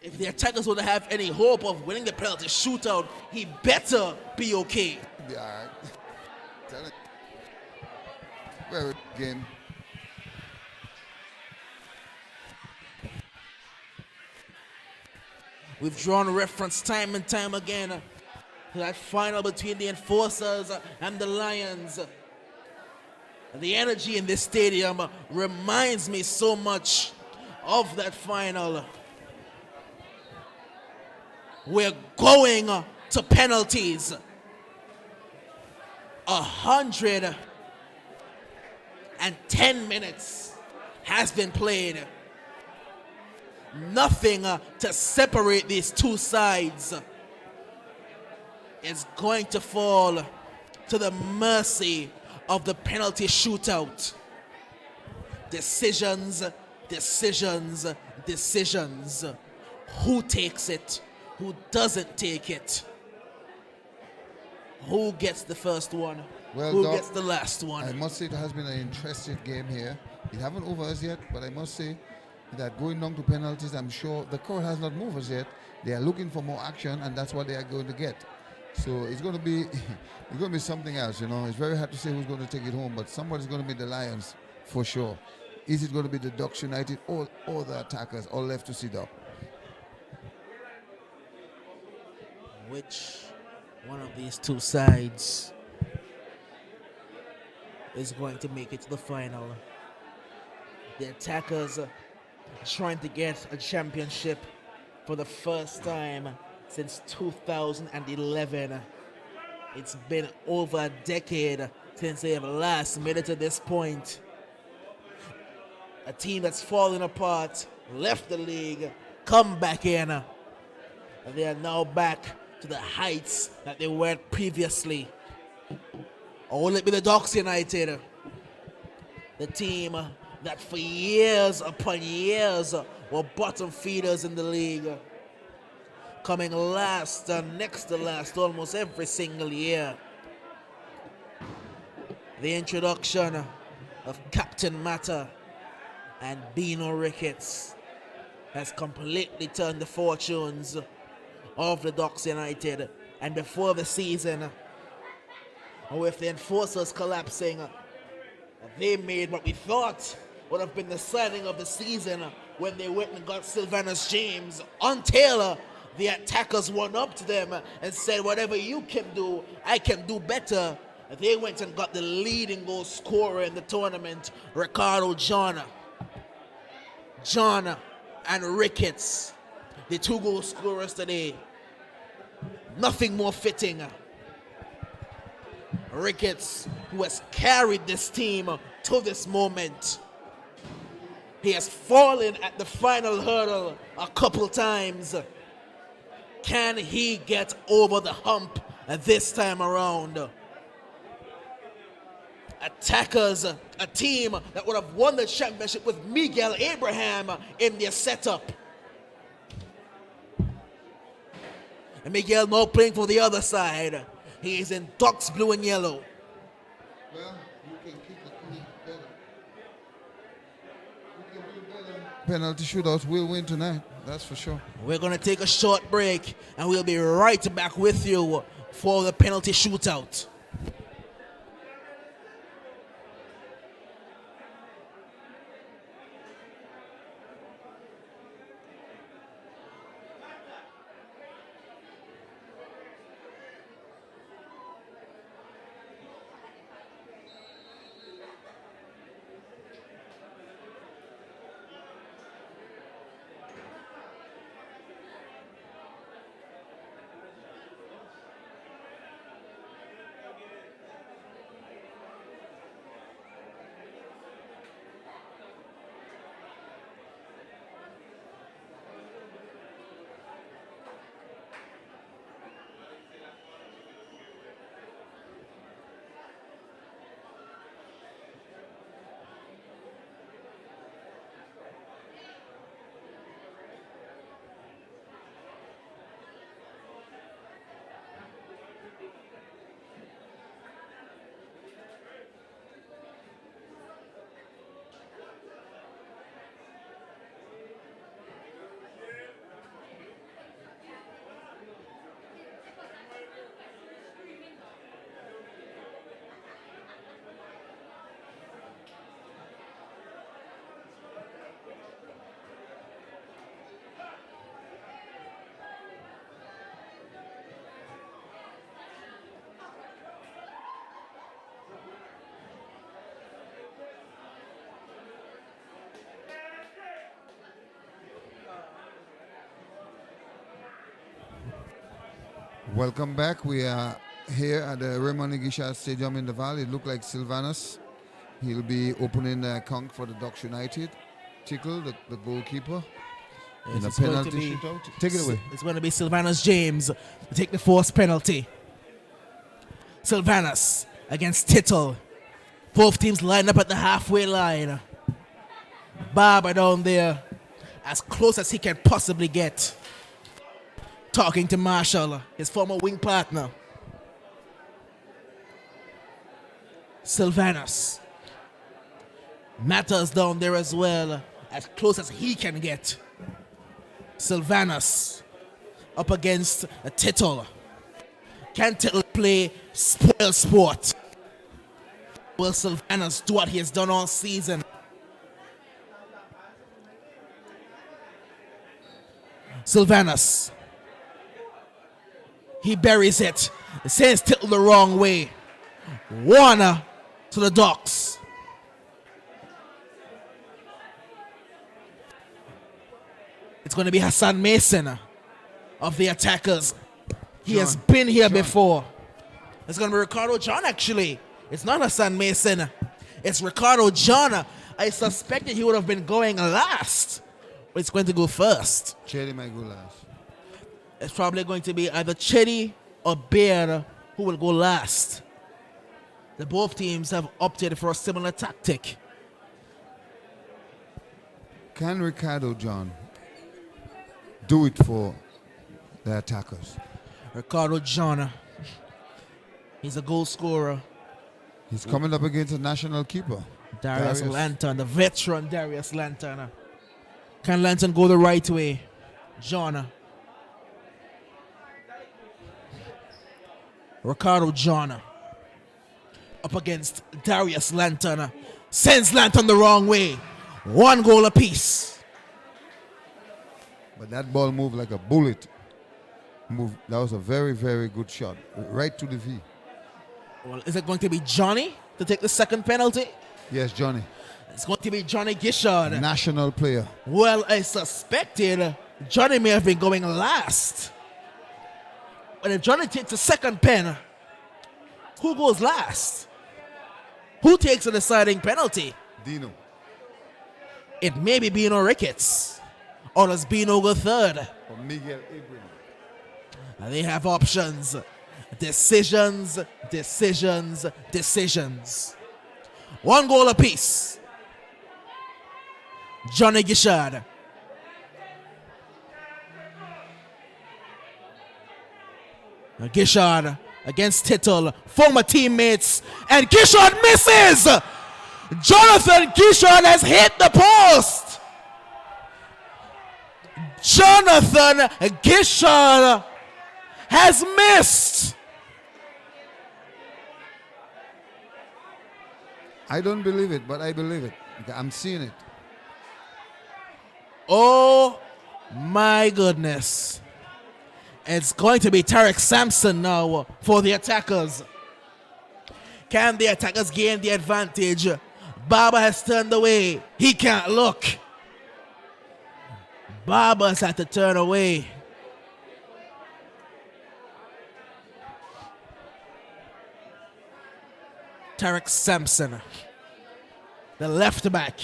If the attackers would have any hope of winning the penalty shootout, he better be okay. He'll be all right. Tell it. Very good game. We've drawn reference time and time again to that final between the Enforcers and the Lions. The energy in this stadium reminds me so much of that final. We're going to penalties. 110 minutes has been played. Nothing to separate these two sides. Is going to fall to the mercy of the penalty shootout. Decisions, decisions, decisions. Who takes it? Who doesn't take it? Who gets the first one? Well, who Doc, gets the last one? I must say it has been an interesting game here. It haven't over us yet, but I must say that going down to penalties, I'm sure the crowd has not moved us yet. They are looking for more action, and that's what they are going to get. So it's going to be something else, It's very hard to say who's going to take it home, but somebody's going to be the Lions for sure. Is it going to be the Ducks United or the attackers? All left to see, Doc. Which one of these two sides is going to make it to the final? The attackers trying to get a championship for the first time since 2011. It's been over a decade since they have last made it to this point. A team that's fallen apart, left the league, come back in, and they are now back to the heights that they were previously. Or will it be the Ducks United? The team that for years upon years were bottom feeders in the league, coming last and next to last almost every single year. The introduction of Captain Matter and Bino Ricketts has completely turned the fortunes of the Ducks United. And before the season, with the Enforcers collapsing, they made what we thought would have been the signing of the season when they went and got Sylvanus James, until the attackers went up to them and said, whatever you can do, I can do better. They went and got the leading goal scorer in the tournament, Ricardo John and Ricketts, the two goal scorers today. Nothing more fitting. Ricketts, who has carried this team to this moment. He has fallen at the final hurdle a couple times. Can he get over the hump this time around? Attackers, a team that would have won the championship with Miguel Abraham in their setup. And Miguel now playing for the other side. He is in Ducks blue and yellow. Well, you can kick the clean better. You can do better. Penalty shootouts will win tonight, that's for sure. We're going to take a short break, and we'll be right back with you for the penalty shootout. Welcome back. We are here at the Raymond Gishad Stadium in the Valley. It looked like Sylvanus. He'll be opening the account for the Ducks United. Tickle, the goalkeeper. In a It's going to penalty be- shootout. Take it away. It's going to be Sylvanus James to take the forced penalty. Sylvanus against Tittle. Both teams lined up at the halfway line. Barber down there, as close as he can possibly get. Talking to Marshall, his former wing partner. Sylvanus. Matters down there as well, as close as he can get. Sylvanus up against a Tittle. Can Tittle play spoil sport? Will Sylvanus do what he has done all season? Sylvanus. He buries it. Sends Tittle the wrong way. Warner to the Ducks. It's going to be Hassan Mason of the attackers. He has been here before. It's going to be Ricardo John, actually. It's not Hassan Mason. It's Ricardo John. I suspected he would have been going last, but it's going to go first. Cherry might go last. It's probably going to be either Chetty or Bear who will go last. The both teams have opted for a similar tactic. Can Ricardo John do it for the attackers? Ricardo John, he's a goal scorer. He's coming up against a national keeper. Darius Lanton, the veteran Darius Lanton. Can Lanton go the right way? John. Ricardo John up against Darius Lanton. Sends Lanton the wrong way. 1 goal apiece. But that ball moved like a bullet. That was a very, very good shot. Right to the V. Well, is it going to be Johnny to take the second penalty? Yes, Johnny. It's going to be Johnny Gishard. National player. Well, I suspected Johnny may have been going last. But if Johnny takes the second pen, who goes last? Who takes the deciding penalty? Dino. It may be Bino Ricketts. Or does Bino go third? Or Miguel Abraham. They have options. Decisions, decisions, decisions. 1 goal apiece. Johnny Gishard. Gishard against Tittle, former teammates, and Gishard misses! Jonathan Gishard has hit the post! Jonathan Gishard has missed! I don't believe it, but I believe it. I'm seeing it. Oh my goodness. It's going to be Tarek Sampson now for the attackers. Can the attackers gain the advantage? Barber has turned away. He can't look. Barber has had to turn away. Tarek Sampson, the left back.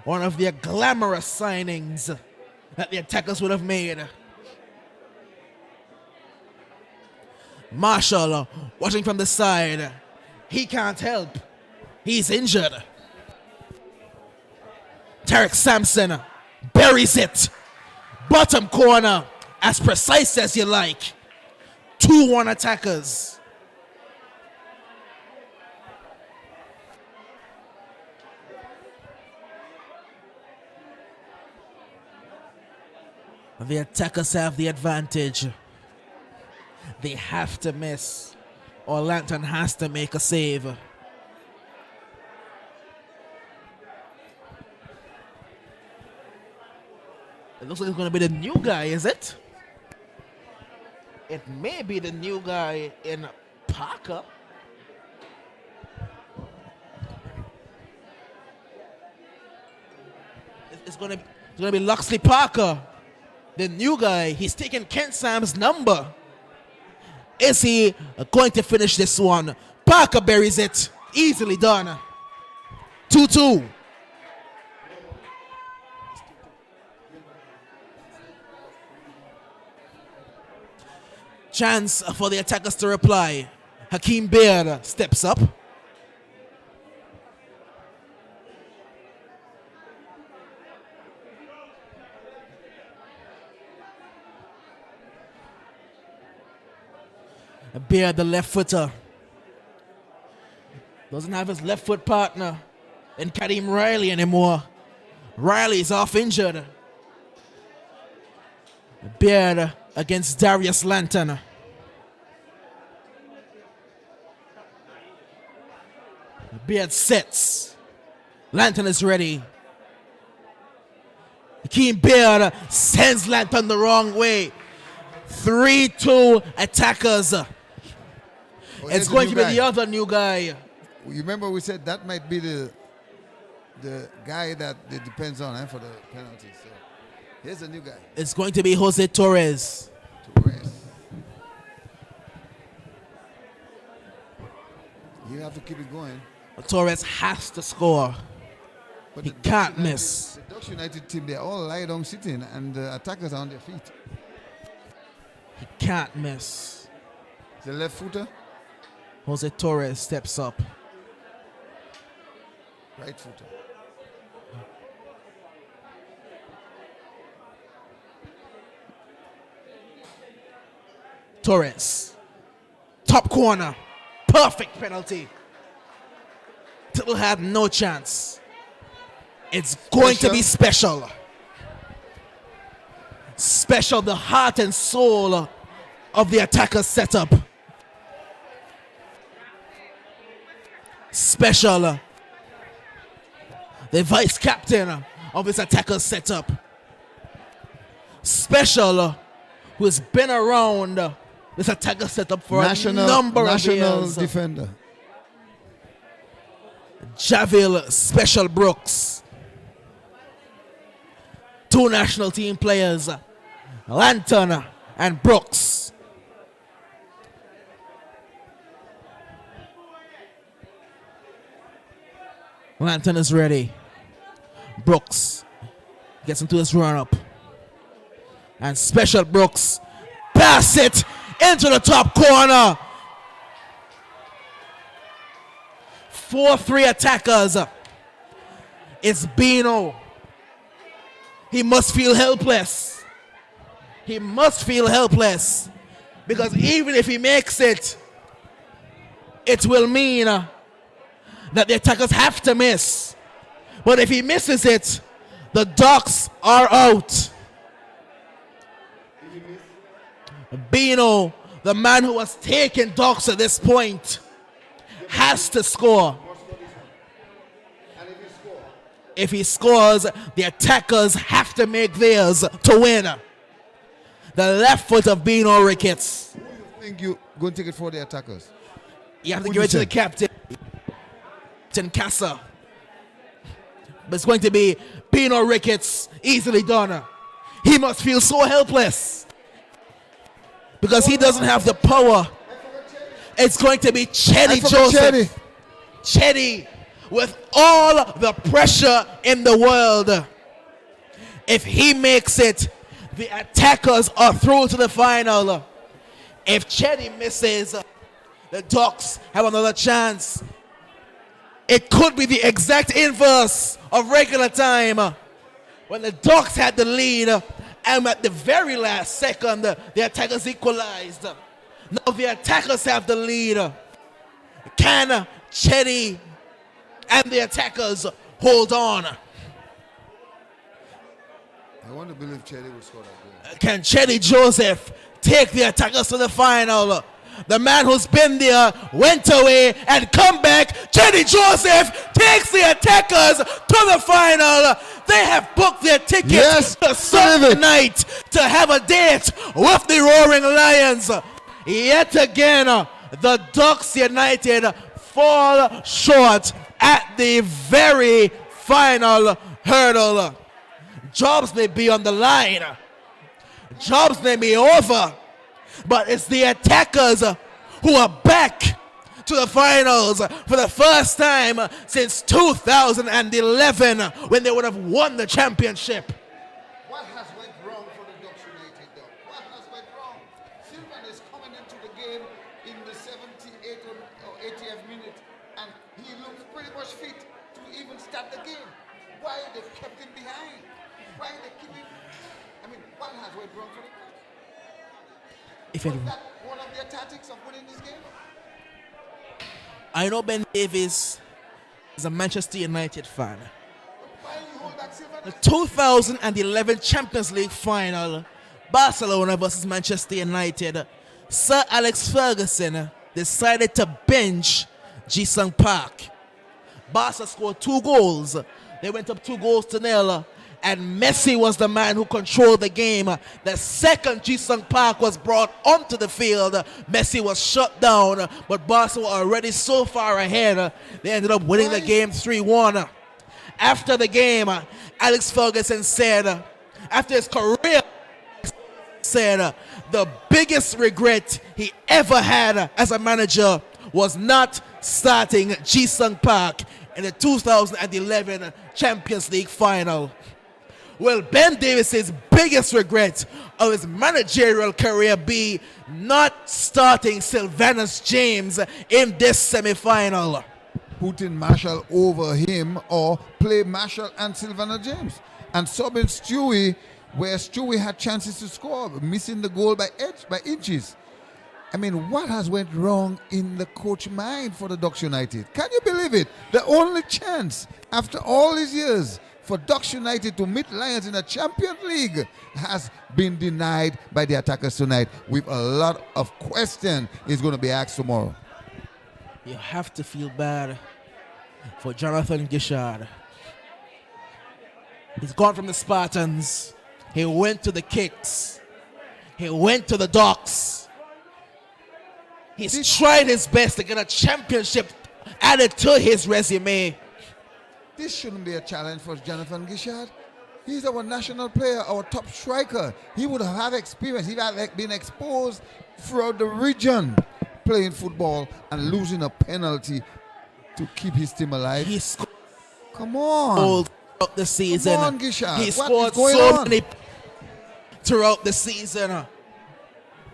One of the glamorous signings that the attackers would have made. Marshall watching from the side. He can't help. He's injured. Tarek Sampson buries it. Bottom corner, as precise as you like. 2-1 attackers. The attackers have the advantage. They have to miss, or Lanton has to make a save. It looks like it's going to be the new guy, is it? It may be the new guy in Parker. It's going to be Loxley Parker. The new guy, he's taking Ken Sam's number. Is he going to finish this one? Parker buries it. Easily done. 2-2. Chance for the attackers to reply. Hakeem Beard steps up. Beard, the left footer, doesn't have his left foot partner in Kadeem Riley anymore. Riley's off injured. Beard against Darius Lanton. Beard sits. Lanton is ready. Hakeem Beard sends Lanton the wrong way. 3-2 attackers. It's going to be the other new guy. You remember we said that might be the guy that it depends on for the penalty. So here's a new guy. It's going to be Jose Torres. You have to keep it going. Torres has to score. But he can't miss. The Ducks United team, they're all lie down sitting and the attackers are on their feet. He can't miss. The left footer? Jose Torres steps up. Right footer. Torres. Top corner. Perfect penalty. Tittle had no chance. It's going to be special. Special, the heart and soul of the attacker's setup. Special, the vice captain of his attacker's setup. Special, who has been around this attacker setup for a number of years. National defender. Javil Special Brooks. Two national team players, Lanton and Brooks. Lanton is ready. Brooks gets into his run-up. And Special Brooks pass it into the top corner. 4-3 attackers. It's Bino. He must feel helpless. He must feel helpless. Because even if he makes it, it will mean that the attackers have to miss. But if he misses it, the Ducks are out. Bino, the man who has taken Ducks at this point, has to score. If he scores, the attackers have to make theirs to win. The left foot of Bino Ricketts. Who do you think you're going to take it for the attackers? You have to give it to the captain, Casa. But it's going to be Bino Ricketts, easily done. He must feel so helpless because he doesn't have the power. It's going to be Chetty Joseph. Chetty with all the pressure in the world. If he makes it, the attackers are through to the final. If Chetty misses, the Ducks have another chance. It could be the exact inverse of regular time when the Ducks had the lead and at the very last second the attackers equalized. Now the attackers have the lead. Can Chetty and the attackers hold on? I want to believe Chetty will score that goal. Can Chetty Joseph take the attackers to the final? The man who's been there, went away, and come back. Chetty Joseph takes the attackers to the final. They have booked their tickets to Sunday night to have a date with the Roaring Lions. Yet again, the Ducks United fall short at the very final hurdle. Jobs may be on the line, jobs may be over, but it's the attackers who are back to the finals for the first time since 2011 when they would have won the championship. What has went wrong for the Ducks United, though? What has went wrong? Sylvan is coming into the game in the 78th or 80th minute, and he looks pretty much fit to even start the game. Why they kept him behind? Why they keep him? I mean, what has went wrong for the Ducks? Was that one of their tactics of winning this game? I know Ben Davies is a Manchester United fan. Why you hold back Sylvan? The 2011 Champions League final, Barcelona versus Manchester United, Sir Alex Ferguson decided to bench Ji-sung Park. Barca scored 2 goals. They went up 2-0, and Messi was the man who controlled the game. The second Ji-sung Park was brought onto the field, Messi was shut down, but Barca were already so far ahead, they ended up winning the game 3-1. After the game, Alex Ferguson said, after his career, said the biggest regret he ever had as a manager was not starting Ji-sung Park in the 2011 Champions League final. Will Ben Davies' biggest regret of his managerial career be not starting Sylvanus James in this semi-final? Putting Marshall over him or play Marshall and Sylvanus James. And subbing Stewie where Stewie had chances to score, missing the goal by inches. I mean, what has went wrong in the coach mind for the Ducks United? Can you believe it? The only chance after all these years for Ducks United to meet Lions in the Champions League has been denied by the attackers tonight, with a lot of questions is going to be asked tomorrow. You have to feel bad for Jonathan Gishard. He's gone from the Spartans. He went to the Kicks. He went to the Docks. He's tried his best to get a championship added to his resume. This shouldn't be a challenge for Jonathan Gishard. He's our national player, our top striker. He would have experience. He would have been exposed throughout the region playing football and losing a penalty to keep his team alive. Come on. Throughout the season. Come on, Gishard. He scored so many throughout the season.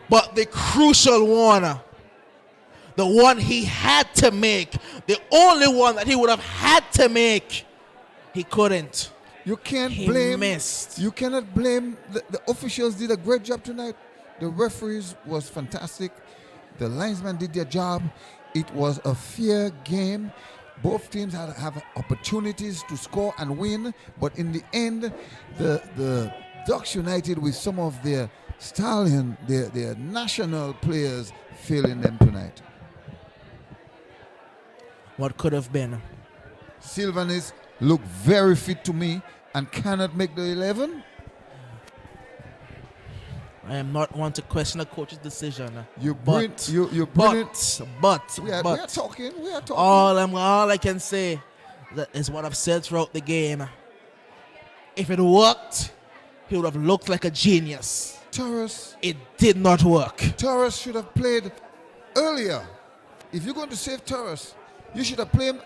But the crucial one, the one he had to make, the only one that he would have had to make, he couldn't. You can't He blame. missed. You cannot blame the officials. Did a great job tonight. The referees was fantastic. The linesmen did their job. It was a fair game. Both teams have opportunities to score and win, but in the end, the Ducks United, with some of their stallion, their national players, failing them tonight. What could have been? Sylvanus look very fit to me and cannot make the 11. I am not one to question a coach's decision. We are talking. All I can say is what I've said throughout the game. If it worked, he would have looked like a genius. Torres. It did not work. Torres should have played earlier. If you're going to save Torres, you should have played him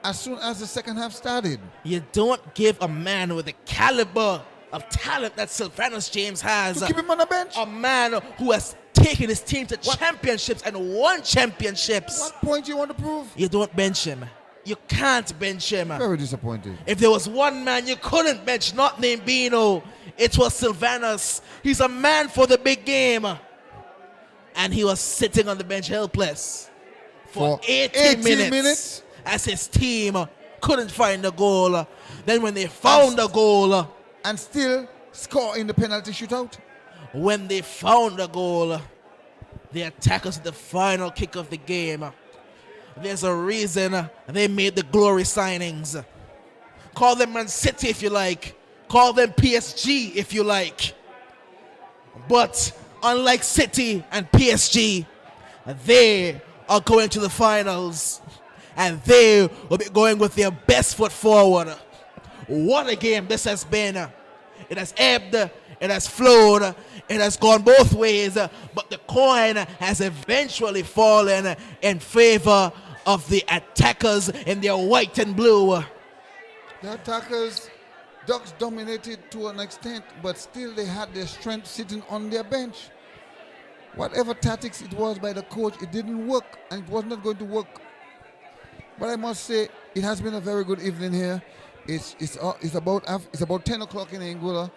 as soon as the second half started. You don't give a man with the caliber of talent that Sylvanus James has, to keep him on the bench. a man who has taken his team to championships and won championships. What point you want to prove? You don't bench him. You can't bench him. Very disappointed. If there was one man you couldn't bench, not named Bino, it was Sylvanus. He's a man for the big game. And he was sitting on the bench helpless for 80 minutes as his team couldn't find a goal. Then when they found a goal, and still score in the penalty shootout. When they found a goal, the attackers at the final kick of the game. There's a reason they made the glory signings. Call them Man City if you like. Call them PSG if you like. But unlike City and PSG, they are going to the finals. And they will be going with their best foot forward. What a game this has been. It has ebbed, it It has flowed. It has gone both ways. But the coin has eventually fallen in favor of the attackers in their white and blue. The attackers, Ducks dominated to an extent, but still they had their strength sitting on their bench. Whatever tactics it was by the coach, it didn't work, and it was not going to work. But I must say, it has been a very good evening here. It's about 10 o'clock in Anguilla.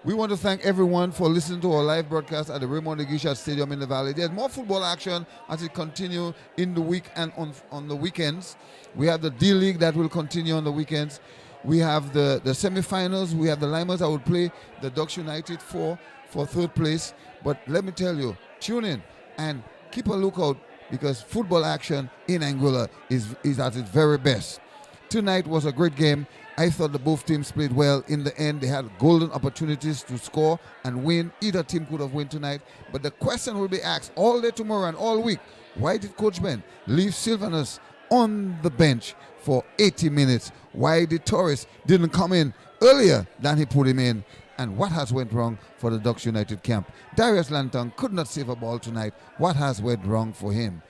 We want to thank everyone for listening to our live broadcast at the Raymond Igisha Stadium in the Valley. There's more football action as it continues in the week and on the weekends. We have the D-League that will continue on the weekends. We have the semi-finals. We have the Limers that will play the Ducks United for third place. But let me tell you, tune in and keep a lookout because football action in Anguilla is at its very best. Tonight was a great game. I thought the both teams played well. In the end, they had golden opportunities to score and win. Either team could have won tonight. But the question will be asked all day tomorrow and all week, why did Coach Ben leave Sylvanus on the bench for 80 minutes? Why did Torres didn't come in earlier than he put him in? And what has went wrong for the Ducks United camp? Darius Lantong could not save a ball tonight. What has went wrong for him?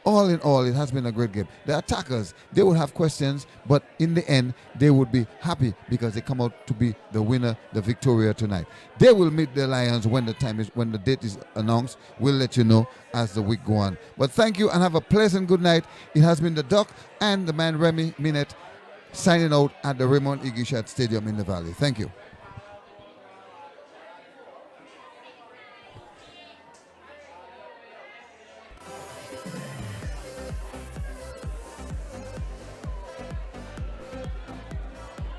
All in all, it has been a great game. The attackers, they will have questions, but in the end, they would be happy because they come out to be the winner, the Victoria tonight. They will meet the Lions when the date is announced. We'll let you know as the week go on. But thank you and have a pleasant good night. It has been the Duck and the man Remy Minette signing out at the Raymond Igisha Stadium in the Valley. Thank you.